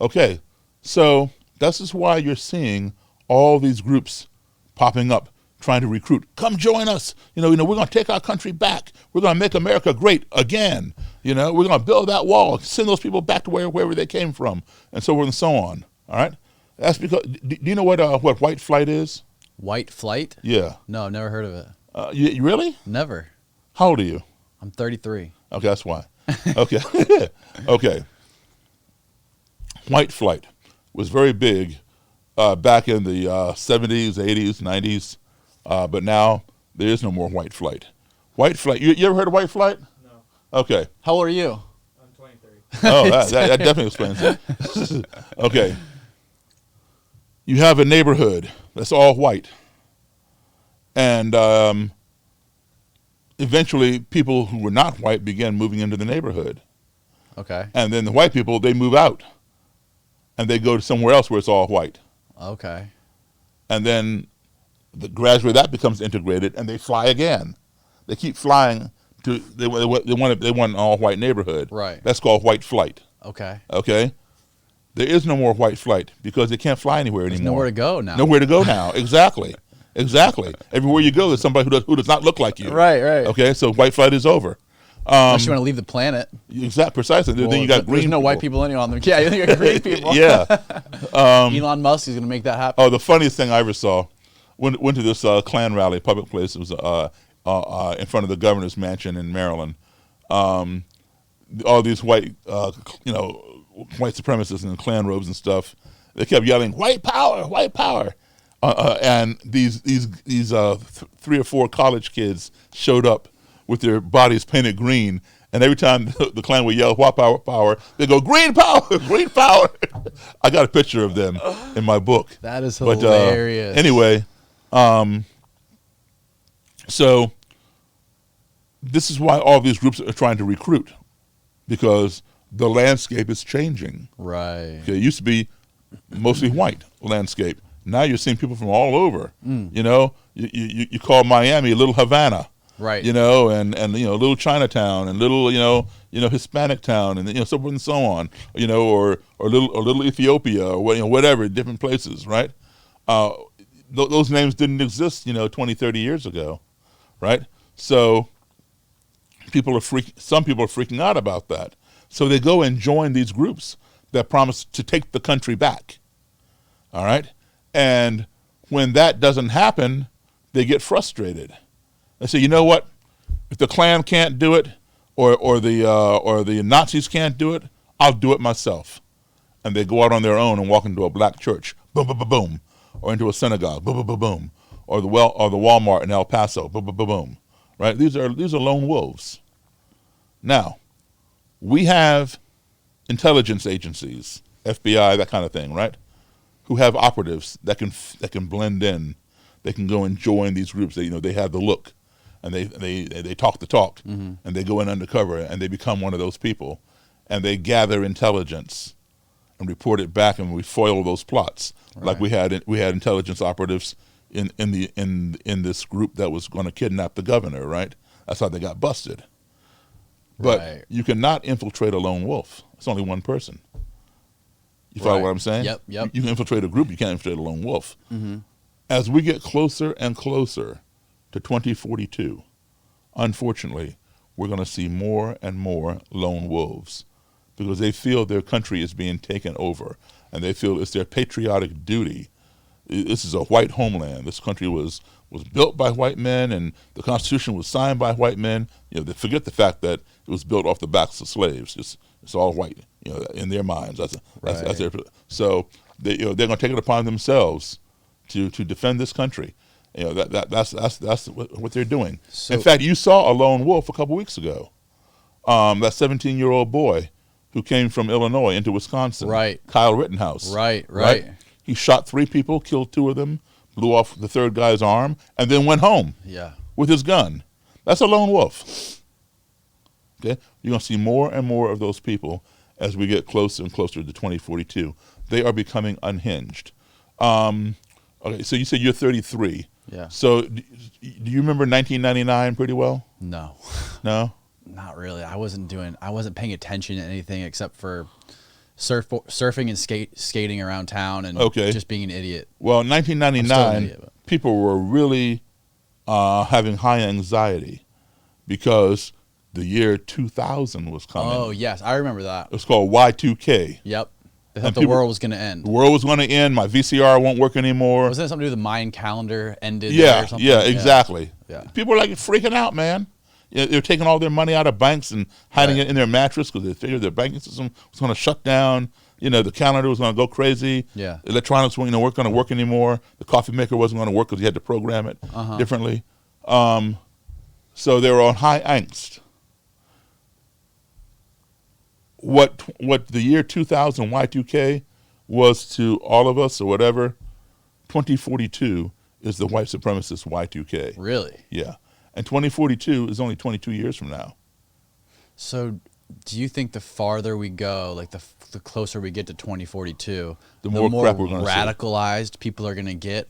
Speaker 2: Okay, so this is why you're seeing all these groups popping up, trying to recruit. Come join us. We're going to take our country back. We're going to make America great again. We're going to build that wall, send those people back to wherever they came from, and so forth and so on. All right. That's because. Do you know what white flight is?
Speaker 1: White flight?
Speaker 2: Yeah.
Speaker 1: No, I've never heard of it.
Speaker 2: You really?
Speaker 1: Never.
Speaker 2: How old are you?
Speaker 1: I'm 33.
Speaker 2: Okay, that's why. Okay. Okay. White flight was very big back in the 70s, 80s, 90s, but now there is no more white flight. White flight. You ever heard of white flight?
Speaker 3: No.
Speaker 2: Okay.
Speaker 1: How old are you?
Speaker 3: I'm 23.
Speaker 2: Oh, that definitely explains it. Okay. You have a neighborhood that's all white, and eventually people who were not white began moving into the neighborhood.
Speaker 1: Okay.
Speaker 2: And then the white people, they move out, and they go to somewhere else where it's all white.
Speaker 1: Okay.
Speaker 2: And then gradually that becomes integrated, and they fly again. They keep flying to they want an all white neighborhood.
Speaker 1: Right.
Speaker 2: That's called white flight.
Speaker 1: Okay.
Speaker 2: Okay. There is no more white flight because they can't fly anywhere anymore.
Speaker 1: There's nowhere to go now.
Speaker 2: Nowhere to go now. Exactly. Exactly. Everywhere you go, there's somebody who does not look like you.
Speaker 1: Right.
Speaker 2: Okay. So white flight is over.
Speaker 1: Unless you want to leave the planet.
Speaker 2: Precisely.
Speaker 1: Well,
Speaker 2: then you got green.
Speaker 1: There's no white people anywhere on them. Yeah, you got green people.
Speaker 2: Yeah.
Speaker 1: Elon Musk is going to make that happen.
Speaker 2: Oh, the funniest thing I ever saw, went to this Klan rally, public place. It was in front of the governor's mansion in Maryland. All these white, white supremacists in Klan robes and stuff. They kept yelling, "White power, white power!" And these 3 or 4 college kids showed up with their bodies painted green, and every time the Klan would yell "White power, power," they go "Green power, green power." I got a picture of them in my book.
Speaker 1: That is hilarious.
Speaker 2: Anyway, so this is why all these groups are trying to recruit, because the landscape is changing.
Speaker 1: Right.
Speaker 2: Okay, it used to be mostly white landscape. Now you're seeing people from all over. You call Miami Little Havana.
Speaker 1: Right.
Speaker 2: And little Chinatown and little Hispanic town and so forth and so on. Or little Ethiopia or whatever, different places, right? Those names didn't exist 20, 30 years ago, right? So some people are freaking out about that. So they go and join these groups that promise to take the country back. All right? And when that doesn't happen, they get frustrated. They say, you know what? If the Klan can't do it, or the Nazis can't do it, I'll do it myself. And they go out on their own and walk into a black church, boom, boom, boom, boom, or into a synagogue, boom, boom, boom, boom, or the Walmart in El Paso, boom, boom, boom, boom. Right? These are lone wolves. Now, we have intelligence agencies, FBI, that kind of thing, right? Who have operatives that can blend in. They can go and join these groups. They have the look, and they talk the talk, and they go in undercover, and they become one of those people, and they gather intelligence and report it back, and we foil those plots. Right. Like we had intelligence operatives in this group that was going to kidnap the governor. Right? That's how they got busted. But you cannot infiltrate a lone wolf. It's only one person. You follow what I'm saying?
Speaker 1: Yep.
Speaker 2: You can infiltrate a group. You can't infiltrate a lone wolf. Mm-hmm. As we get closer and closer to 2042, unfortunately, we're going to see more and more lone wolves because they feel their country is being taken over, and they feel it's their patriotic duty. This is a white homeland. This country was built by white men, and the Constitution was signed by white men. They forget the fact that it was built off the backs of slaves. It's all white, in their minds. That's their. So they're going to take it upon themselves to defend this country. That's what they're doing. So, in fact, you saw a lone wolf a couple weeks ago. That 17-year-old boy who came from Illinois into Wisconsin.
Speaker 1: Right.
Speaker 2: Kyle Rittenhouse.
Speaker 1: Right. He
Speaker 2: shot 3 people, killed 2 of them, blew off the 3rd guy's arm, and then went home.
Speaker 1: Yeah.
Speaker 2: With his gun. That's a lone wolf. Okay? You're going to see more and more of those people as we get closer and closer to 2042. They are becoming unhinged. Okay, so you said you're 33.
Speaker 1: Yeah.
Speaker 2: So do you remember 1999 pretty well?
Speaker 1: No.
Speaker 2: No?
Speaker 1: Not really. I wasn't paying attention to anything except for surfing and skating around town and just being an idiot.
Speaker 2: Well, 1999, people were really having high anxiety because the year 2000 was coming.
Speaker 1: Oh, yes. I remember that.
Speaker 2: It was called Y2K.
Speaker 1: Yep. They thought the world was going to end.
Speaker 2: The world was going to end. My VCR won't work anymore.
Speaker 1: Wasn't it something to do with the Mayan calendar ended
Speaker 2: there
Speaker 1: or something?
Speaker 2: Yeah, exactly.
Speaker 1: Yeah.
Speaker 2: People are like freaking out, man. They're taking all their money out of banks and hiding it in their mattress because they figured their banking system was going to shut down. The calendar was going to go crazy.
Speaker 1: Yeah.
Speaker 2: Electronics weren't going to work anymore. The coffee maker wasn't going to work because you had to program it differently. So they were on high angst. What the year 2000 Y2K was to all of us or whatever, 2042 is the white supremacist Y2K.
Speaker 1: Really?
Speaker 2: Yeah. And 2042 is only 22 years from now.
Speaker 1: So do you think the farther we go, like the closer we get to 2042, the more
Speaker 2: crap we're going to see?
Speaker 1: Radicalized people are going to get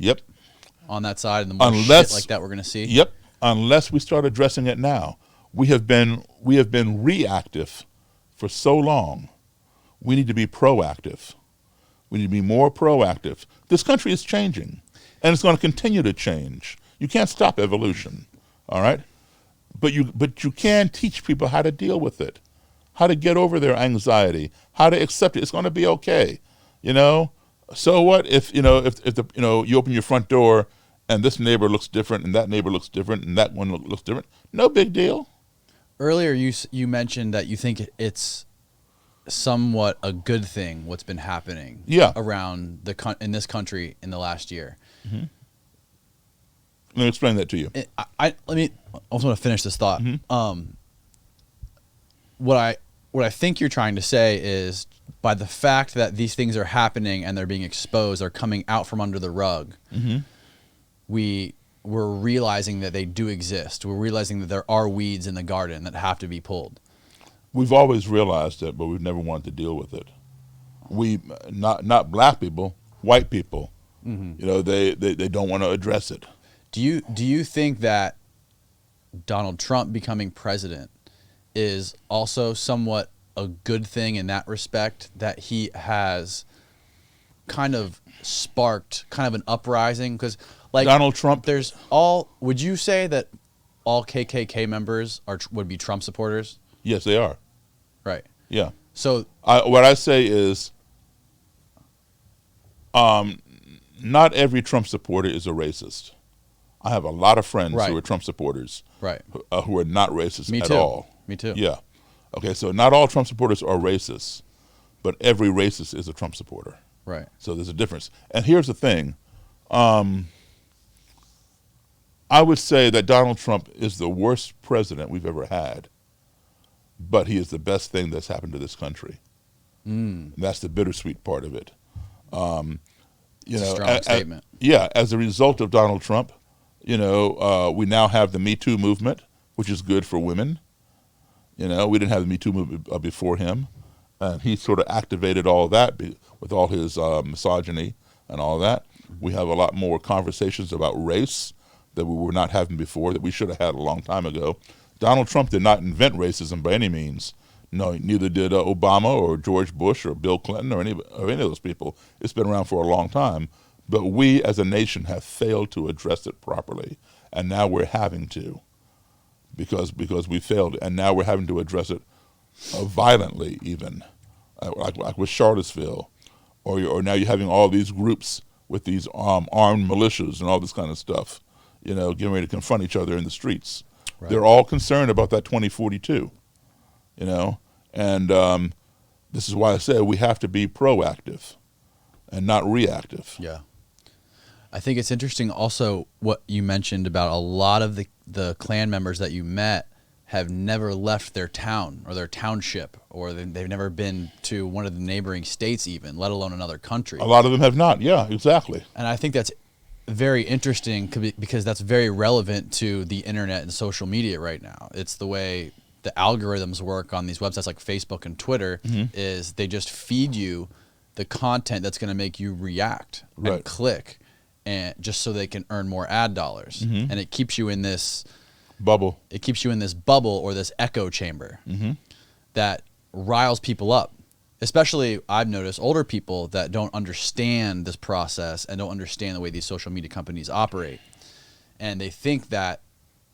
Speaker 1: on that side, and the more shit like that we're going to see?
Speaker 2: Yep. Unless we start addressing it now. We have been reactive for so long. We need to be proactive. We need to be more proactive. This country is changing, and it's going to continue to change. You can't stop evolution, all right? But you can teach people how to deal with it, how to get over their anxiety, how to accept it. It's going to be okay, So what if you open your front door and this neighbor looks different and that neighbor looks different and that one looks different? No big deal.
Speaker 1: Earlier, you mentioned that you think it's somewhat a good thing what's been happening around in this country in the last year.
Speaker 2: Mm-hmm. Let me explain that to you.
Speaker 1: I also want to finish this thought.
Speaker 2: Mm-hmm.
Speaker 1: What I think you're trying to say is by the fact that these things are happening and they're being exposed, they're coming out from under the rug.
Speaker 2: Mm-hmm.
Speaker 1: We're realizing that they do exist. We're realizing that there are weeds in the garden that have to be pulled.
Speaker 2: We've always realized it, but we've never wanted to deal with it. We, not black people, white people, they don't want to address it.
Speaker 1: Do you think that Donald Trump becoming president is also somewhat a good thing in that respect, that he has kind of sparked kind of an uprising? Because like
Speaker 2: Donald Trump,
Speaker 1: would you say that all KKK members would be Trump supporters?
Speaker 2: Yes, they are.
Speaker 1: Right.
Speaker 2: Yeah.
Speaker 1: So
Speaker 2: What I say is, not every Trump supporter is a racist. I have a lot of friends
Speaker 1: Right.
Speaker 2: who are Trump supporters,
Speaker 1: right.
Speaker 2: who are not racist
Speaker 1: Me
Speaker 2: at
Speaker 1: too.
Speaker 2: all.
Speaker 1: Me too.
Speaker 2: Yeah. Okay, so not all Trump supporters are racist, but every racist is a Trump supporter.
Speaker 1: Right.
Speaker 2: So there's a difference. And here's the thing. I would say that Donald Trump is the worst president we've ever had, but he is the best thing that's happened to this country. And that's the bittersweet part of it.
Speaker 1: It's a strong statement.
Speaker 2: Yeah, as a result of Donald Trump, we now have the Me Too movement, which is good for women. We didn't have the Me Too movement before him, and he sort of activated all of that with all his misogyny and all that. We have a lot more conversations about race that we were not having before, that we should have had a long time ago. Donald Trump did not invent racism by any means. No, neither did Obama or George Bush or Bill Clinton or any of those people. It's been around for a long time. But we as a nation have failed to address it properly, and now we're having to, because we failed, and now we're having to address it violently, even like with Charlottesville, or now you're having all these groups with these armed militias and all this kind of stuff, getting ready to confront each other in the streets. Right. They're all concerned about that 2042, and this is why I say we have to be proactive and not reactive.
Speaker 1: Yeah. I think it's interesting also what you mentioned about a lot of the Klan members that you met have never left their town or their township, or they've never been to one of the neighboring states even, let alone another country.
Speaker 2: A lot of them have not. Yeah, exactly.
Speaker 1: And I think that's very interesting because that's very relevant to the internet and social media right now. It's the way the algorithms work on these websites like Facebook and Twitter. Is they just feed you the content that's going to make you react and click, and just so they can earn more ad dollars. And it keeps you in this
Speaker 2: bubble.
Speaker 1: It keeps you in this bubble or this echo chamber that riles people up. Especially, I've noticed older people that don't understand this process and don't understand the way these social media companies operate. And they think that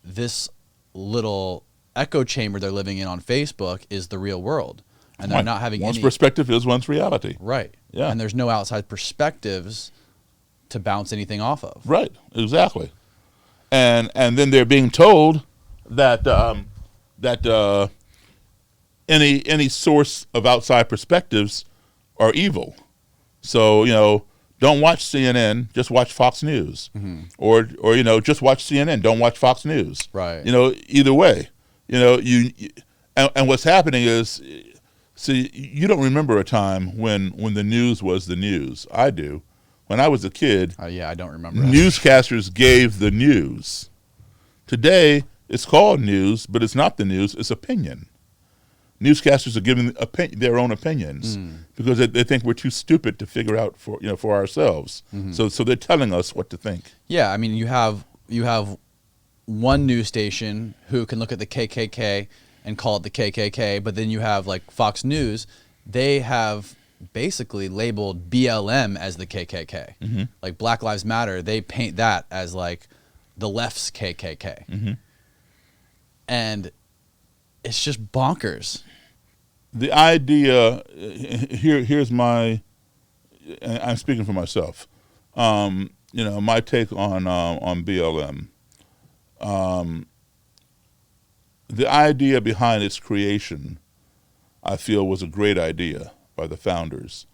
Speaker 1: this little echo chamber they're living in on Facebook is the real world. And they're not having
Speaker 2: one's perspective is one's reality.
Speaker 1: Right.
Speaker 2: Yeah.
Speaker 1: And there's no outside perspectives to bounce anything off of.
Speaker 2: Right. Exactly. And then they're being told that any source of outside perspectives are evil. So, don't watch CNN, just watch Fox News. Or just watch CNN, don't watch Fox News.
Speaker 1: Right.
Speaker 2: Either way. And what's happening is, see, you don't remember a time when the news was the news. I do. When I was a kid,
Speaker 1: I don't remember.
Speaker 2: Newscasters gave the news. Today, it's called news, but it's not the news, it's opinion. Newscasters are giving their own opinions because they think we're too stupid to figure out for ourselves. So they're telling us what to think.
Speaker 1: Yeah, I mean, you have one news station who can look at the KKK and call it the KKK, but then you have like Fox News. They have basically labeled BLM as the KKK. Like Black Lives Matter, they paint that as like the left's KKK. And it's just bonkers.
Speaker 2: The idea, here's my, I'm speaking for myself, my take on BLM. The idea behind its creation, I feel, was a great idea by the founders.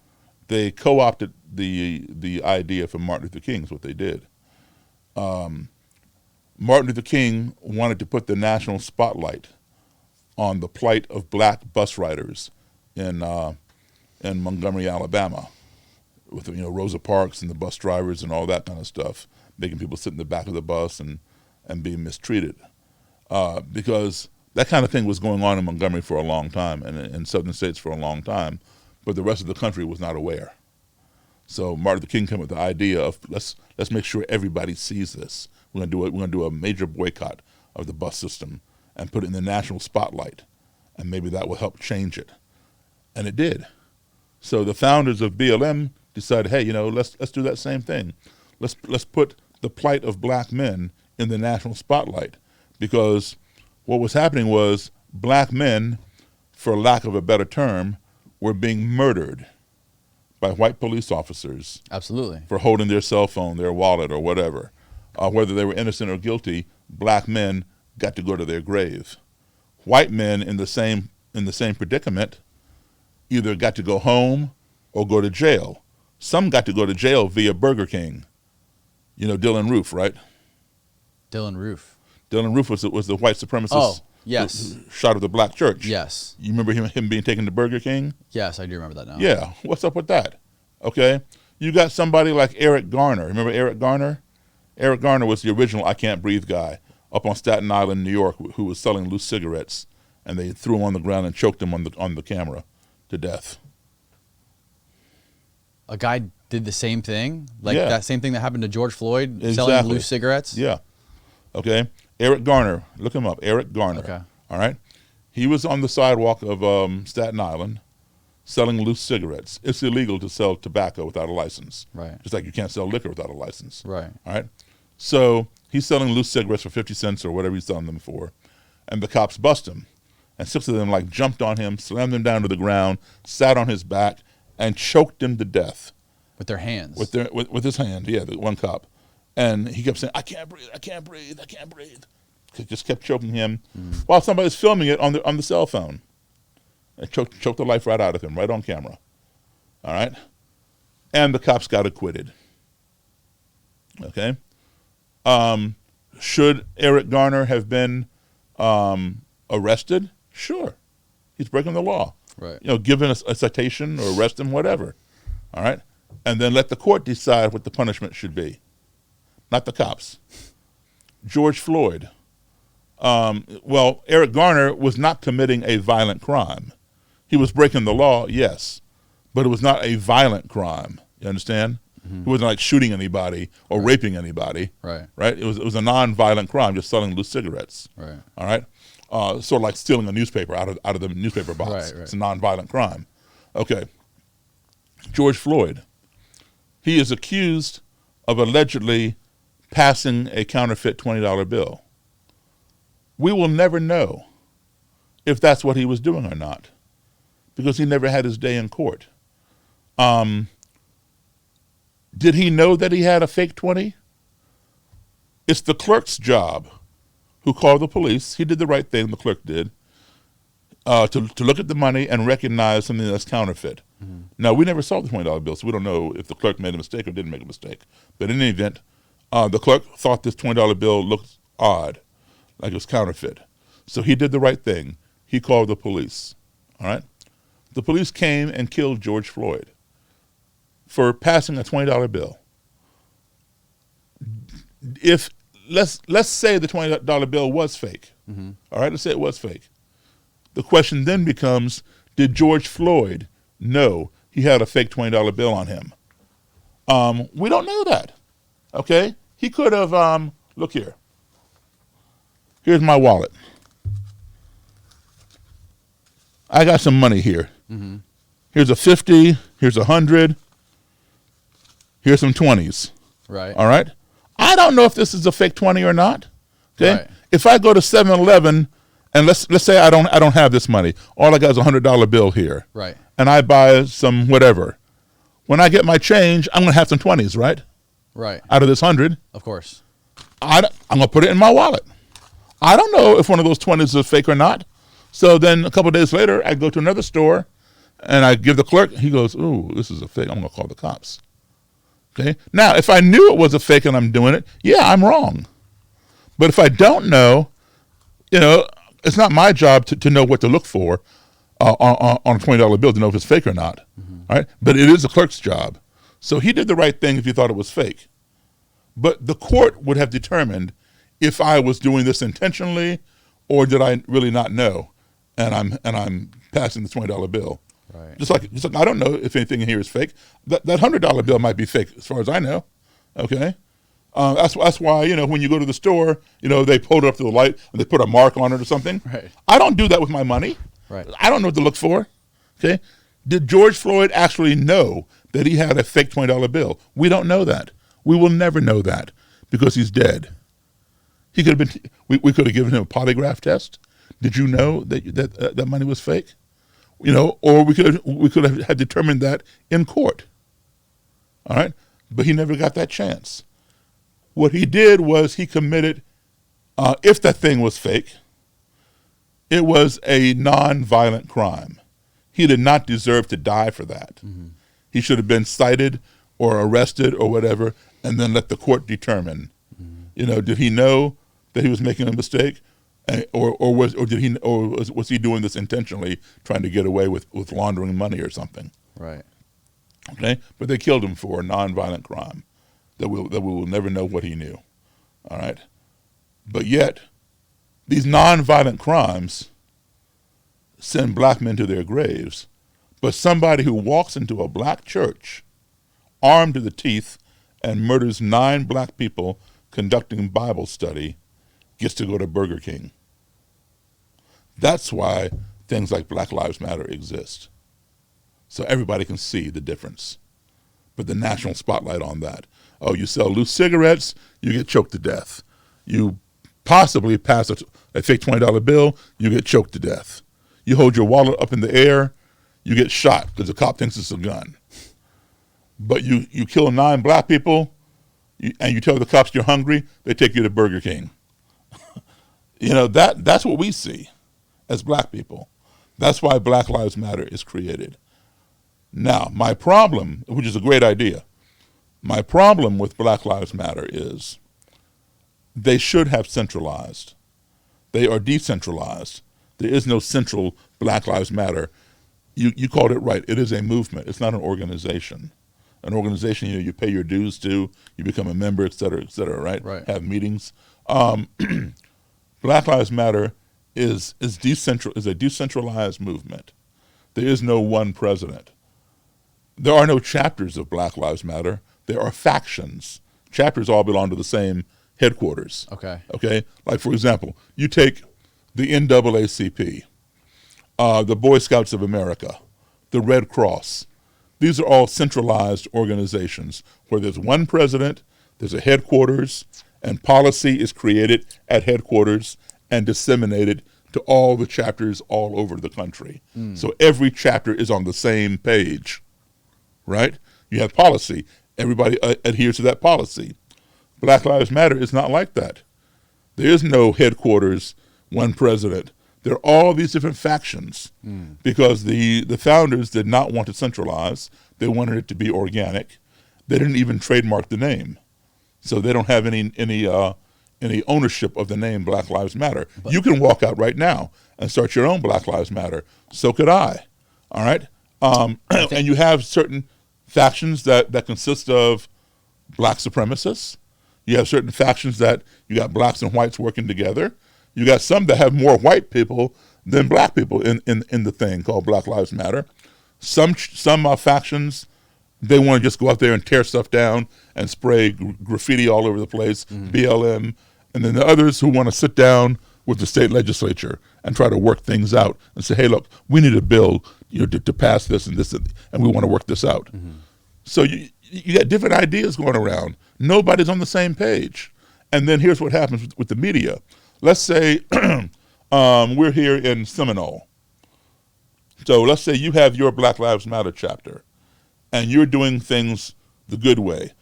Speaker 2: They co-opted the idea from Martin Luther King, is what they did. Martin Luther King wanted to put the national spotlight on the plight of black bus riders in Montgomery, Alabama, with Rosa Parks and the bus drivers and all that kind of stuff, making people sit in the back of the bus and being mistreated, because that kind of thing was going on in Montgomery for a long time and in southern states for a long time, but the rest of the country was not aware. So Martin Luther King came up with the idea of let's make sure everybody sees this. We're gonna do a major boycott of the bus system and put it in the national spotlight, and maybe that will help change it. And it did. So the founders of BLM decided, hey, let's do that same thing. Let's put the plight of black men in the national spotlight. because what was happening was black men, for lack of a better term, were being murdered by white police officers
Speaker 1: Absolutely.
Speaker 2: for holding their cell phone, their wallet, or whatever. Whether they were innocent or guilty, black men got to go to their grave. White men in the same predicament either got to go home or go to jail. Some got to go to jail via Burger King. You know Dylan Roof, right?
Speaker 1: Dylan Roof.
Speaker 2: Dylan Roof was the white supremacist.
Speaker 1: Oh, yes.
Speaker 2: Who shot at the black church.
Speaker 1: Yes.
Speaker 2: You remember him being taken to Burger King?
Speaker 1: Yes, I do remember that now.
Speaker 2: Yeah. What's up with that? Okay. You got somebody like Eric Garner. Remember Eric Garner? Eric Garner was the original I Can't Breathe guy up on Staten Island, New York, who was selling loose cigarettes, and they threw him on the ground and choked him on the camera to death.
Speaker 1: A guy did the same thing? Like
Speaker 2: Yeah.
Speaker 1: that same thing that happened to George Floyd, selling
Speaker 2: Exactly.
Speaker 1: loose cigarettes?
Speaker 2: Yeah. Okay. Eric Garner. Look him up. Eric Garner.
Speaker 1: Okay.
Speaker 2: All right. He was on the sidewalk of Staten Island selling loose cigarettes. It's illegal to sell tobacco without a license.
Speaker 1: Right.
Speaker 2: Just like you can't sell liquor without a license.
Speaker 1: Right.
Speaker 2: All right. So he's selling loose cigarettes for 50 cents or whatever he's selling them for. And the cops bust him. And 6 of them jumped on him, slammed him down to the ground, sat on his back, and choked him to death.
Speaker 1: With their hands.
Speaker 2: With his hand, yeah, the one cop. And he kept saying, I can't breathe, I can't breathe, I can't breathe. Just kept choking him while somebody's filming it on the cell phone. And choked the life right out of him, right on camera. All right? And the cops got acquitted. Okay? Should Eric Garner have been arrested? Sure. He's breaking the law.
Speaker 1: Right.
Speaker 2: Given a citation or arrest him, whatever. All right? And then let the court decide what the punishment should be. Not the cops. George Floyd. Eric Garner was not committing a violent crime. He was breaking the law, yes, but it was not a violent crime. You understand? He wasn't like shooting anybody or raping anybody.
Speaker 1: Right.
Speaker 2: Right? It was a non-violent crime, just selling loose cigarettes.
Speaker 1: Right.
Speaker 2: All right? Sort of like stealing a newspaper out of the newspaper box.
Speaker 1: Right.
Speaker 2: It's a non-violent crime. Okay. George Floyd. He is accused of allegedly passing a counterfeit $20 bill. We will never know if that's what he was doing or not, because he never had his day in court. Did he know that he had a fake 20? It's the clerk's job, who called the police. He did the right thing, the clerk did, to look at the money and recognize something that's counterfeit. Now, we never saw the $20 bill, so we don't know if the clerk made a mistake or didn't make a mistake. But in any event, the clerk thought this $20 bill looked odd, like it was counterfeit. So he did the right thing. He called the police. All right? The police came and killed George Floyd for passing a $20 bill. If let's say the $20 bill was fake. All right, let's say it was fake. The question then becomes, did George Floyd know he had a fake $20 bill on him? We don't know that. Okay? He could have, look here. Here's my wallet. I got some money here. Here's a 50, here's 100, here's some 20s.
Speaker 1: Right.
Speaker 2: All right? I don't know if this is a fake 20 or not. Okay?
Speaker 1: Right.
Speaker 2: If I go to 7-Eleven and let's say I don't have this money. All I got is a $100 bill here.
Speaker 1: Right.
Speaker 2: And I buy some whatever. When I get my change, I'm going to have some 20s, right?
Speaker 1: Right.
Speaker 2: Out of this 100.
Speaker 1: Of course.
Speaker 2: I'm going to put it in my wallet. I don't know if one of those 20s is fake or not. So then a couple of days later, I go to another store and I give the clerk, he goes, ooh, this is a fake. I'm going to call the cops. Okay. Now, if I knew it was a fake and I'm doing it, yeah, I'm wrong. But if I don't know, it's not my job to know what to look for on a $20 bill to know if it's fake or not. All right. But it is the clerk's job. So he did the right thing if he thought it was fake. But the court would have determined if I was doing this intentionally or did I really not know, and I'm passing the $20 bill.
Speaker 1: Right.
Speaker 2: Just like I don't know if anything in here is fake. That $100 bill might be fake as far as I know. Okay, that's why when you go to the store, they hold it up to the light and they put a mark on it or something.
Speaker 1: Right.
Speaker 2: I don't do that with my money.
Speaker 1: Right.
Speaker 2: I don't know what to look for. Okay, did George Floyd actually know that he had a fake $20 bill? We don't know that. We will never know that because he's dead. He could have been. We could have given him a polygraph test. Did you know that money was fake? Or we could have had determined that in court. All right, but he never got that chance. What he did was he committed. If that thing was fake, it was a non-violent crime. He did not deserve to die for that. Mm-hmm. He should have been cited or arrested or whatever, and then let the court determine. Mm-hmm. Did he know that he was making a mistake, or was he doing this intentionally, trying to get away with laundering money or something?
Speaker 1: Right.
Speaker 2: Okay, but they killed him for a non-violent crime that we will never know what he knew. All right, but yet these non-violent crimes send black men to their graves. But somebody who walks into a black church, armed to the teeth, and murders 9 black people conducting Bible study, gets to go to Burger King. That's why things like Black Lives Matter exist. So everybody can see the difference. But the national spotlight on that. Oh, you sell loose cigarettes, you get choked to death. You possibly pass a fake $20 bill, you get choked to death. You hold your wallet up in the air, you get shot because the cop thinks it's a gun. But you kill 9 black people, and you tell the cops you're hungry, they take you to Burger King. That's what we see as black people. That's why Black Lives Matter is created. Now, my problem, which is a great idea, my problem with Black Lives Matter is they should have centralized. They are decentralized. There is no central Black Lives Matter. You called it right. It is a movement. It's not an organization. An organization, you pay your dues to, you become a member, et cetera, right?
Speaker 1: Right.
Speaker 2: Have meetings. Black Lives Matter is a decentralized movement. There is no one president. There are no chapters of Black Lives Matter. There are factions. Chapters all belong to the same headquarters. Okay? Like, for example, you take the NAACP, the Boy Scouts of America, the Red Cross. These are all centralized organizations where there's one president, there's a headquarters, and policy is created at headquarters and disseminated to all the chapters all over the country. So every chapter is on the same page, right? You have policy. Everybody adheres to that policy. Black Lives Matter is not like that. There is no headquarters, one president. There are all these different factions because the founders did not want to centralize. They wanted it to be organic. They didn't even trademark the name. So they don't have any ownership of the name Black Lives Matter. But you can walk out right now and start your own Black Lives Matter. So could I. All right? And you have certain factions that consist of black supremacists. You have certain factions that you got blacks and whites working together. You got some that have more white people than black people in the thing called Black Lives Matter. Some factions, they want to just go out there and tear stuff down and spray graffiti all over the place, BLM. And then the others who want to sit down with the state legislature and try to work things out and say, hey, look, we need a bill to pass this and this, and we want to work this out. So you got different ideas going around. Nobody's on the same page. And then here's what happens with the media. Let's say we're here in Seminole. So let's say you have your Black Lives Matter chapter, and you're doing things the good way.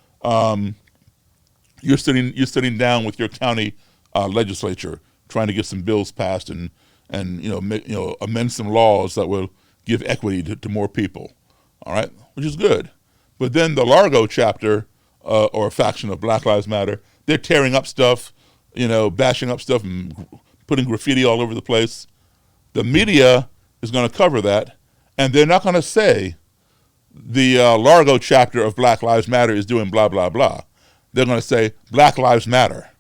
Speaker 2: You're sitting down with your county legislature, trying to get some bills passed and amend some laws that will give equity to more people. All right, which is good. But then the Largo chapter or a faction of Black Lives Matter, they're tearing up stuff, bashing up stuff and putting graffiti all over the place. The media is going to cover that, and they're not going to say the Largo chapter of Black Lives Matter is doing blah, blah, blah. They're going to say Black Lives Matter.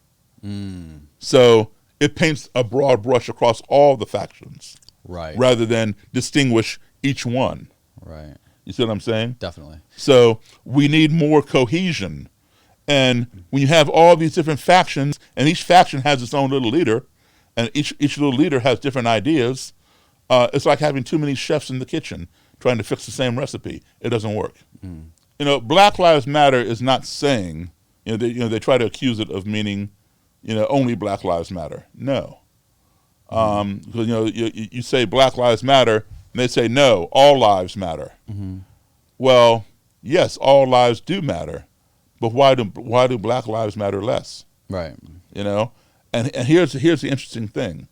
Speaker 2: So it paints a broad brush across all the factions,
Speaker 1: right,
Speaker 2: rather than distinguish each one.
Speaker 1: Right.
Speaker 2: You see what I'm saying?
Speaker 1: Definitely.
Speaker 2: So we need more cohesion. And when you have all these different factions, and each faction has its own little leader, and each little leader has different ideas, it's like having too many chefs in the kitchen trying to fix the same recipe. It doesn't work. Black Lives Matter is not saying, they try to accuse it of meaning only Black Lives Matter. No. Because, you say Black Lives Matter, and they say, no, all lives matter.
Speaker 1: Mm-hmm.
Speaker 2: Well, yes, all lives do matter, but why do Black lives matter less?
Speaker 1: Right.
Speaker 2: And here's the interesting thing.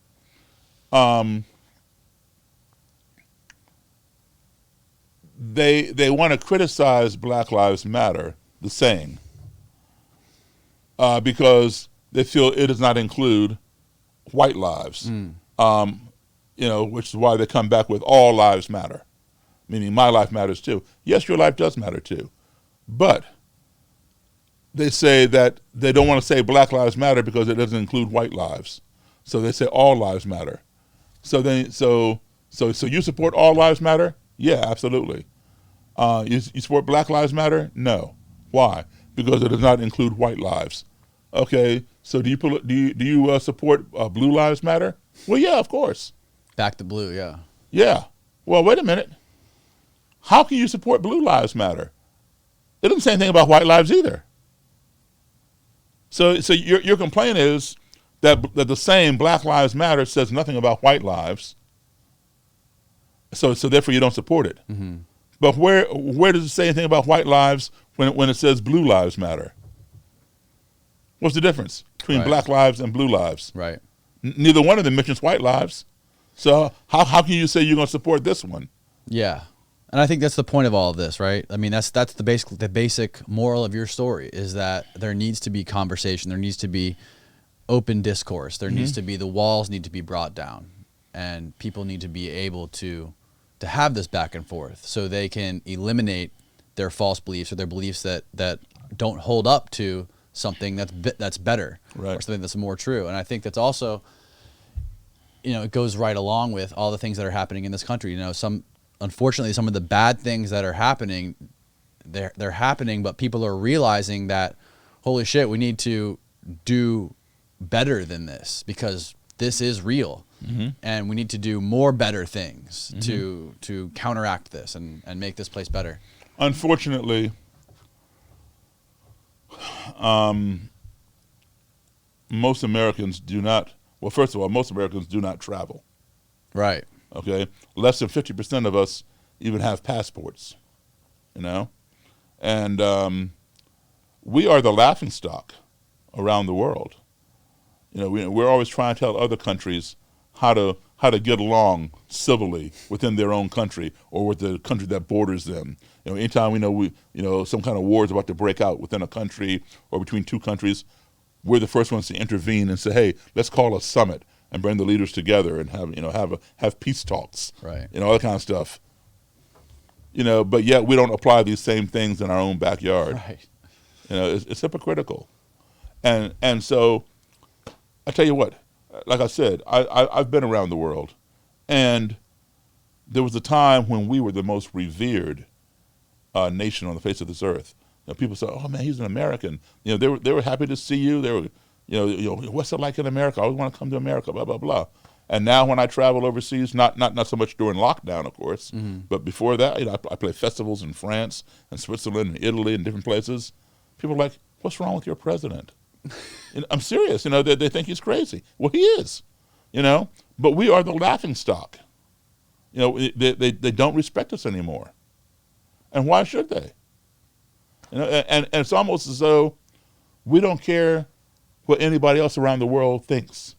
Speaker 2: They want to criticize Black Lives Matter, the saying, because they feel it does not include white lives. Which is why they come back with all lives matter, meaning my life matters too. Yes, your life does matter too, but they say that they don't want to say Black Lives Matter because it doesn't include white lives, so they say all lives matter. So you support all lives matter? Yeah, absolutely. You support Black Lives Matter? No. Why? Because it does not include white lives. Okay, so do you support Blue Lives Matter? Well, yeah, of course.
Speaker 1: Back to blue, yeah.
Speaker 2: Yeah. Well, wait a minute. How can you support Blue Lives Matter? It doesn't say anything about white lives either. So your complaint is that the same Black Lives Matter says nothing about white lives. So therefore you don't support it.
Speaker 1: Mm-hmm.
Speaker 2: But where does it say anything about white lives when it says Blue Lives Matter? What's the difference between
Speaker 1: Right.
Speaker 2: Black lives and blue lives?
Speaker 1: Right.
Speaker 2: Neither one of them mentions white lives. So how can you say you're going to support this one?
Speaker 1: Yeah. And I think that's the point of all of this, right? I mean, that's the basic moral of your story is that there needs to be conversation. There needs to be open discourse. There needs to be, the walls need to be brought down, and people need to be able to have this back and forth so they can eliminate their false beliefs or their beliefs that don't hold up to something that's better,
Speaker 2: Right.
Speaker 1: or something that's more true. And I think that's also, it goes right along with all the things that are happening in this country. Unfortunately, some of the bad things that are happening, they're happening, but people are realizing that, holy shit, we need to do better than this because this is real.
Speaker 2: Mm-hmm.
Speaker 1: And we need to do more better things to counteract this and make this place better.
Speaker 2: Unfortunately, most Americans do not. Well, first of all, most Americans do not travel.
Speaker 1: Right.
Speaker 2: Okay, less than 50% of us even have passports. And we are the laughingstock around the world. We're always trying to tell other countries how to get along civilly within their own country or with the country that borders them. Anytime we know some kind of war is about to break out within a country or between two countries, we're the first ones to intervene and say, hey, let's call a summit and bring the leaders together and have peace talks.
Speaker 1: Right.
Speaker 2: All that kind of stuff. But yet we don't apply these same things in our own backyard.
Speaker 1: Right.
Speaker 2: It's hypocritical. And so I tell you what, like I said, I've been around the world, and there was a time when we were the most revered nation on the face of this earth. People say, "Oh man, he's an American." They were happy to see you. They were, what's it like in America? I always want to come to America. Blah blah blah. And now when I travel overseas, not so much during lockdown, of course, but before that, I play festivals in France and Switzerland and Italy and different places. People are like, "What's wrong with your president?" I'm serious. They think he's crazy. Well, he is. But we are the laughingstock. They don't respect us anymore. And why should they? And it's almost as though we don't care what anybody else around the world thinks.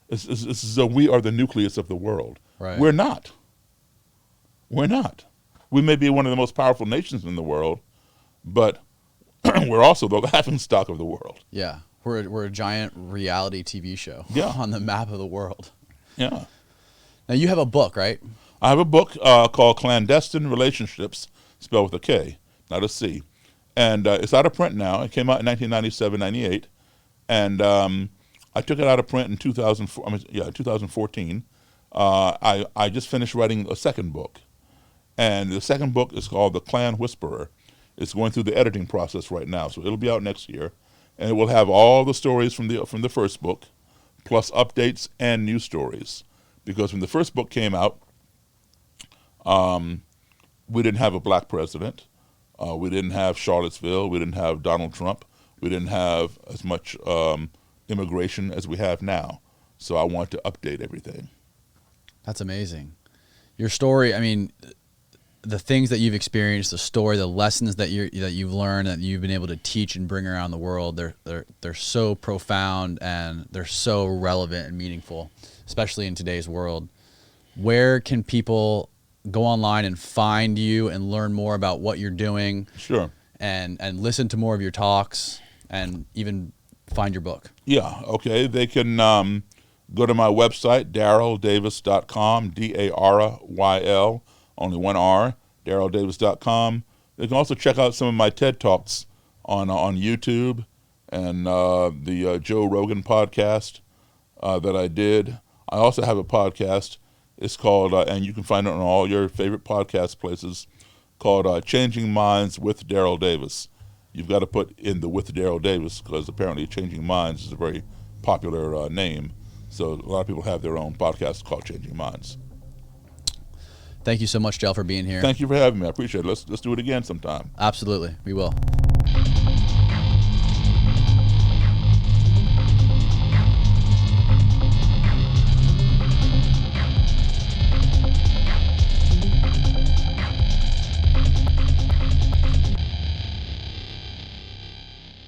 Speaker 2: It's as though we are the nucleus of the world.
Speaker 1: Right.
Speaker 2: We're not. We're not. We may be one of the most powerful nations in the world, but we're also the laughingstock of the world.
Speaker 1: Yeah. We're a giant reality TV show on the map of the world.
Speaker 2: Yeah.
Speaker 1: Now you have a book, right?
Speaker 2: I have a book called Clandestine Relationships, spelled with a K, not a C. And it's out of print now. It came out in 1997, 98. And I took it out of print in 2014. I just finished writing a second book. And the second book is called The Klan Whisperer. It's going through the editing process right now, so it'll be out next year. And it will have all the stories from the first book, plus updates and new stories. Because when the first book came out, we didn't have a black president. We didn't have Charlottesville. We didn't have Donald Trump. We didn't have as much immigration as we have now. So I want to update everything.
Speaker 1: That's amazing. Your story, I mean, the things that you've experienced, the story, the lessons that you've learned, that you've been able to teach and bring around the world, they're so profound and they're so relevant and meaningful, especially in today's world. Where can people go online and find you and learn more about what you're doing?
Speaker 2: Sure.
Speaker 1: And listen to more of your talks and even find your book?
Speaker 2: Yeah, okay. They can go to my website, daryldavis.com, D-A-R-Y-L, only one R, daryldavis.com. They can also check out some of my TED Talks on YouTube and the Joe Rogan podcast that I did. I also have a podcast. It's called, and you can find it on all your favorite podcast places, called Changing Minds with Daryl Davis. You've got to put in the with Daryl Davis because apparently Changing Minds is a very popular name. So a lot of people have their own podcast called Changing Minds.
Speaker 1: Thank you so much, Daryl, for being here.
Speaker 2: Thank you for having me. I appreciate it. Let's do it again sometime.
Speaker 1: Absolutely. We will.